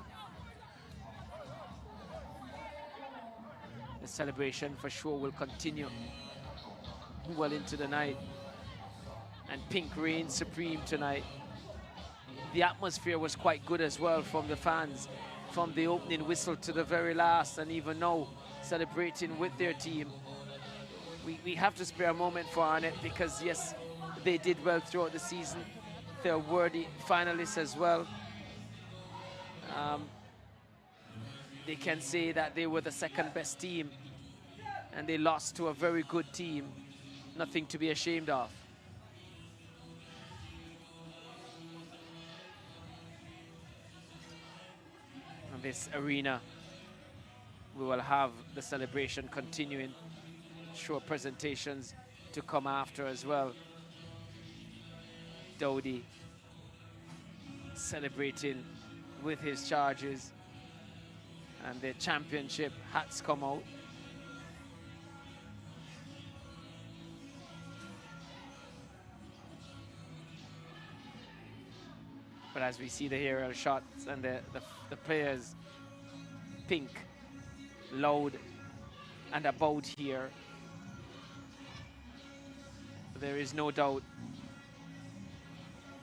The celebration for sure will continue well into the night, and pink reigns supreme tonight. The atmosphere was quite good as well from the fans, from the opening whistle to the very last, and even now celebrating with their team. We have to spare a moment for Arnett, because yes, they did well throughout the season. They're worthy finalists as well. They can say that they were the second best team, and they lost to a very good team. Nothing to be ashamed of. In this arena, we will have the celebration continuing. Show presentations to come after as well. Dowdy celebrating with his charges, And the championship hats come out. But as we see the aerial shots and the players pink, loud and about here, there is no doubt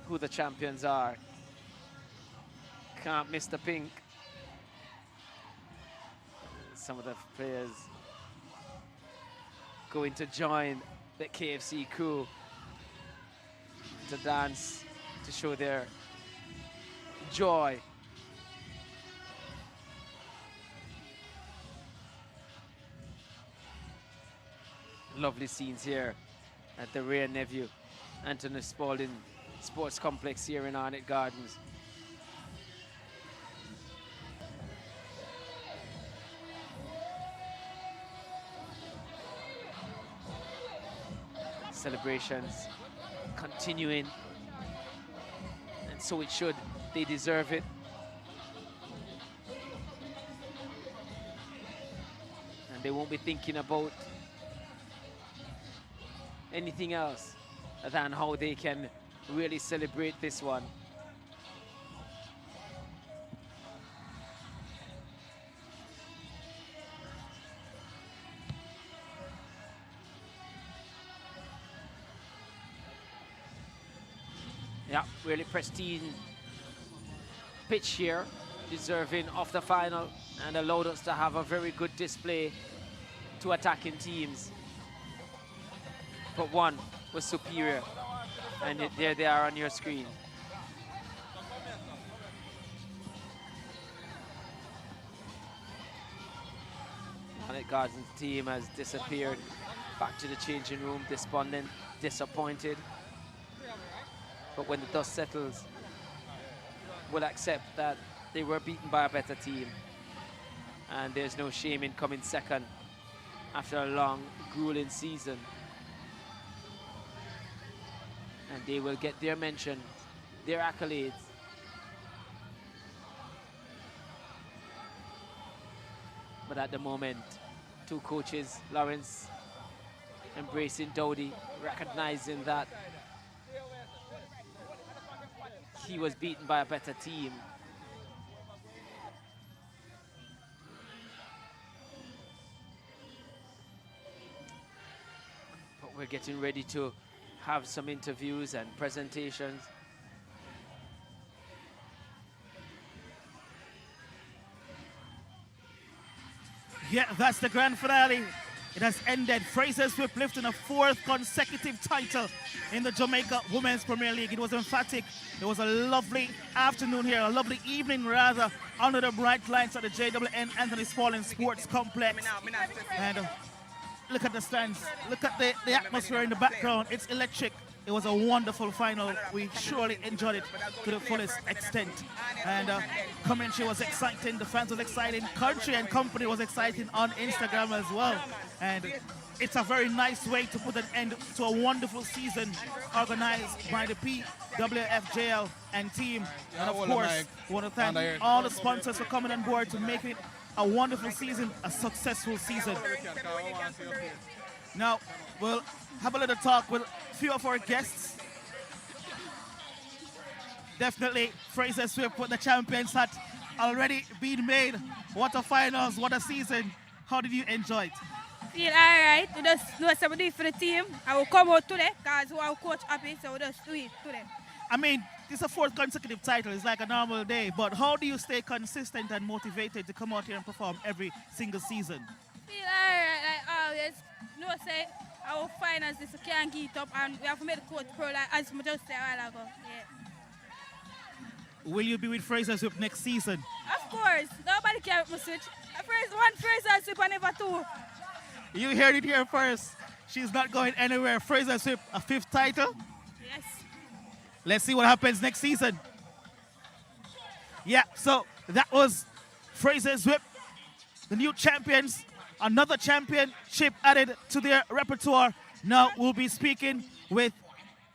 who the champions are. Can't miss the pink. Some of the players going to join the KFC crew to dance, to show their joy. Lovely scenes here at the Rare Nephew Anthony Spalding Sports Complex here in Arnett Gardens. Celebrations continuing, and so it should. They deserve it. And they won't be thinking about anything else than how they can really celebrate this one. Yeah, really pristine pitch here, deserving of the final, and allowed us to have a very good display to attacking teams. But one was superior, and there they are on your screen. Arnett Gardens team has disappeared back to the changing room, despondent, disappointed. But when the dust settles, we'll accept that they were beaten by a better team. And there's no shame in coming second after a long, grueling season. And they will get their mention, their accolades. But at the moment, two coaches, Lawrence embracing Dowdy, recognizing that he was beaten by a better team. But we're getting ready to have some interviews and presentations. Yeah, that's the grand finale. It has ended. Frazsiers Whip lifting a fourth consecutive title in the Jamaica Women's Premier League. It was emphatic. It was a lovely afternoon here, a lovely evening rather, under the bright lights at the JWN Anthony Spalding Sports Complex. And look at the stands. Look at the atmosphere in the background. It's electric. It was a wonderful final. We surely enjoyed it to the fullest extent. And commentary was exciting. The fans was exciting. Country and company was exciting on Instagram as well. And it's a very nice way to put an end to a wonderful season organized by the PWFJL and team. And of course, we want to thank all the sponsors for coming on board to make it a wonderful season, a successful season. Now, we'll have a little talk with a few of our guests. Definitely, Frazsiers Whip with the champions hat already been made. What a finals, what a season. How did you enjoy it? Feel alright. We just do something do it for the team. I will come out today because our coach happy, so we just do it today. I mean, this is a fourth consecutive title. It's like a normal day. But how do you stay consistent and motivated to come out here and perform every single season? Feel alright, like always. You know, say our finances can't get it up, and we have to make the coach pro, like as we just said a while ago. Yeah. Will you be with Frazsiers Whip next season? Of course. Nobody can switch. One Frazsiers Whip and never two. You heard it here first. She's not going anywhere. Frazsiers Whip, a fifth title. Yes. Let's see what happens next season. Yeah, so that was Frazsiers Whip, the new champions. Another championship added to their repertoire. Now we'll be speaking with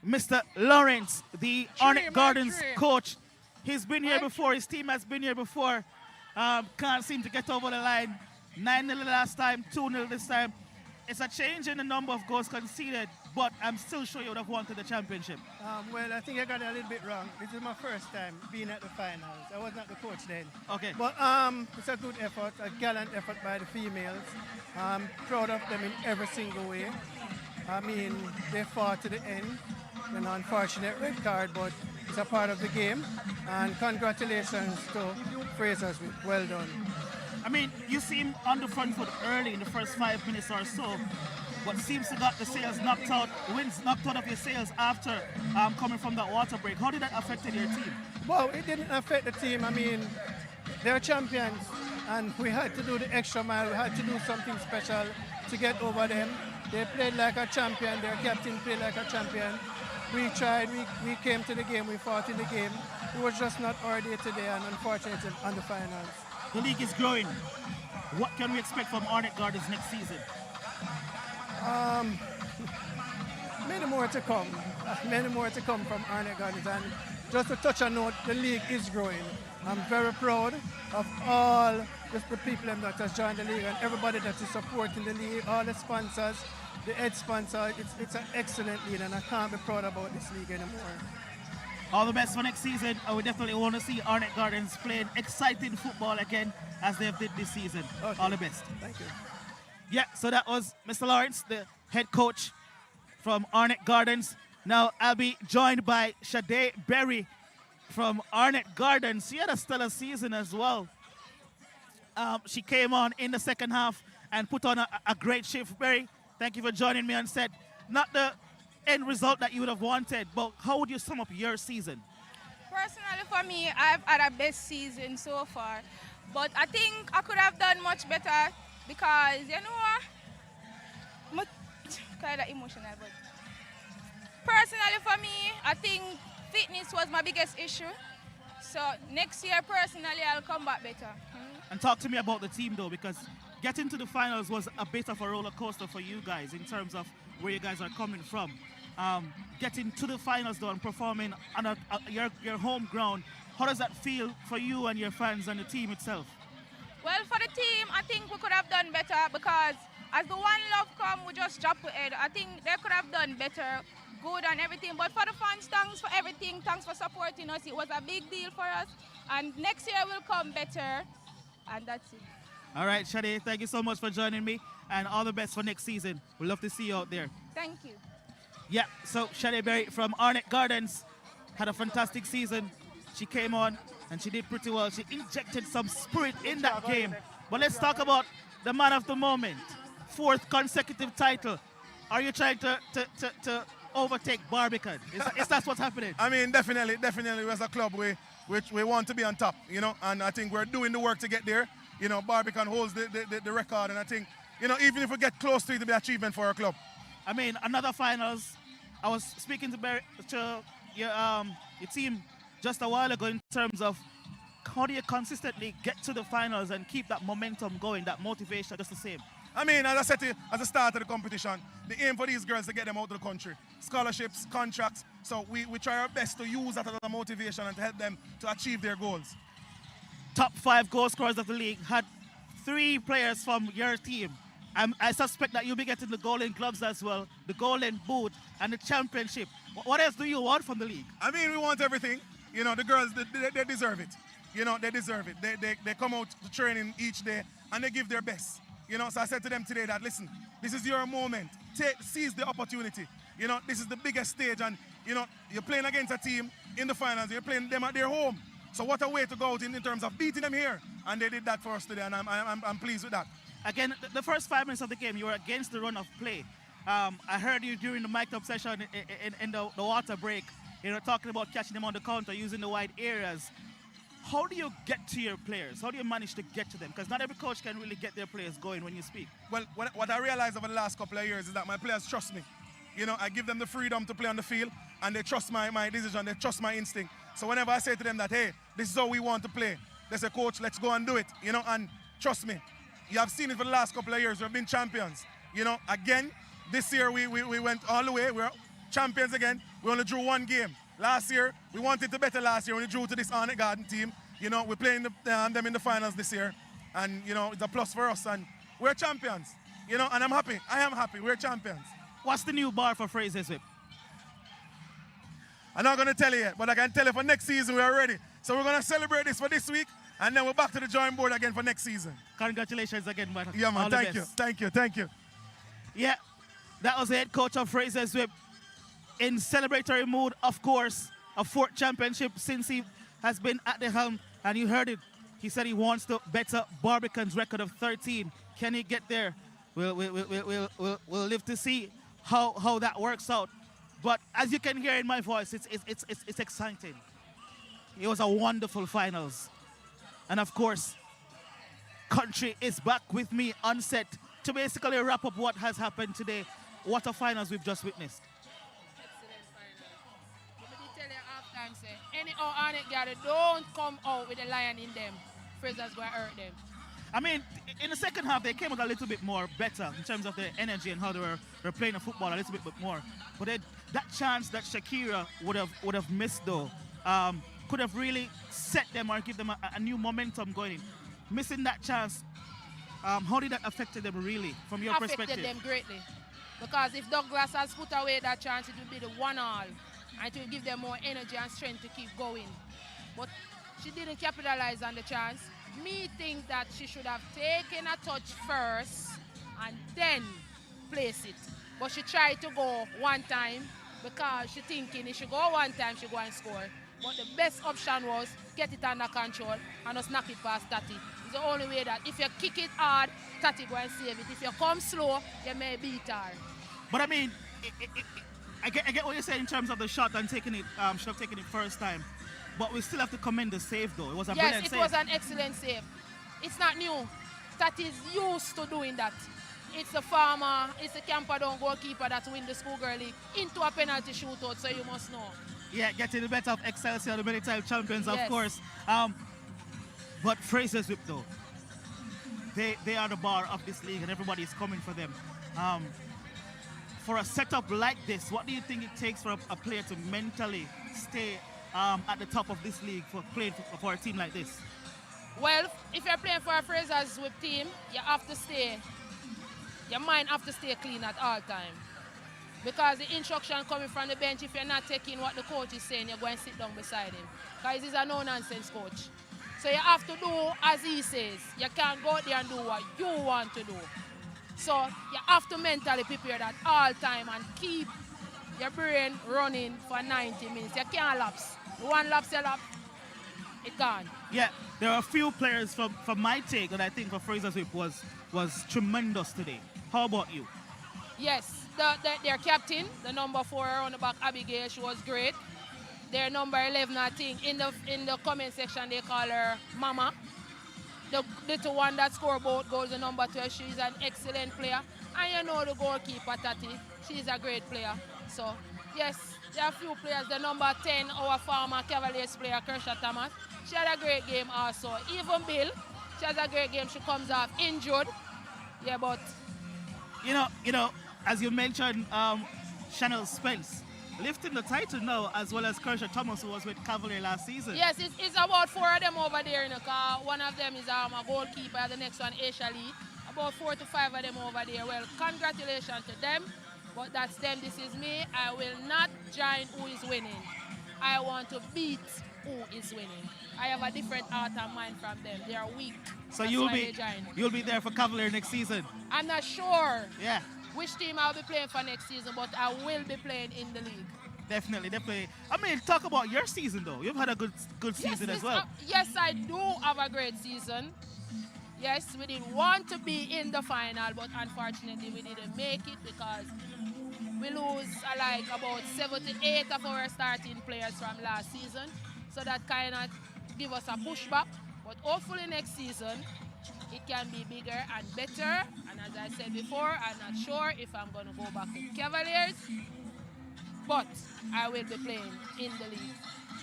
Mr. Lawrence, the Arnett Gardens coach. He's been here before. His team has been here before. Can't seem to get over the line. 9-0 last time, 2-0 this time. It's a change in the number of goals conceded, but I'm still sure you would have wanted the championship. Well, I think I got it a little bit wrong. This is my first time being at the finals. I was not the coach then. Okay. But it's a good effort, a gallant effort by the females. I'm proud of them in every single way. I mean, they fought to the end. An unfortunate red card, but it's a part of the game. And congratulations to Frazsiers Whip. Well done. I mean, you seem on the front foot early in the first 5 minutes or so, but seems to got the sails knocked out, winds knocked out of your sails after coming from that water break. How did that affect your team? Well, it didn't affect the team. I mean, they're champions, and we had to do the extra mile. We had to do something special to get over them. They played like a champion. Their captain played like a champion. We tried. We came to the game. We fought in the game. It was just not our day today, and unfortunately, on the finals. The league is growing. What can we expect from Arnett Gardens next season? Many more to come. Many more to come from Arnett Gardens. And just to touch a note, the league is growing. I'm very proud of all the people that has joined the league and everybody that is supporting the league, all the sponsors, the head sponsor. It's an excellent league, and I can't be proud about this league anymore. All the best for next season. We definitely want to see Arnett Gardens playing exciting football again as they did this season. Okay. All the best. Thank you. Yeah, so that was Mr. Lawrence, the head coach from Arnett Gardens. Now I'll be joined by Sade Berry from Arnett Gardens. She had a stellar season as well. She came on in the second half and put on a great shift. Berry, thank you for joining me on set. Not the end result that you would have wanted, but how would you sum up your season? Personally, for me, I've had a best season so far, but I think I could have done much better because, you know, kind of emotional, but personally for me, I think fitness was my biggest issue. So next year, personally, I'll come back better. And talk to me about the team, though, because getting to the finals was a bit of a roller coaster for you guys in terms of where you guys are coming from. Getting to the finals, though, and performing on your home ground, how does that feel for you and your fans and the team itself? Well, for the team, I think we could have done better because as the One Love come, we just drop ahead. I think they could have done better, good and everything. But for the fans, thanks for everything. Thanks for supporting us. It was a big deal for us. And next year will come better. And that's it. All right, Sade, thank you so much for joining me. And all the best for next season. We'd love to see you out there. Thank you. Yeah, so Sade Berry from Arnett Gardens had a fantastic season. She came on and she did pretty well. She injected some spirit in that game. But let's talk about the man of the moment. 4th consecutive title. Are you trying to overtake Barbican? Is that what's happening? I mean, definitely as a club, we want to be on top, you know, and I think we're doing the work to get there. You know, Barbican holds the record, and I think, you know, even if we get close to it, it'll be an achievement for our club. I mean, another finals. I was speaking to your team just a while ago in terms of how do you consistently get to the finals and keep that momentum going, that motivation just the same? I mean, as I said to you, at the start of the competition, the aim for these girls is to get them out of the country. Scholarships, contracts, so we try our best to use that as a motivation and to help them to achieve their goals. Top 5 goal scorers of the league had 3 players from your team. I suspect that you'll be getting the golden gloves as well, the golden boot, and the championship. What else do you want from the league? I mean, we want everything. You know, the girls, they deserve it. You know, they deserve it. They come out to training each day, and they give their best. You know, so I said to them today that, listen, this is your moment. Seize the opportunity. You know, this is the biggest stage, and, you know, you're playing against a team in the finals. You're playing them at their home. So what a way to go out in terms of beating them here. And they did that for us today, and I'm pleased with that. Again, the first 5 minutes of the game, you were against the run of play. I heard you during the mic'd up session in the water break, you know, talking about catching them on the counter, using the wide areas. How do you get to your players? How do you manage to get to them? Because not every coach can really get their players going when you speak. Well, what I realized over the last couple of years is that my players trust me. You know, I give them the freedom to play on the field, and they trust my decision, they trust my instinct. So whenever I say to them that, hey, this is how we want to play, they say, coach, let's go and do it, you know, and trust me. You have seen it for the last couple of years. We've been champions. You know, again, this year we went all the way. We're champions again. We only drew 1 game. Last year, we wanted to better last year when we drew to this Arnett Garden team. You know, we're playing them in the finals this year, and you know, it's a plus for us, and we're champions. You know, and I'm happy. I am happy. We're champions. What's the new bar for Frazsiers Whip? I'm not going to tell you yet, but I can tell you for next season we are ready. So we're going to celebrate this for this week, and then we're back to the drawing board again for next season. Congratulations again, man. Yeah, man. Thank you. Thank you. Thank you. Yeah, that was the head coach of Frazsiers Whip in celebratory mood, of course. A fourth championship since he has been at the helm, and you heard it. He said he wants to better Barbican's record of 13. Can he get there? We'll live to see how that works out. But as you can hear in my voice, it's exciting. It was a wonderful finals. And of course, Country is back with me on set to basically wrap up what has happened today. What a finals we've just witnessed. Any Arnett Gardens don't come out with a lion in them. Frazier's going to hurt them. I mean, in the second half, they came out a little bit more better in terms of their energy and how they were playing the football a little bit more. But that chance that Shakira would have missed, though, could have really set them or give them a new momentum going in. Missing that chance, how did that affect them really, from your perspective? Affected them greatly. Because if Douglas has put away that chance, it would be the 1-1. And it will give them more energy and strength to keep going. But she didn't capitalize on the chance. Me think that she should have taken a touch first and then place it. But she tried to go one time because she thinking if she go one time, she go and score. But the best option was get it under control and just knock it past Tati. It's the only way that if you kick it hard, Tati go and save it. If you come slow, you may beat her. But I mean, I get what you're saying in terms of the shot and taking it, should have taken it first time. But we still have to commend the save, though. It was a brilliant save. Yes, it was an excellent save. It's not new. That is used to doing that. It's the farmer, it's the Camperdown goalkeeper that win the schoolgirl league into a penalty shootout, so you must know. Yeah, getting the better of Excelsior, the many-time champions, yes. Of course. But Frazsiers Whip, though, they are the bar of this league, and everybody is coming for them. For a setup like this, what do you think it takes for a player to mentally stay at the top of this league for playing for a team like this? Well, if you're playing for a Frazsiers Whip team, you have to stay, your mind have to stay clean at all time. Because the instruction coming from the bench, if you're not taking what the coach is saying, you're going to sit down beside him. Because he's a no-nonsense coach. So you have to do as he says. You can't go out there and do what you want to do. So you have to mentally prepare at all time and keep your brain running for 90 minutes. You can't lapse. One lapse, you lapse, it's gone. Yeah, there are a few players from my take that I think for Frazsiers Whip was tremendous today. How about you? Yes, their captain, the number 4 on the back, Abigail, she was great. Their number 11, I think, in the comment section they call her Mama. The little one that scored both goals, the number 12, she's an excellent player. And you know the goalkeeper, Tati, she's a great player. So, yes, there are a few players. The number 10, our former Cavaliers player, Kershaw Thomas, she had a great game also. Even Bill, she has a great game. She comes off injured. Yeah, but... You know, as you mentioned, Chanel Spence, lifting the title now, as well as Kershaw Thomas, who was with Cavalier last season. Yes, it's about 4 of them over there in the car. One of them is a goalkeeper, the next one, Aisha Lee. About 4 to 5 of them over there. Well, congratulations to them, but that's them, this is me. I will not join who is winning. I want to beat who is winning. I have a different heart and mind from them. They are weak. So that's you'll be there for Cavalier next season? I'm not sure. Yeah. Which team I'll be playing for next season, but I will be playing in the league. Definitely. I mean, talk about your season, though. You've had a good season as well. Yes, I do have a great season. Yes, we didn't want to be in the final, but unfortunately we didn't make it because we lose like about 7 to 8 of our starting players from last season. So that kind of give us a pushback. But hopefully next season, it can be bigger and better. And as I said before, I'm not sure if I'm going to go back to Cavaliers, but I will be playing in the league.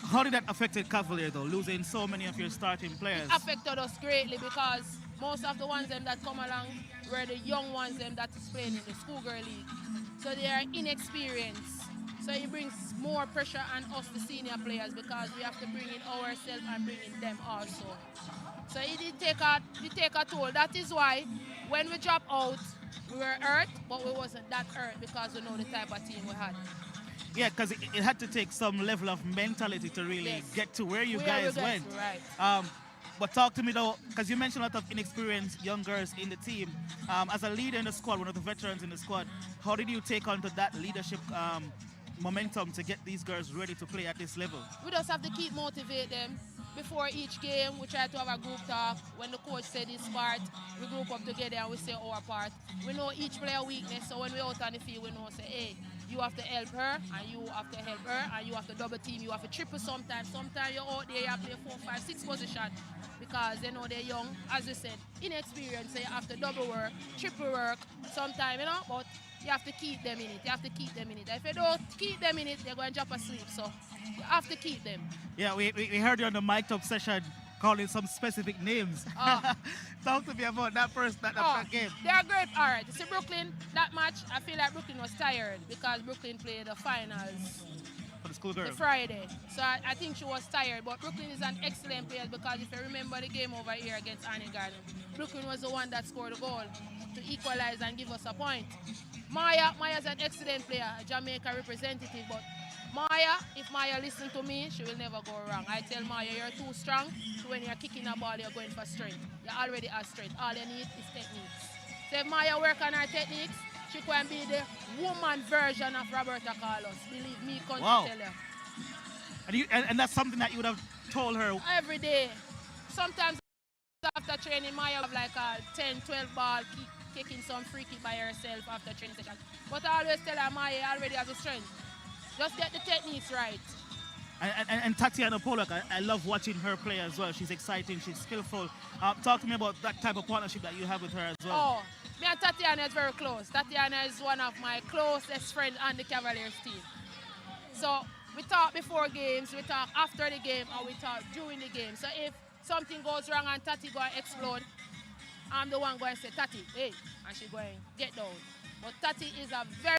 How did that affect Cavalier, though, losing so many of your starting players? It affected us greatly because most of the ones that come along were the young ones that is playing in the schoolgirl league. So they are inexperienced. So it brings more more pressure on us, the senior players, because we have to bring in ourselves and bring in them also. So it did take a toll. That is why when we dropped out, we were hurt, but we wasn't that hurt because we know the type of team we had. Yeah, because it had to take some level of mentality to really get to where you guys went. Right. But talk to me though, because you mentioned a lot of inexperienced young girls in the team. As a leader in the squad, one of the veterans in the squad, how did you take on to that leadership momentum to get these girls ready to play at this level? We just have to keep motivate them. Before each game, we try to have a group talk. When the coach said his part, we group up together and we say our part. We know each player weakness, so when we're out on the field, we know, say, hey, you have to help her, and you have to help her, and you have to double team, you have to triple sometimes. Sometimes you're out there, you have to play 4, 5, 6 position because they know they're young. As you said, inexperienced, so you have to double work, triple work sometimes, you know, but you have to keep them in it. You have to keep them in it. If you don't keep them in it, they're going to drop asleep. So you have to keep them. Yeah, we heard you on the mic'd up session calling some specific names. Talk to me about that that game. They are great. All right. See, Brooklyn, that match, I feel like Brooklyn was tired because Brooklyn played the finals for the schoolgirl. The Friday. So I think she was tired. But Brooklyn is an excellent player because if you remember the game over here against Arnett Gardens, Brooklyn was the one that scored the goal to equalize and give us a point. Maya's an excellent player, a Jamaica representative, but Maya, if Maya listens to me, she will never go wrong. I tell Maya, you're too strong, so when you're kicking a ball, you're going for strength. You already have strength. All you need is techniques. So if Maya work on her techniques, she can be the woman version of Roberta Carlos. Believe me, can't tell her. And that's something that you would have told her? Every day. Sometimes after training, Maya have like a 10, 12 ball, kicking some free kick by herself after training session. But I always tell her, Maya already has a strength. Just get the techniques right. And Tatiana Pollock, I love watching her play as well. She's exciting, she's skillful. Talk to me about that type of partnership that you have with her as well. Oh, me and Tatiana is very close. Tatiana is one of my closest friends on the Cavaliers team. So we talk before games, we talk after the game, and we talk during the game. So if something goes wrong and Tati go and explode, I'm the one going to say, Tati, hey, and she going, get down. But Tati is a very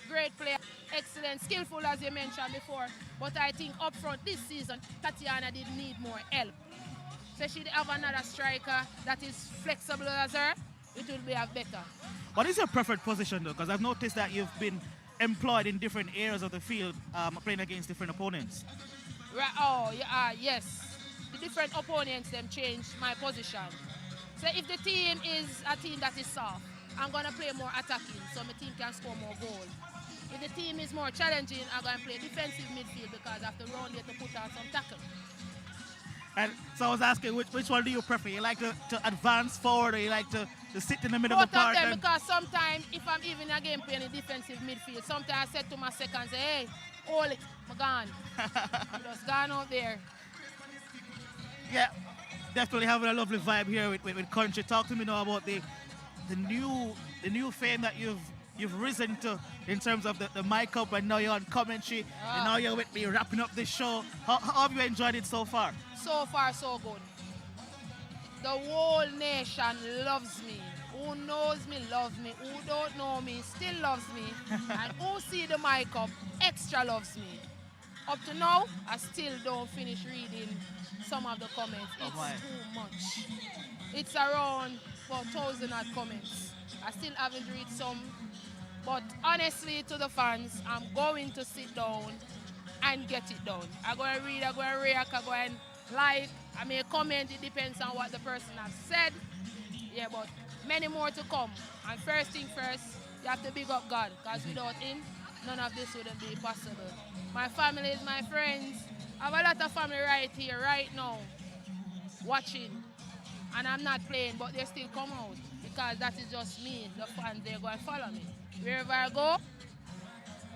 great player, excellent, skillful as you mentioned before. But I think up front this season, Tatiana did need more help. So she'd have another striker that is flexible as her, it will be a better. What is your preferred position though? Because I've noticed that you've been employed in different areas of the field, playing against different opponents. Right, yes. The different opponents, them change my position. So if the team is a team that is soft, I'm going to play more attacking so my team can score more goals. If the team is more challenging, I'm going to play defensive midfield because I have to run there to put out some tackle. And so I was asking, which one do you prefer? You like to advance forward, or you like to sit in the middle of the park? Both of them, because sometimes if I'm even a game playing in defensive midfield, sometimes I said to my second, say, hey, hold it, I'm gone. I'm just gone out there. Yeah, definitely having a lovely vibe here with Country. Talk to me now about the new fame that you've risen to in terms of the mic up, and now you're on commentary, and now you're with me wrapping up this show. How have you enjoyed it so far? So far, so good. The whole nation loves me. Who knows me, loves me. Who don't know me, still loves me. And who see the mic up, extra loves me. Up to now, I still don't finish reading some of the comments. It's too much. It's around 4,000 odd comments. I still haven't read some. But honestly, to the fans, I'm going to sit down and get it done. I'm going to read, I'm going to react, I'm going to like, I may comment, it depends on what the person has said. Yeah, but many more to come. And first thing first, you have to big up God, because without Him, none of this wouldn't be possible. My family, my friends, I have a lot of family right here, right now, watching. And I'm not playing, but they still come out, because that is just me. The fans, they're going to follow me. Wherever I go,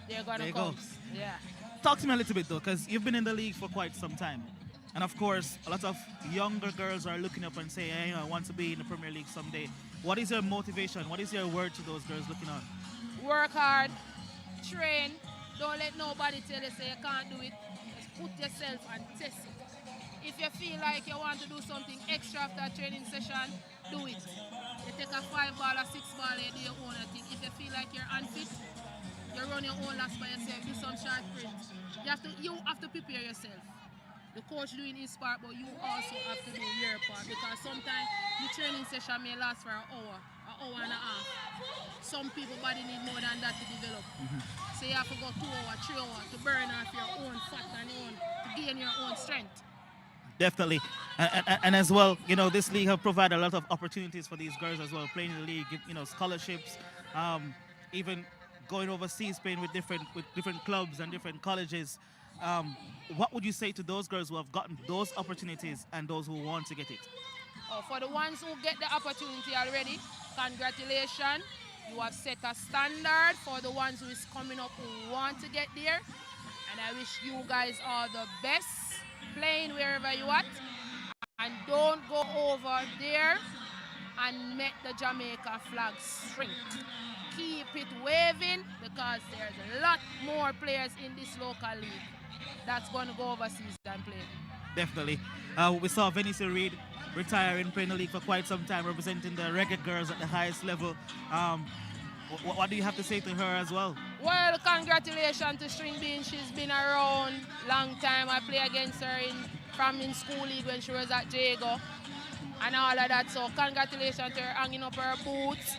they're going to come. Yeah. Talk to me a little bit though, because you've been in the league for quite some time. And of course, a lot of younger girls are looking up and saying, hey, I want to be in the Premier League someday. What is your motivation? What is your word to those girls looking on? Work hard, train. Don't let nobody tell you say you can't do it. Just put yourself and test it. If you feel like you want to do something extra after a training session, do it. You take a 5 ball or 6 ball, you do your own thing. If you feel like you're unfit, You run your own laps by yourself, do some short sprints. You have to prepare yourself. The coach doing his part, but you also have to do your part, because sometimes the training session may last for an hour and a half. Some people body need more than that to develop. So you have to go 2 hours, 3 hours to burn off your own fat and to gain your own strength. Definitely. And as well, you know, this league have provided a lot of opportunities for these girls as well, playing in the league, you know, scholarships, even going overseas, playing with different clubs and different colleges. What would you say to those girls who have gotten those opportunities and those who want to get it? Oh, for the ones who get the opportunity already, congratulations. You have set a standard for the ones who is coming up who want to get there. And I wish you guys all the best, playing wherever you at. And don't go over there and make the Jamaica flag shrink. Keep it waving, because there's a lot more players in this local league that's going to go overseas and play. Definitely. We saw Venice Reed retire in Premier League for quite some time, representing the Reggae girls at the highest level. What do you have to say to her as well? Well, congratulations to String Bean. She's been around long time. I play against her from in school league when she was at Jago and all of that. So congratulations to her hanging up her boots.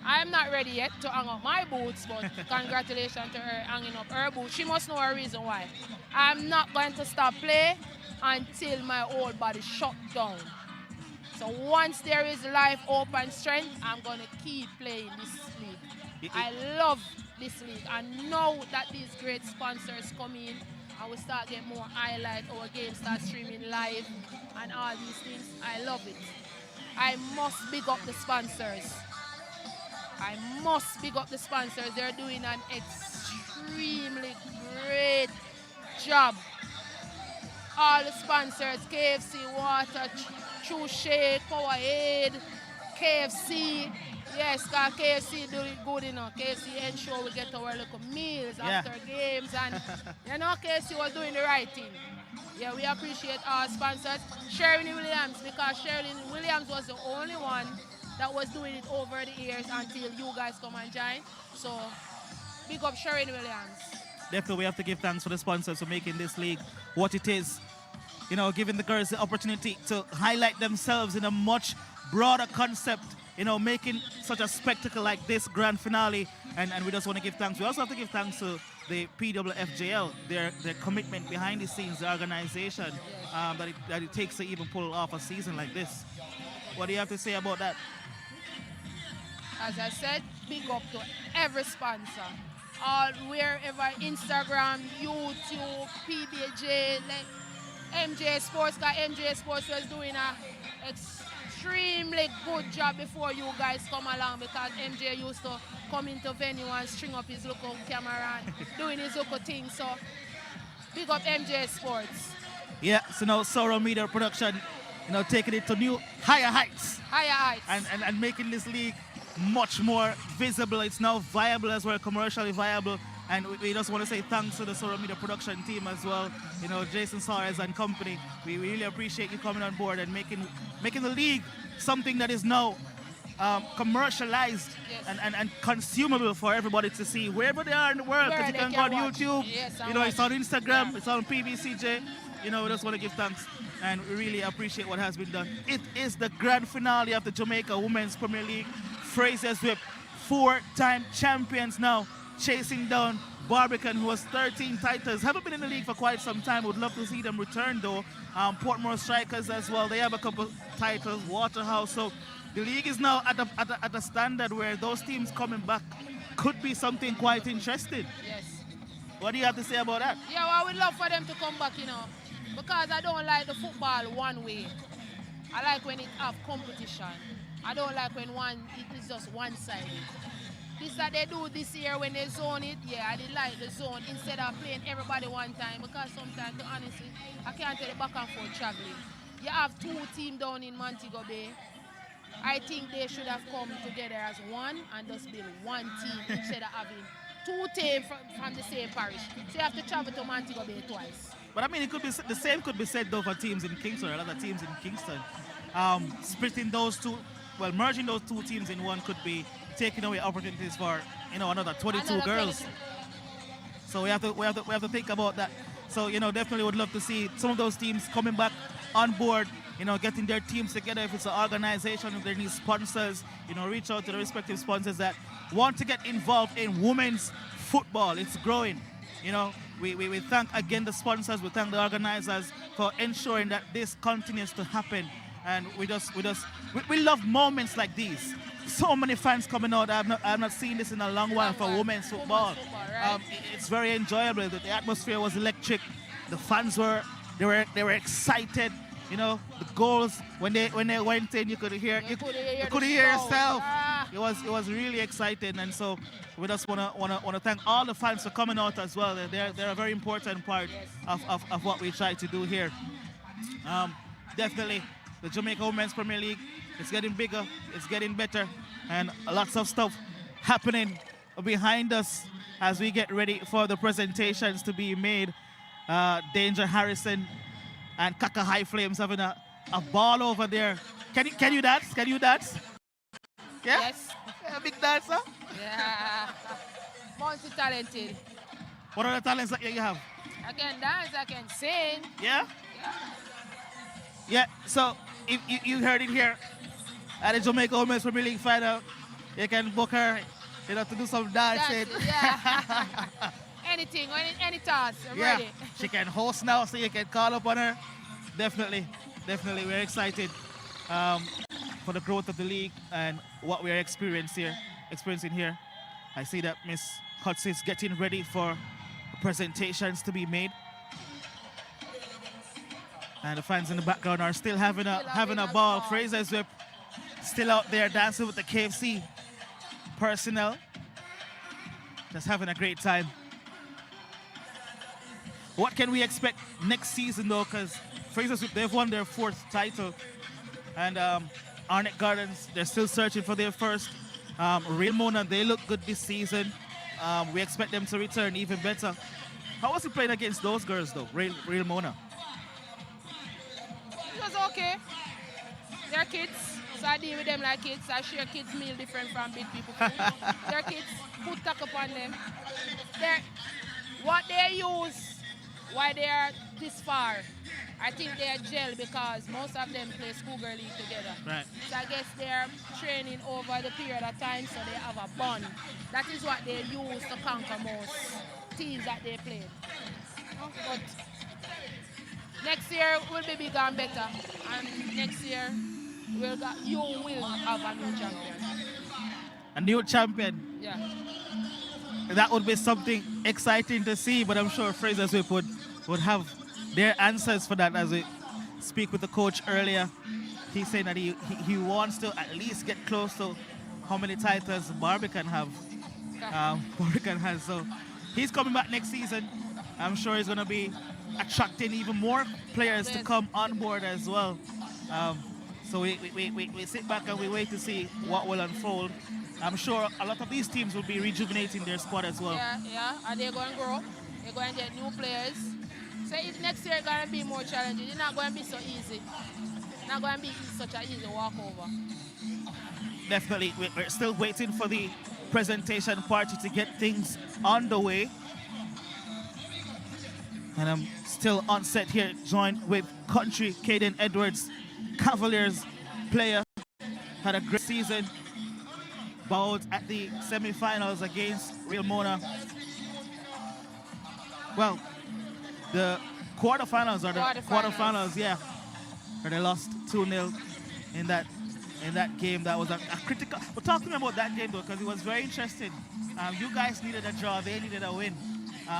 I'm not ready yet to hang up my boots, but congratulations to her hanging up her boots. She must know a reason why. I'm not going to stop play until my whole body shut down. So once there is life, hope, and strength, I'm going to keep playing this league. I love this league. And now that these great sponsors come in and we start getting more highlights, our games start streaming live and all these things, I love it. I must big up the sponsors. I must big up the sponsors. They're doing an extremely great job. All the sponsors, KFC, Water, True Shake, Powerade, KFC. Yes, because KFC do it good, you know. KFC ensure we get our little meals after games. And, you know, KFC was doing the right thing. Yeah, we appreciate our sponsors. Sherwin Williams, because Sherwin Williams was the only one that was doing it over the years until you guys come and join. So, big up Sherwin Williams. Definitely, we have to give thanks for the sponsors for making this league what it is. You know, giving the girls the opportunity to highlight themselves in a much broader concept. You know, making such a spectacle like this grand finale. And we just want to give thanks. We also have to give thanks to the PWFJL, their commitment behind the scenes, the organization, that it takes to even pull off a season like this. What do you have to say about that? As I said, big up to every sponsor. Wherever, Instagram, YouTube, PBJ, MJ Sports, because MJ Sports was doing an extremely good job before you guys come along, because MJ used to come into venue and string up his local camera and doing his local thing. So, big up MJ Sports. Yeah, so now Sorrow Media Production, you know, taking it to new higher heights. Higher heights. And making this league much more visible. It's now viable as well, commercially viable. And we just want to say thanks to the Sorrow Media production team as well. You know, Jason Suarez and company. We really appreciate you coming on board and making the league something that is now commercialized and consumable for everybody to see wherever they are in the world. Because you can go on YouTube. Yes, you know, it's on Instagram. It's on PBCJ. You know, we just want to give thanks. And we really appreciate what has been done. It is the grand finale of the Jamaica Women's Premier League. Frazsiers Whip, 4-time champions now, chasing down Barbican, who has 13 titles. Haven't been in the league for quite some time. Would love to see them return, though. Portmore Strikers as well. They have a couple titles. Waterhouse. So the league is now at a standard where those teams coming back could be something quite interesting. Yes. What do you have to say about that? Yeah, well, I would love for them to come back, you know, because I don't like the football one way. I like when it have competition. I don't like when it is just one-sided. This that they do this year when they zone it, yeah, I did like the zone instead of playing everybody one time, because sometimes, honestly, I can't tell the back and forth traveling. You have 2 teams down in Montego Bay. I think they should have come together as one and just build one team instead of having 2 teams from the same parish. So you have to travel to Montego Bay twice. But I mean, it could be the same could be said though for teams in Kingston, or other teams in Kingston. Splitting those two, well, merging those 2 teams in one could be taking away opportunities for, you know, another 22 girls. So we have to think about that. So, you know, definitely would love to see some of those teams coming back on board, you know, getting their teams together. If it's an organization, if they need sponsors, you know, reach out to the respective sponsors that want to get involved in women's football. It's growing. You know, we thank again the sponsors, we thank the organizers for ensuring that this continues to happen. And we love moments like these. So many fans coming out. I've not seen this in a long while for women's football. Right? It's very enjoyable. The atmosphere was electric. The fans were excited. You know, the goals when they went in, you could hear yourself. Ah. It was really exciting, and so we just wanna thank all the fans for coming out as well. They're a very important part of what we try to do here. Definitely, the Jamaica Women's Premier League, it's getting bigger, it's getting better, and lots of stuff happening behind us as we get ready for the presentations to be made. Danger Harrison and Kaka High Flames having a ball over there. Can you dance? Can you dance? Yeah? Yes. Yeah, big dancer? Yeah. Multi-talented. What are the talents that you have? I can dance, I can sing. Yeah? Yeah, so if you heard it here at the Jamaica Women's Premier League final, you can book her, you know, to do some dancing. Yeah. Anything, any task, I'm ready. She can host now, so you can call up on her. Definitely, we're excited for the growth of the league and what we're experiencing here. I see that Miss Hutz is getting ready for presentations to be made. And the fans in the background are still having a ball. Frazsiers Whip still out there dancing with the KFC personnel. Just having a great time. What can we expect next season though? Because Frazsiers Whip, they've won their 4th title. And Arnett Gardens, they're still searching for their first. Real Mona, they look good this season. We expect them to return even better. How was it playing against those girls though, Real Mona? It was okay. They're kids, so I deal with them like kids. I share kids' meal different from big people. They're kids, put tack upon them. What they use, why they are this far, I think they are gel because most of them play schoolgirl league together. Right. So I guess they're training over the period of time, so they have a bond. That is what they use to conquer most teams that they played. But next year will be bigger and better. And next year, you will have a new champion. A new champion? Yeah. That would be something exciting to see, but I'm sure Frazsiers Whip would have their answers for that. As we speak with the coach earlier, he's saying that he wants to at least get close to how many titles Barbican have. Barbican has. So he's coming back next season. I'm sure he's going to be attracting even more players to come on board as well. So we sit back and we wait to see what will unfold. I'm sure a lot of these teams will be rejuvenating their squad as well. Yeah, and they're going to grow. They're going to get new players. So next year it's going to be more challenging. It's not going to be so easy. It's not going to be such an easy walkover. Definitely. We're still waiting for the presentation party to get things on the way. And I'm still on set here, joined with Country Caden Edwards, Cavaliers player. Had a great season. Bowed at the semi-finals against Real Mona. Well, the quarterfinals are the quarterfinals, yeah. Where they lost 2-0 in that game. That was a critical. We're talking about that game though, because it was very interesting. You guys needed a draw, they needed a win.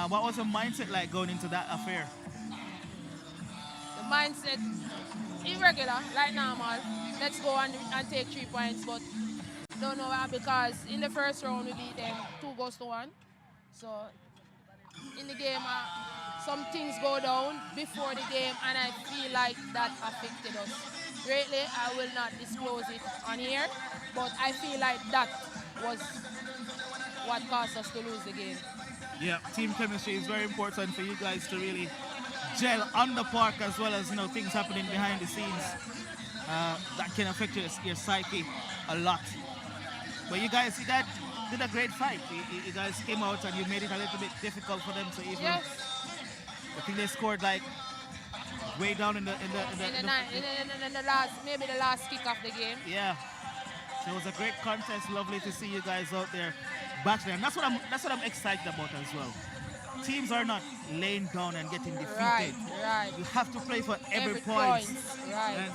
What was the mindset like going into that affair? The mindset, irregular, like normal. Let's go and take 3 points, but don't know why, because in the first round we beat them 2-1. So in the game, some things go down before the game, and I feel like that affected us greatly. I will not disclose it on here, but I feel like that was what caused us to lose the game. Yeah, team chemistry is very important for you guys to really gel on the park, as well as, you know, things happening behind the scenes. That can affect your psyche a lot. But you guys, did a great fight. You guys came out and you made it a little bit difficult for them to even. Yes. I think they scored like way down in the last, maybe the last kick of the game. Yeah. So it was a great contest. Lovely to see you guys out there battling. And that's what I'm excited about as well. Teams are not laying down and getting defeated. Right. You have to play for every point. Right. And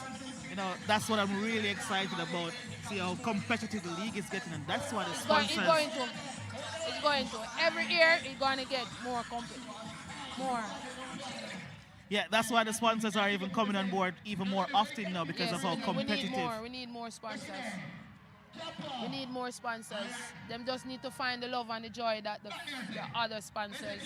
you know, that's what I'm really excited about. See how competitive the league is getting, and that's what the sponsors. It's going to. Every year, it's going to get more competitive. More. Yeah, that's why the sponsors are even coming on board even more often now because of how competitive. We need more sponsors. We need more sponsors. Them just need to find the love and the joy that the other sponsors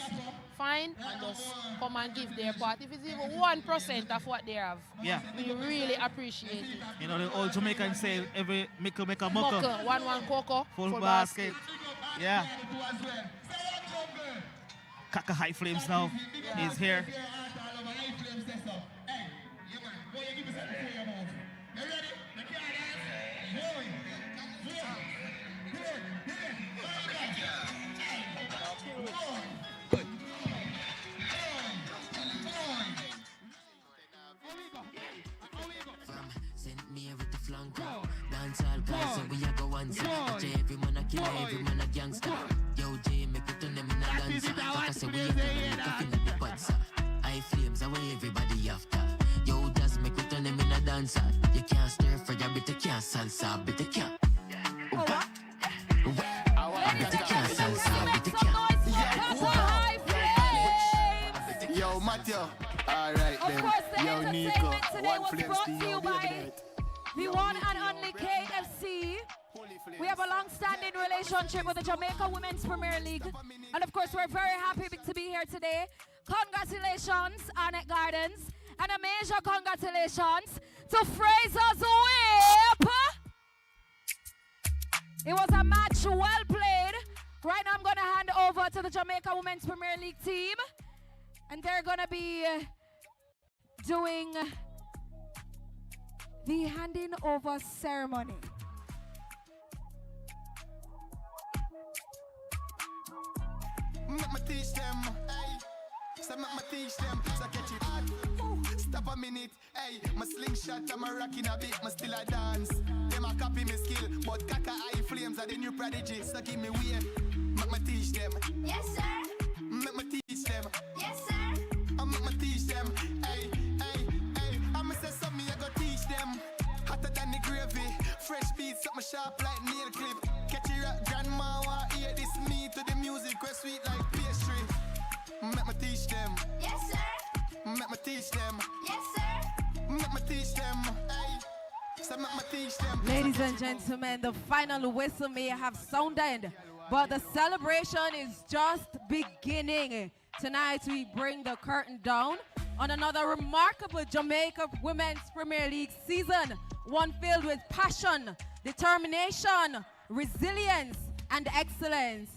find and just come and give their part. If it's even 1% of what they have, yeah, we really appreciate it. You know, the old Jamaican say every mickle make a muckle. One cocoa, full basket. Yeah. Kaka High Flames now is here. Dance all guys, so we a go one side. Every man a killer, every man a gangster. Yo, J, make it turn them in a dancer. Like I say, we ain't gonna make a fin at the butsa. High flames, away everybody after. Yo, just make it turn them in a dancer. You can't stir fry, a bit of can't salsa, bit of can't. Yo, Matthew. Alright then. Yo, Nico. One Flames to by the one and only KFC. We have a long-standing relationship with the Jamaica Women's Premier League. And of course, we're very happy to be here today. Congratulations, Arnett Gardens. And a major congratulations to Frazsiers Whip. It was a match well played. Right now, I'm going to hand over to the Jamaica Women's Premier League team. And they're going to be doing the handing over ceremony. Make me teach them, hey. So make me teach them, so catch it hard. Stop a minute, hey. My slingshot and my rocking a bit, my still a dance. Them a copy me skill, but Kaka High Flames are the new prodigy. So give me way, make me teach them. Yes, sir. Make me teach them. Yes, sir. I make me teach them, hey, hey, hey. I'ma say something, I go teach them. Hotter than the gravy, fresh beats, something sharp like nail clip. Catch it rock, grandma want hear this me to the music, where sweet like pastry. Make me teach them. Yes, sir. Make me teach them. Yes, sir. Make me teach them. Hey. So make me teach them. Ladies and gentlemen, the final whistle may have sounded, but the celebration is just beginning. Tonight we bring the curtain down on another remarkable Jamaica Women's Premier League season, one filled with passion, determination, resilience, and excellence.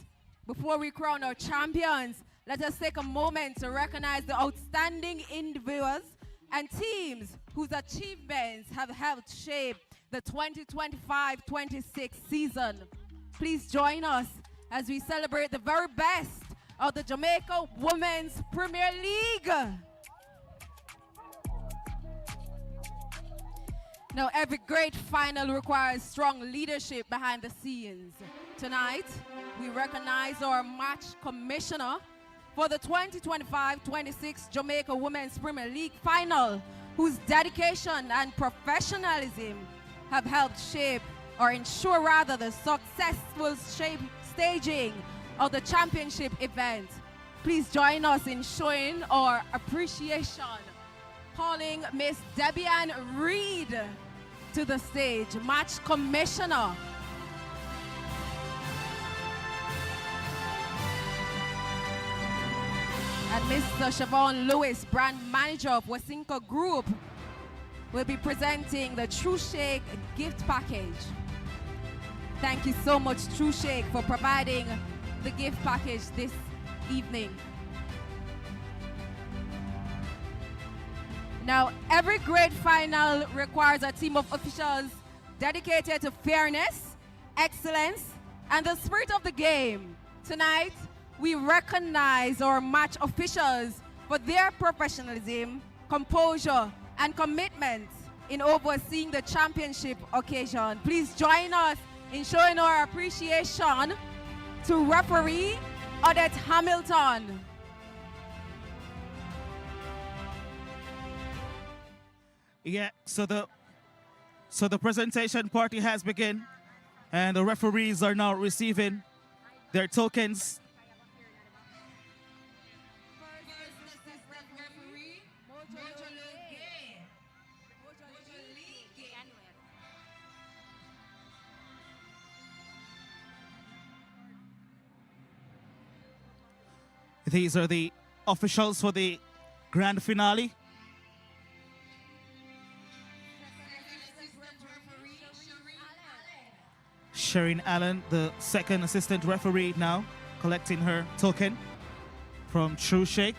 Before we crown our champions, let us take a moment to recognize the outstanding individuals and teams whose achievements have helped shape the 2025-26 season. Please join us as we celebrate the very best of the Jamaica Women's Premier League. Now, every great final requires strong leadership behind the scenes. Tonight, we recognize our match commissioner for the 2025-26 Jamaica Women's Premier League final, whose dedication and professionalism have helped shape or ensure rather the successful staging of the championship event. Please join us in showing our appreciation. Calling Miss Debian Reed to the stage, match commissioner. And Mr. Siobhan Lewis, brand manager of Wasinka Group, will be presenting the True Shake gift package. Thank you so much, True Shake, for providing the gift package this evening. Now, every great final requires a team of officials dedicated to fairness, excellence, and the spirit of the game. Tonight, we recognize our match officials for their professionalism, composure, and commitment in overseeing the championship occasion. Please join us in showing our appreciation to referee Arnett Hamilton. Yeah, so the presentation party has begun, and the referees are now receiving their tokens. These are the officials for the grand finale. Sherin Allen, the second assistant referee, now collecting her token from True Shake.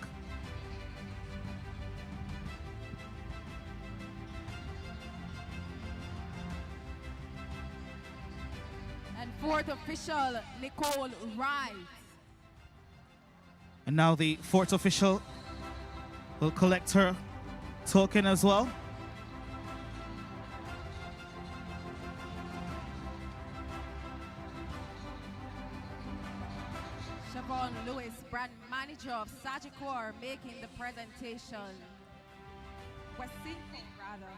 And fourth official, Nicole Wright. And now the fourth official will collect her token as well. Siobhan Lewis, brand manager of Sagicor, making the presentation. Westinco, rather.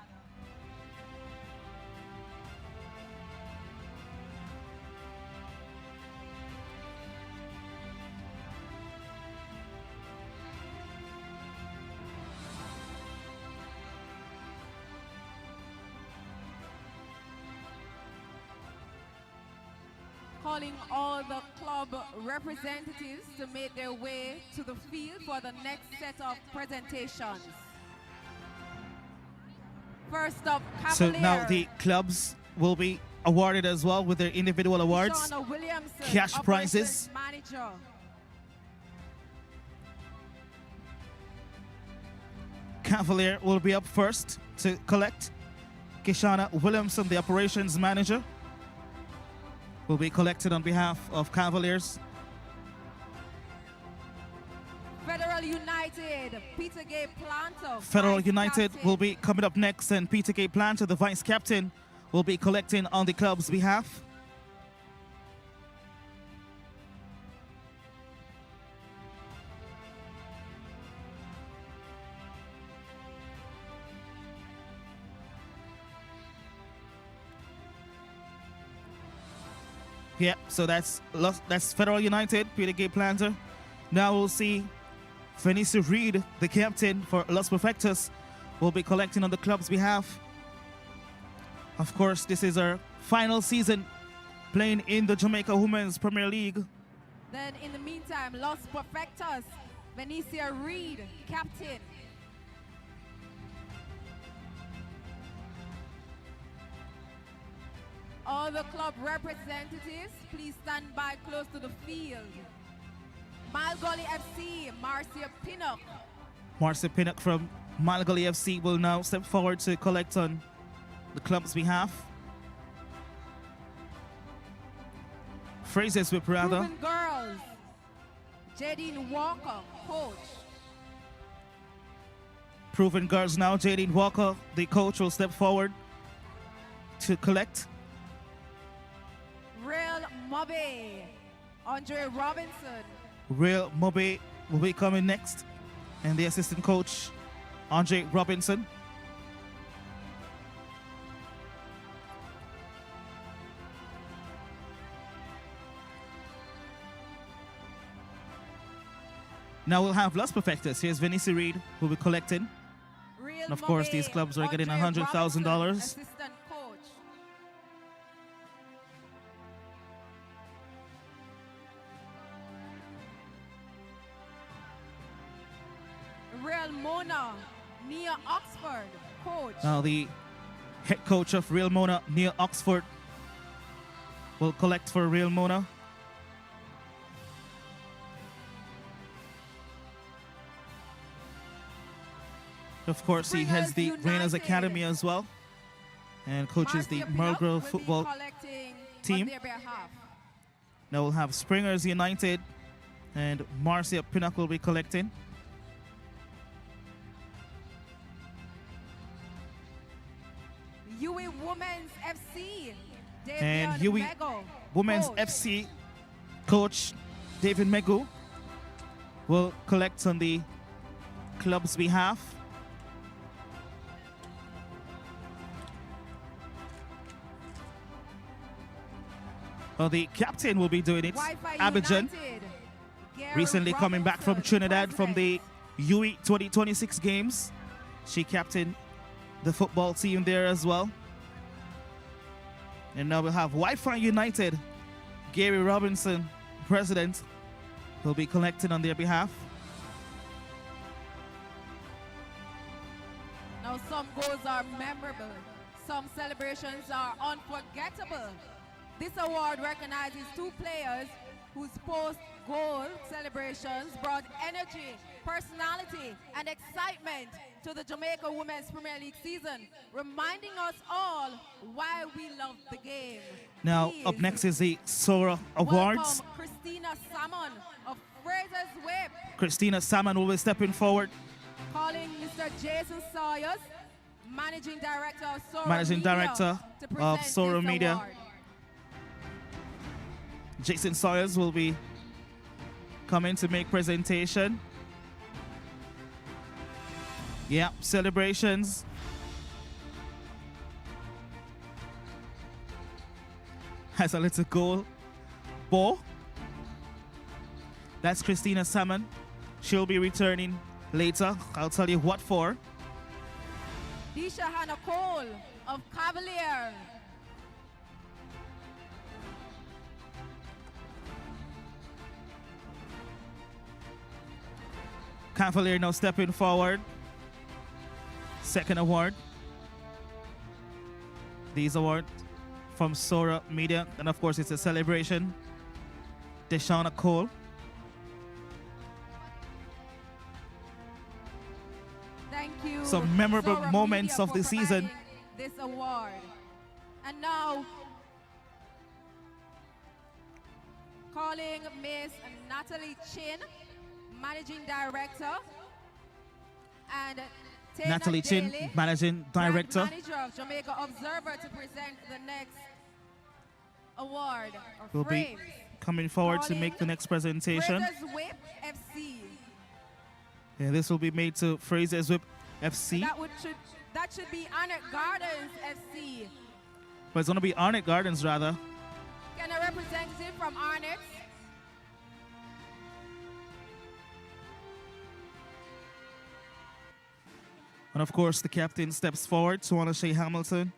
Calling all the club representatives to make their way to the field for the next set of presentations. First up, So Cavalier. now the clubs will be awarded as well with their individual awards, Shauna Williamson, cash operations prizes. Manager. Cavalier will be up first to collect. Kishana Williamson, the operations manager, will be collected on behalf of Cavaliers. Federal United, Peter Gay Planter. Federal vice United captain. will be coming up next, and Peter K. Planter, the vice captain, will be collecting on the club's behalf. Yeah, so that's Federal United, Peter Gay Planter. Now we'll see Vanessa Reed, the captain for Los Perfectos, will be collecting on the club's behalf. Of course, this is our final season playing in the Jamaica Women's Premier League. Then in the meantime, Los Perfectos, Venicia Reed, captain. All the club representatives, please stand by close to the field. Malgully FC, Marcia Pinnock. Marcia Pinnock from Malgully FC will now step forward to collect on the club's behalf. Frazsiers Whip rather. Proven Girls, Jadine Walker, coach. Proven Girls now, Jadine Walker, the coach, will step forward to collect. Real Mobbe, Andre Robinson. Real Mobe will be coming next, and the assistant coach, Andre Robinson. Now we'll have Los Perfectos. Here's Vanessa Reed, who will be collecting. Real And of course, Mobbe, these clubs are getting Andre Robinson, $100,000. assistant coach. Real Mona, Nia Oxford, coach. Now the head coach of Real Mona, Neil Oxford, will collect for Real Mona. Of course, he has the Rainers Academy as well, and coaches the Marcia Merle Pinnock will be football collecting team. on their behalf. Now we'll have Springers United and Marcia Pinnacle will be collecting. UE Women's FC. And Davion UE Mego, Women's coach. FC coach David Megu will collect on the club's behalf. Well, the captain will be doing it. Wi-Fi Abidjan, United. Gary recently coming back from Robinson, Trinidad from the UE 2026 games. She captained the football team there as well. And now we'll have Wi-Fi United. Gary Robinson, president, will be collecting on their behalf. Now some goals are memorable. Some celebrations are unforgettable. This award recognizes two players whose post-goal celebrations brought energy, personality, and excitement to the Jamaica Women's Premier League season, reminding us all why we love the game. Now, Please up next is the Sora Awards. welcome Christina Salmon of Frazsiers Whip, Christina Salmon will be stepping forward. calling Mr. Jason Sawyers, Managing Director of Sora Managing Media, Director to of present Sora this Media. award. Jason Sawyers will be coming to make presentation. Yeah, celebrations. Has a little goal ball. That's Christina Salmon. She'll be returning later. I'll tell you what for. Disha Hannah Cole of Cavalier. Cavalier now stepping forward. Second award. These awards from Sora Media. And of course, it's a celebration. Deshauna Cole. Thank you. Some memorable Sora moments Media of the for season. providing this award. And now, calling Miss Natalie Chin, Managing Director, and Tana Natalie Chin, Daly, Managing Brand Director. Manager of Jamaica Observer, to present the next award. Or Will be frames. coming forward to Calling make the next presentation. Frazsiers Whip FC. Yeah, this will be made to Frazsiers Whip FC. That should be Arnett Gardens FC. But it's going to be Arnett Gardens, rather. Can a representative from Arnett? And of course, the captain steps forward, Tawana Shea Hamilton.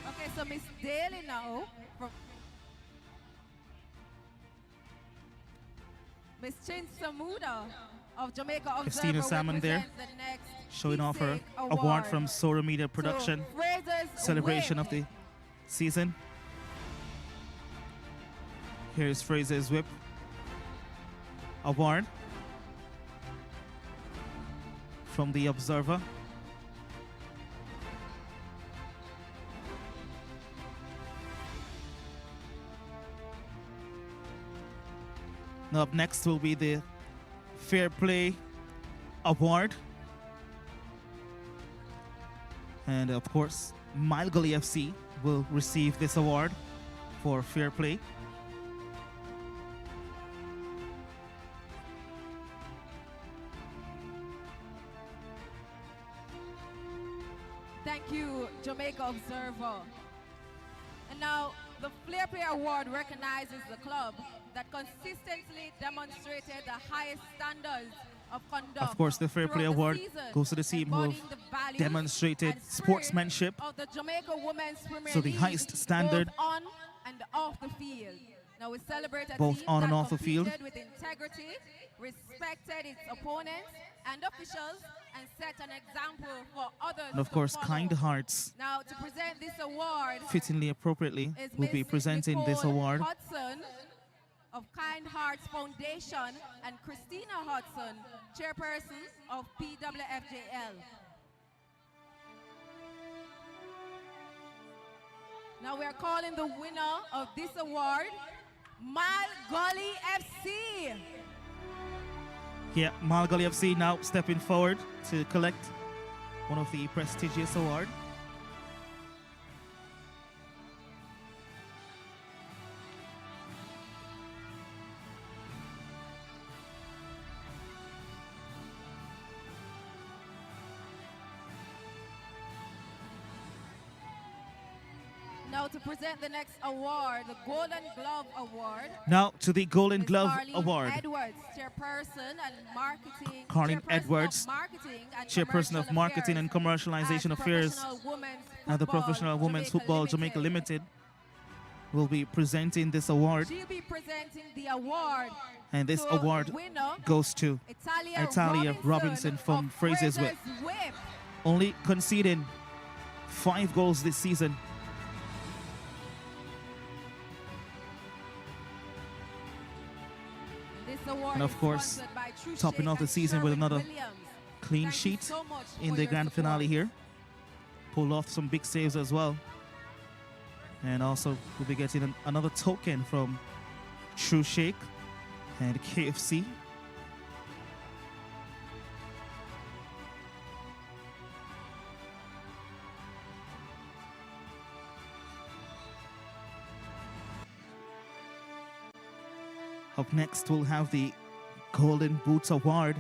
Okay, so Miss Daly now from Miss Chin Samuda of Jamaica Observer Christina will Salmon there, present the next showing off her award award from Sora Media Production. Frazsiers Celebration Whip. of the season. Here's Frazsiers Whip Award from the Observer. Now up next will be the Fair Play Award. And of course, Malgally FC will receive this award for fair play. Thank you, Jamaica Observer. And now, the Flair Play Award recognizes the club that consistently demonstrated the highest standards of conduct. Of course, the Fair Play throughout the Award season, goes to the team who have embodying the values demonstrated and spirit sportsmanship of the Jamaica Women's Premier to the League, highest standard. both on and off the field. Now we celebrate a both team on that and off the field. competed with integrity, respected its opponents and officials, and set an example for others. And of to course, follow. Kind Hearts, Now to present this award, fittingly appropriately, is will be Miss presenting this Nicole award. Hudson of Kind Hearts Foundation and Christina Hudson, chairperson of PWFJL. Now we are calling the winner of this award, Malgully FC. Yeah, Malgully FC now stepping forward to collect one of the prestigious awards. Now to present the next award, the Golden Glove Award. Now to the Golden Glove Carleen Award. Edwards, chairperson and marketing. Carleen chairperson Edwards, of marketing and chairperson of Marketing and Commercialization Affairs at the Professional Women's Football Jamaica Limited, will be presenting this award. She'll be presenting the award. And this to award winner, goes to Italia Robinson from Frazsiers Whip, only conceding 5 goals this season. And of course, topping off the season with another clean sheet in the grand finale here. Pulled off some big saves as well. And also, we'll be getting another token from True Shake and KFC. Up next, we'll have the Golden Boots Award.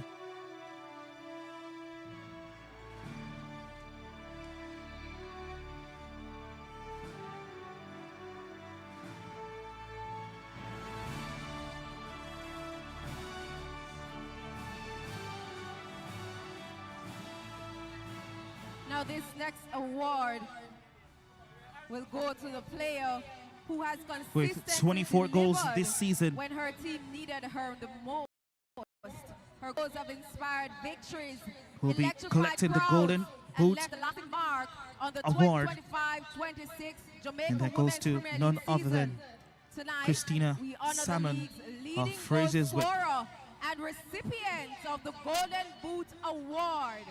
Now this next award will go to the player who has consistently with 24 goals delivered this season. when her team needed her the most. Her goals have inspired victories, Will be electrified collecting the crowds, Golden and Boot left a lasting mark on the Award. 2025-26 Jamaica And that goes Women's to Premier none League other season. than Tonight, Christina we honor the Salmon league's leading of Frazsiers Whip. goal scorer and recipients of the Golden Boot Award.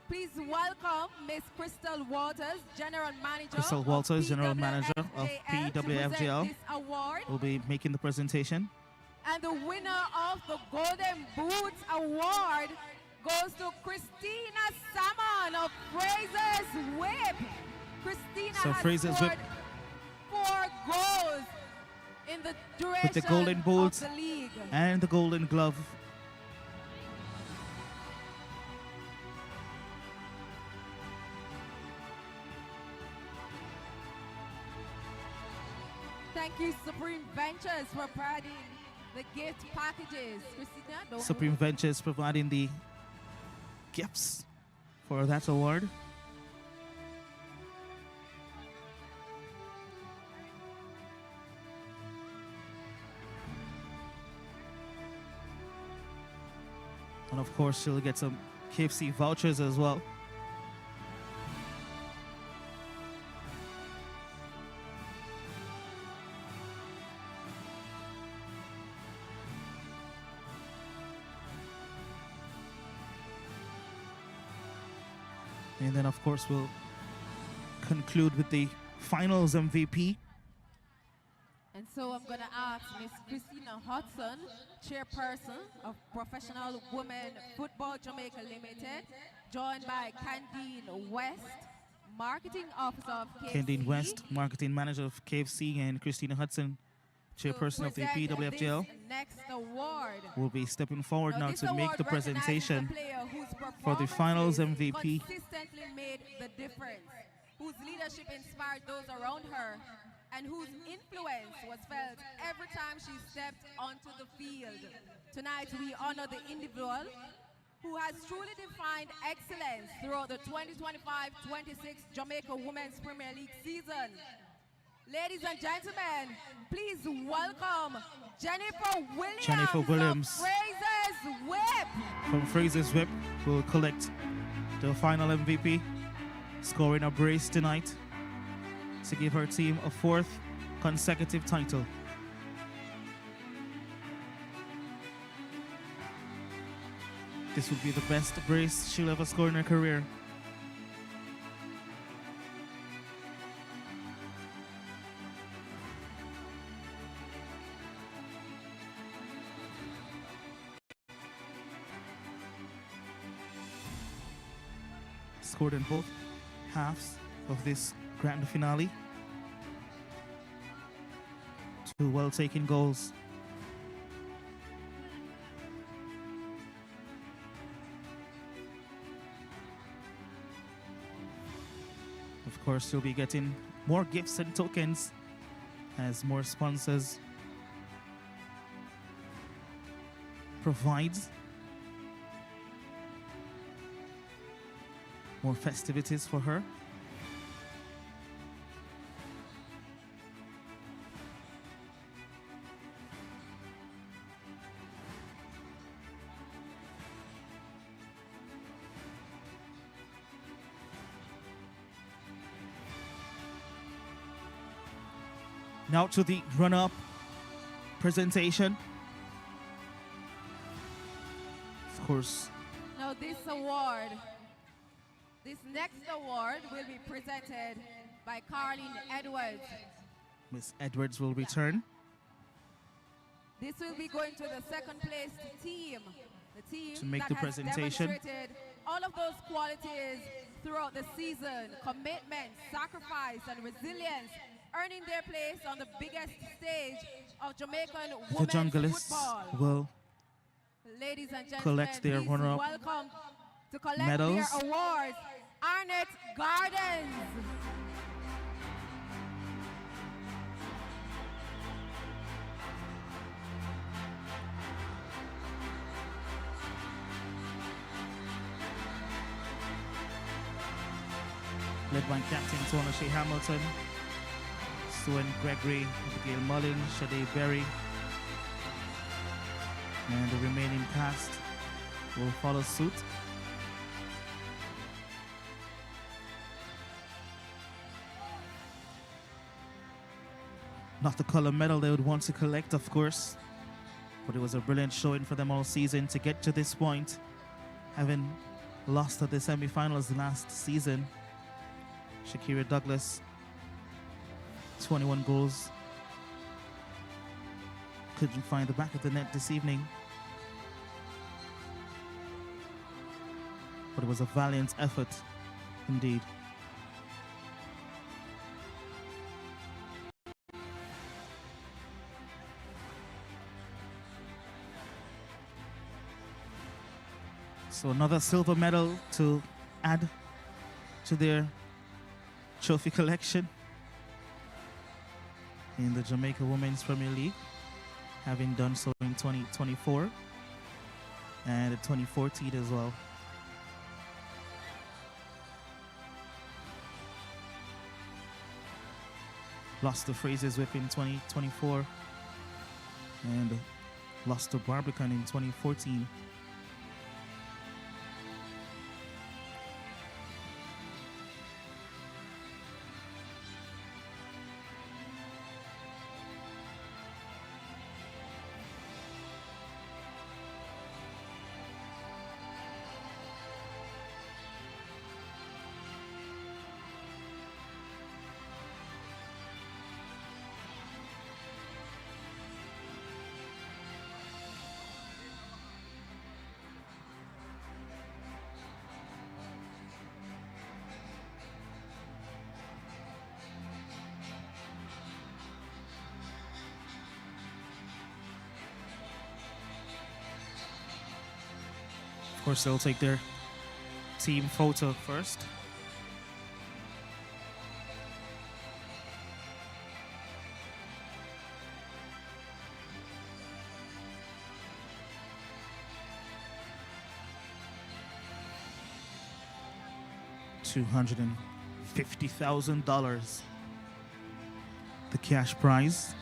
Please welcome Miss Crystal Walters, General Manager. Crystal Walters, of General Manager of PWFJL, to present PWFJL, this award. will be making the presentation. And the winner of the Golden Boot Award goes to Christina Salmon of Frazsiers Whip. Christina So has Frazsiers scored Whip 4 goals in the duration with the Golden Boot of the league. and the Golden Glove. Thank you, Supreme Ventures, for providing the gift packages. Christina, don't Supreme Ventures providing the gifts for that award. And of course, she'll get some KFC vouchers as well. And then, of course, we'll conclude with the finals MVP. And so I'm going to ask Miss Christina Hudson, chairperson of Professional Women Football Jamaica Limited, joined by Candine West, marketing officer of KFC. Candine West, marketing manager of KFC, and Christina Hudson, chairperson of the PWFJL, next award. will be stepping forward now this to make award the recognizes presentation the player whose for the finals MVP. consistently made the difference, whose leadership inspired those around her, and whose influence was felt every time she stepped onto the field. Tonight we honor the individual who has truly defined excellence throughout the 2025-26 Jamaica Women's Premier League season. Ladies and gentlemen, please welcome Jennifer Williams. Jennifer Williams. Of Frazsiers Whip. From Frazsiers Whip will collect the final MVP, scoring a brace tonight to give her team a 4th consecutive title. This would be the best brace she'll ever score in her career. Scored in both halves of this grand finale. 2 well-taken goals. Of course, you'll be getting more gifts and tokens as more sponsors provides more festivities for her. Now to the run-up presentation. Of course. Now this next award will be presented by Carleen Edwards. Miss Edwards will return. This will be going to the second place team. The team to make that the has presentation. Demonstrated all of those qualities throughout the season: commitment, sacrifice, and resilience, earning their place on the biggest stage of Jamaican The women's Junglists football. will Ladies and gentlemen, collect their please runner-up welcome to collect medals. their awards, Arnett Gardens. Led by Captain Tona Shea Hamilton, Suen Gregory, Gail Mullin, Shade Berry, and the remaining cast will follow suit. Not the color medal they would want to collect, of course, but it was a brilliant showing for them all season to get to this point, having lost at the semi-finals last season. Shakira Douglas, 21 goals. Couldn't find the back of the net this evening. But it was a valiant effort indeed. So another silver medal to add to their trophy collection in the Jamaica Women's Premier League, having done so in 2024 and 2014 as well. Lost to Frazsiers Whip in 2024 and lost to Barbican in 2014. Of course, they'll take their team photo first. $250,000 the cash prize.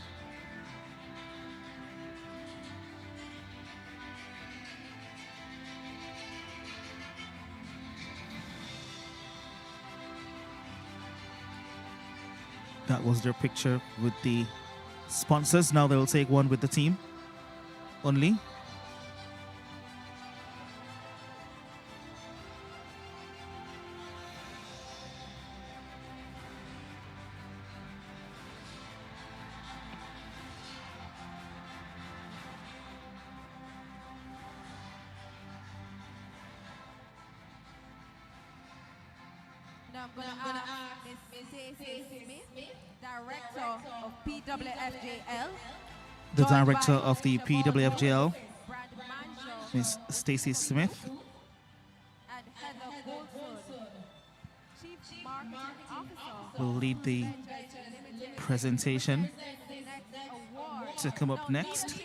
That was their picture with the sponsors. Now they'll take one with the team only. Now I'm gonna ask Miss Stacey Smith, Director of PWFJL. The director of the PWFJL, Miss Stacey Smith, and Heather Goldson, Chief Marketing Officer, will lead the presentation to come up next.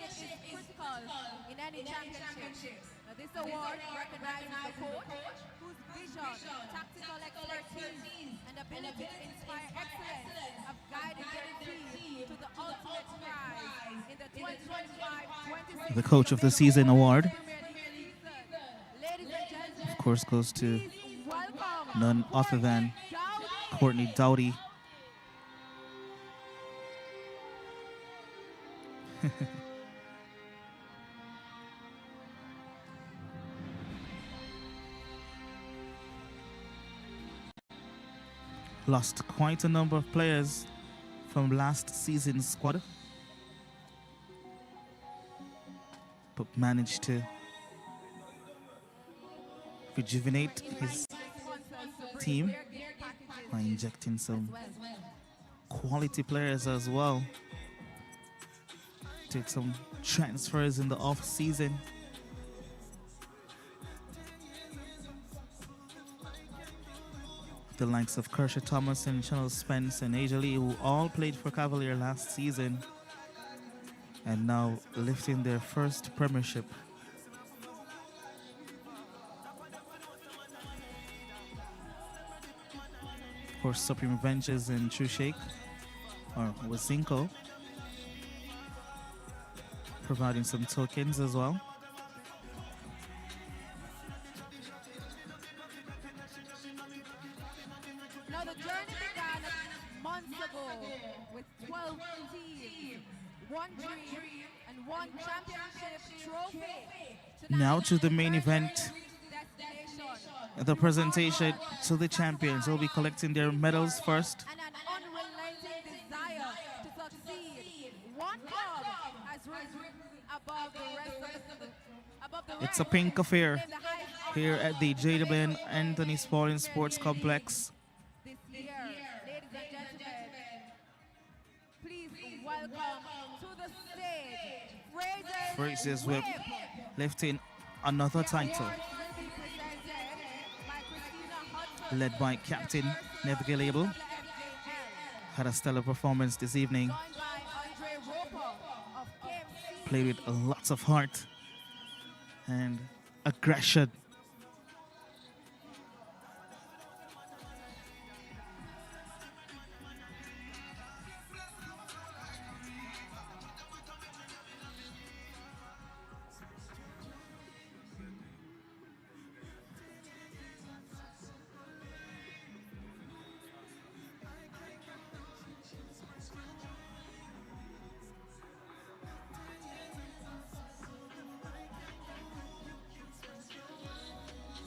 in any championship. Now this award recognizes the coach whose vision, tactical expertise, and ability to inspire excellence have guided their team to the ultimate prize in the 2025-26 The Coach of the Season award, Ladies and gentlemen, of course, goes to welcome none other than Courtney Dowdy. Lost quite a number of players from last season's squad, but managed to rejuvenate his team by injecting some quality players as well. Did some transfers in the off season. The likes of Kershaw Thomas and Chanel Spence and Asia Lee, who all played for Cavalier last season and now lifting their first premiership. Of course, Supreme Ventures and True Shake, or Wasinko, providing some tokens as well. Now the journey began months ago with 12 teams, one dream and one championship trophy. Now to the main event, the presentation to the champions. Will be collecting their medals first. And an unrelenting desire to succeed. One club has risen above the rest. It's a pink affair here at the JWN Anthony Spalding Sports Complex. This year, ladies and gentlemen, please welcome to the stage Frazsiers Whip lifting another title, led by Captain Nevigal Abel. Had a stellar performance this evening. Played with lots of heart and aggression.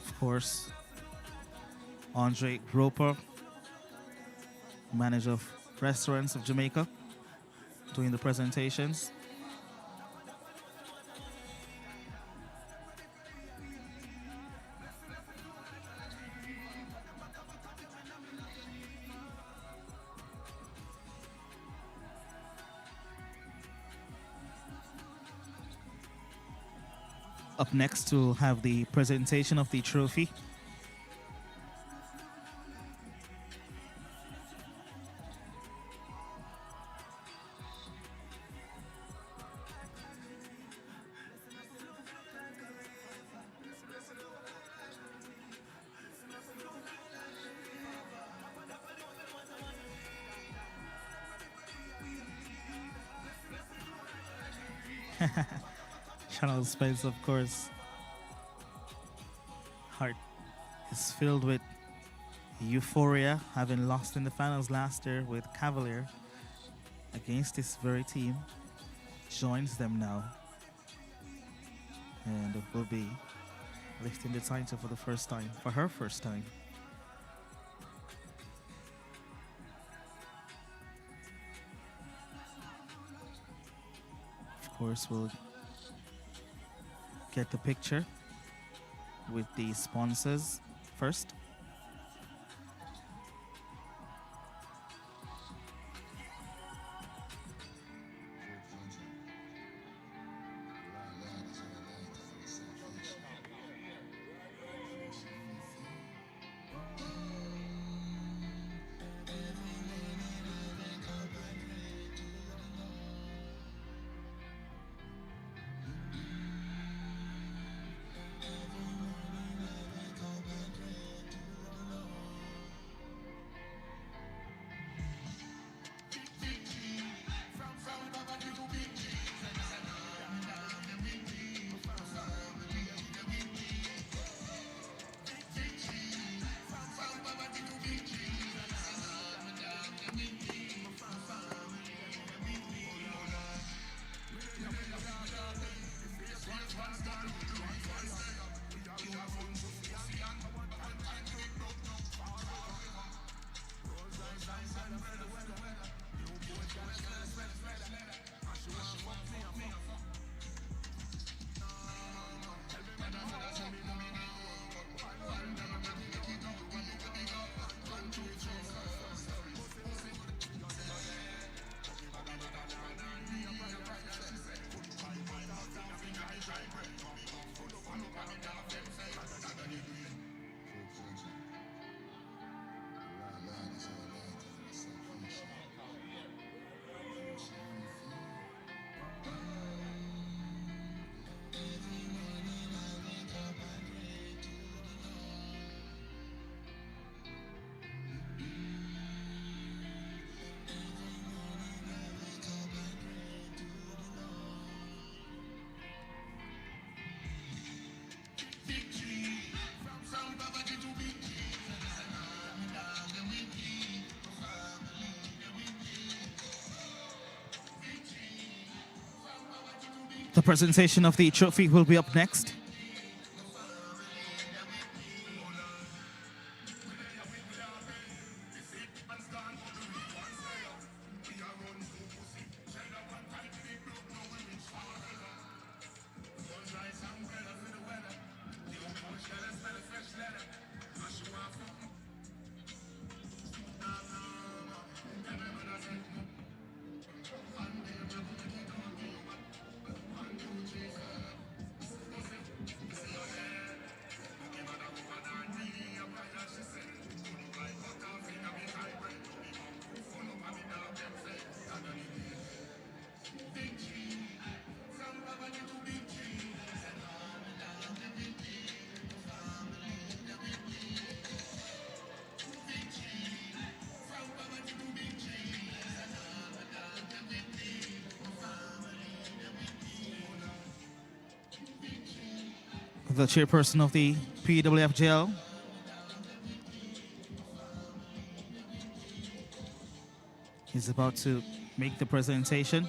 Of course, Andre Roper, manager of Restaurants of Jamaica, doing the presentations. Up next, we'll have the presentation of the trophy. Channel Spence, of course. Heart is filled with euphoria, having lost in the finals last year with Cavalier against this very team. Joins them now and will be lifting the title for the first time, for her first time. Of course, we'll get the picture with the sponsors first. The presentation of the trophy will be up next. The chairperson of the PWFJL, is about to make the presentation.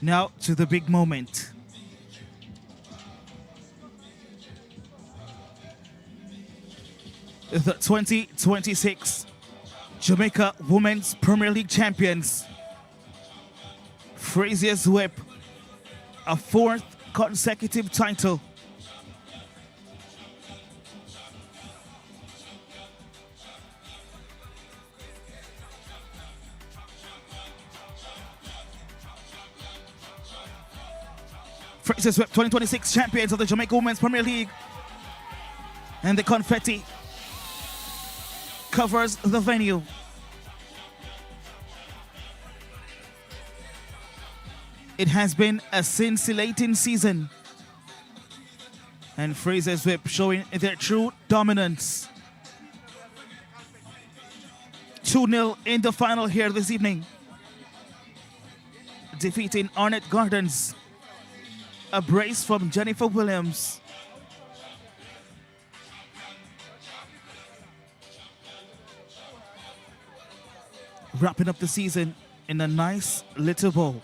Now to the big moment. The 2026 Jamaica Women's Premier League champions, Frazsiers Whip, a fourth consecutive title. Frazsiers Whip, 2026 champions of the Jamaica Women's Premier League. And the confetti covers the venue. It has been a scintillating season. And Frazsiers Whip showing their true dominance. 2-0 in the final here this evening. Defeating Arnett Gardens. A brace from Jennifer Williams. Wrapping up the season in a nice little bow.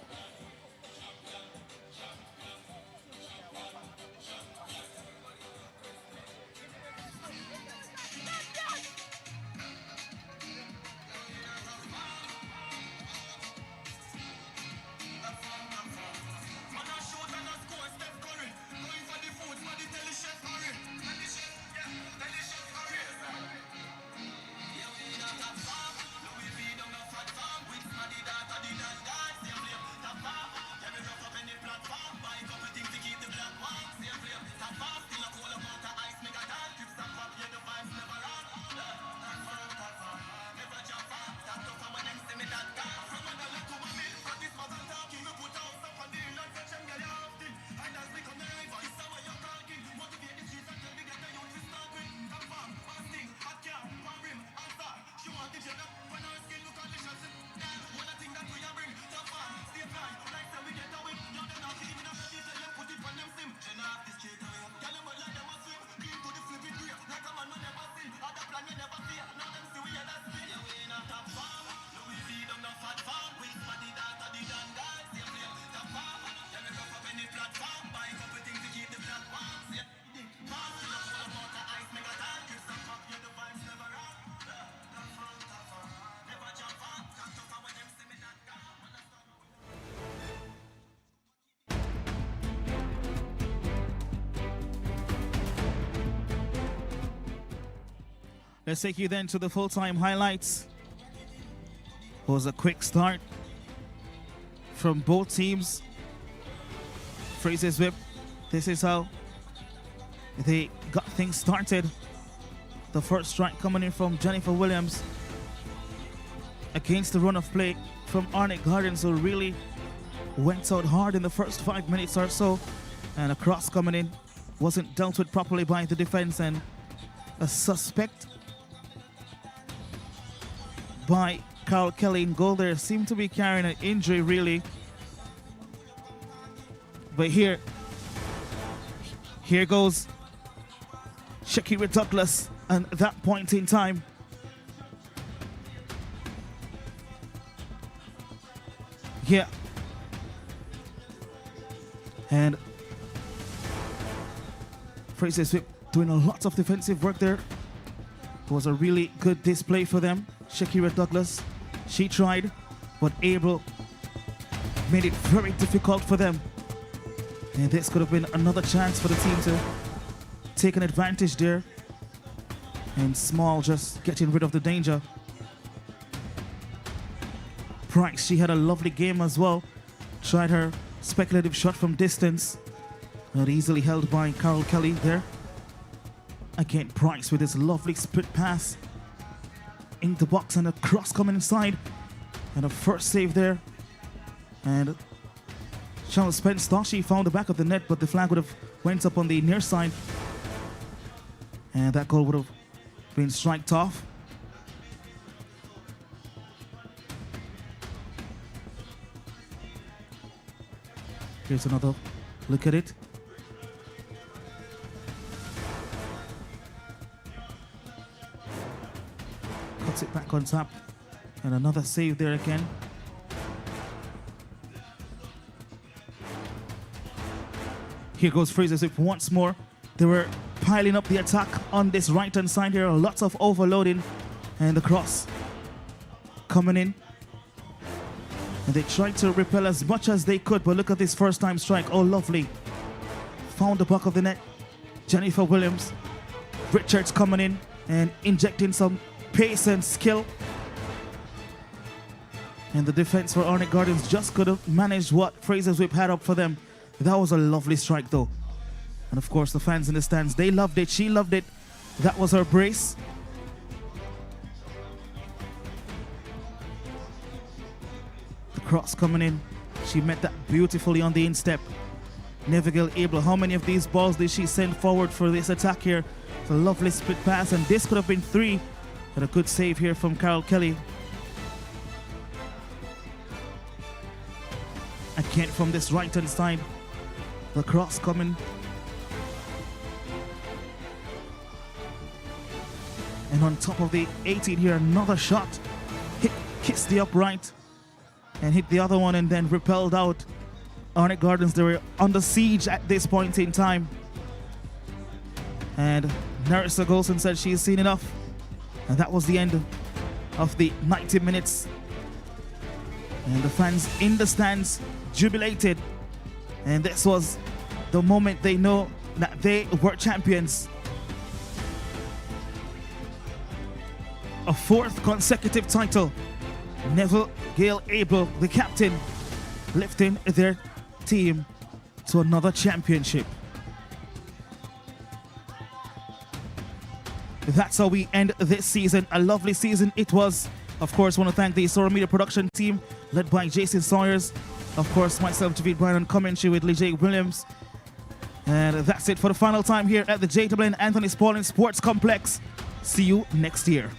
Let's take you then to the full-time highlights. It was a quick start from both teams. Frazsiers Whip, this is how they got things started. The first strike coming in from Jennifer Williams against the run of play from Arnett Gardens, who really went out hard in the first 5 minutes or so. And a cross coming in wasn't dealt with properly by the defense, and a suspect by Carl Kelly in goal there. Seemed to be carrying an injury, really. But here goes Shakira Douglas, and at that point in time, yeah. And Frazsiers Whip doing a lot of defensive work there. It was a really good display for them. Shakira Douglas, she tried, but Abel made it very difficult for them. And this could have been another chance for the team to take an advantage there. And Small just getting rid of the danger. Price, she had a lovely game as well. Tried her speculative shot from distance. Not easily held by Carol Kelly there. Again, Price with his lovely split pass in the box, and a cross coming inside. And a first save there. And Charles Spence thought she found the back of the net, but the flag would have went up on the near side. And that goal would have been striked off. Here's another look at it. Cuts it back on top. And another save there again. Here goes Frazsiers Whip once more. They were piling up the attack on this right-hand side here. Lots of overloading. And the cross coming in. And they tried to repel as much as they could, but look at this first-time strike. Oh, lovely. Found the back of the net. Jennifer Williams. Richards coming in and injecting some pace and skill. And the defense for Arnett Gardens just couldn't manage what Frazsiers Whip had up for them. That was a lovely strike, though. And of course, the fans in the stands, they loved it. She loved it. That was her brace. The cross coming in. She met that beautifully on the instep. Nevergill Abel, how many of these balls did she send forward for this attack here? It's a lovely split pass, and this could have been 3. But a good save here from Carol Kelly. Again from this right-hand side. The cross coming. And on top of the 18 here, another shot. Kissed the upright and hit the other one and then repelled out. Arnett Gardens, they were under siege at this point in time. And Narissa Golson said she's seen enough. And that was the end of the 90 minutes. And the fans in the stands jubilated. And this was the moment they know that they were champions. A 4th consecutive title. Neville Gale Abel, the captain, lifting their team to another championship. That's how we end this season. A lovely season it was. Of course, want to thank the Sora Media production team led by Jason Sawyers. Of course, myself, Javid Bryan, on commentary with Lee Williams. And that's it for the final time here at the JWN Anthony Spalding Sports Complex. See you next year.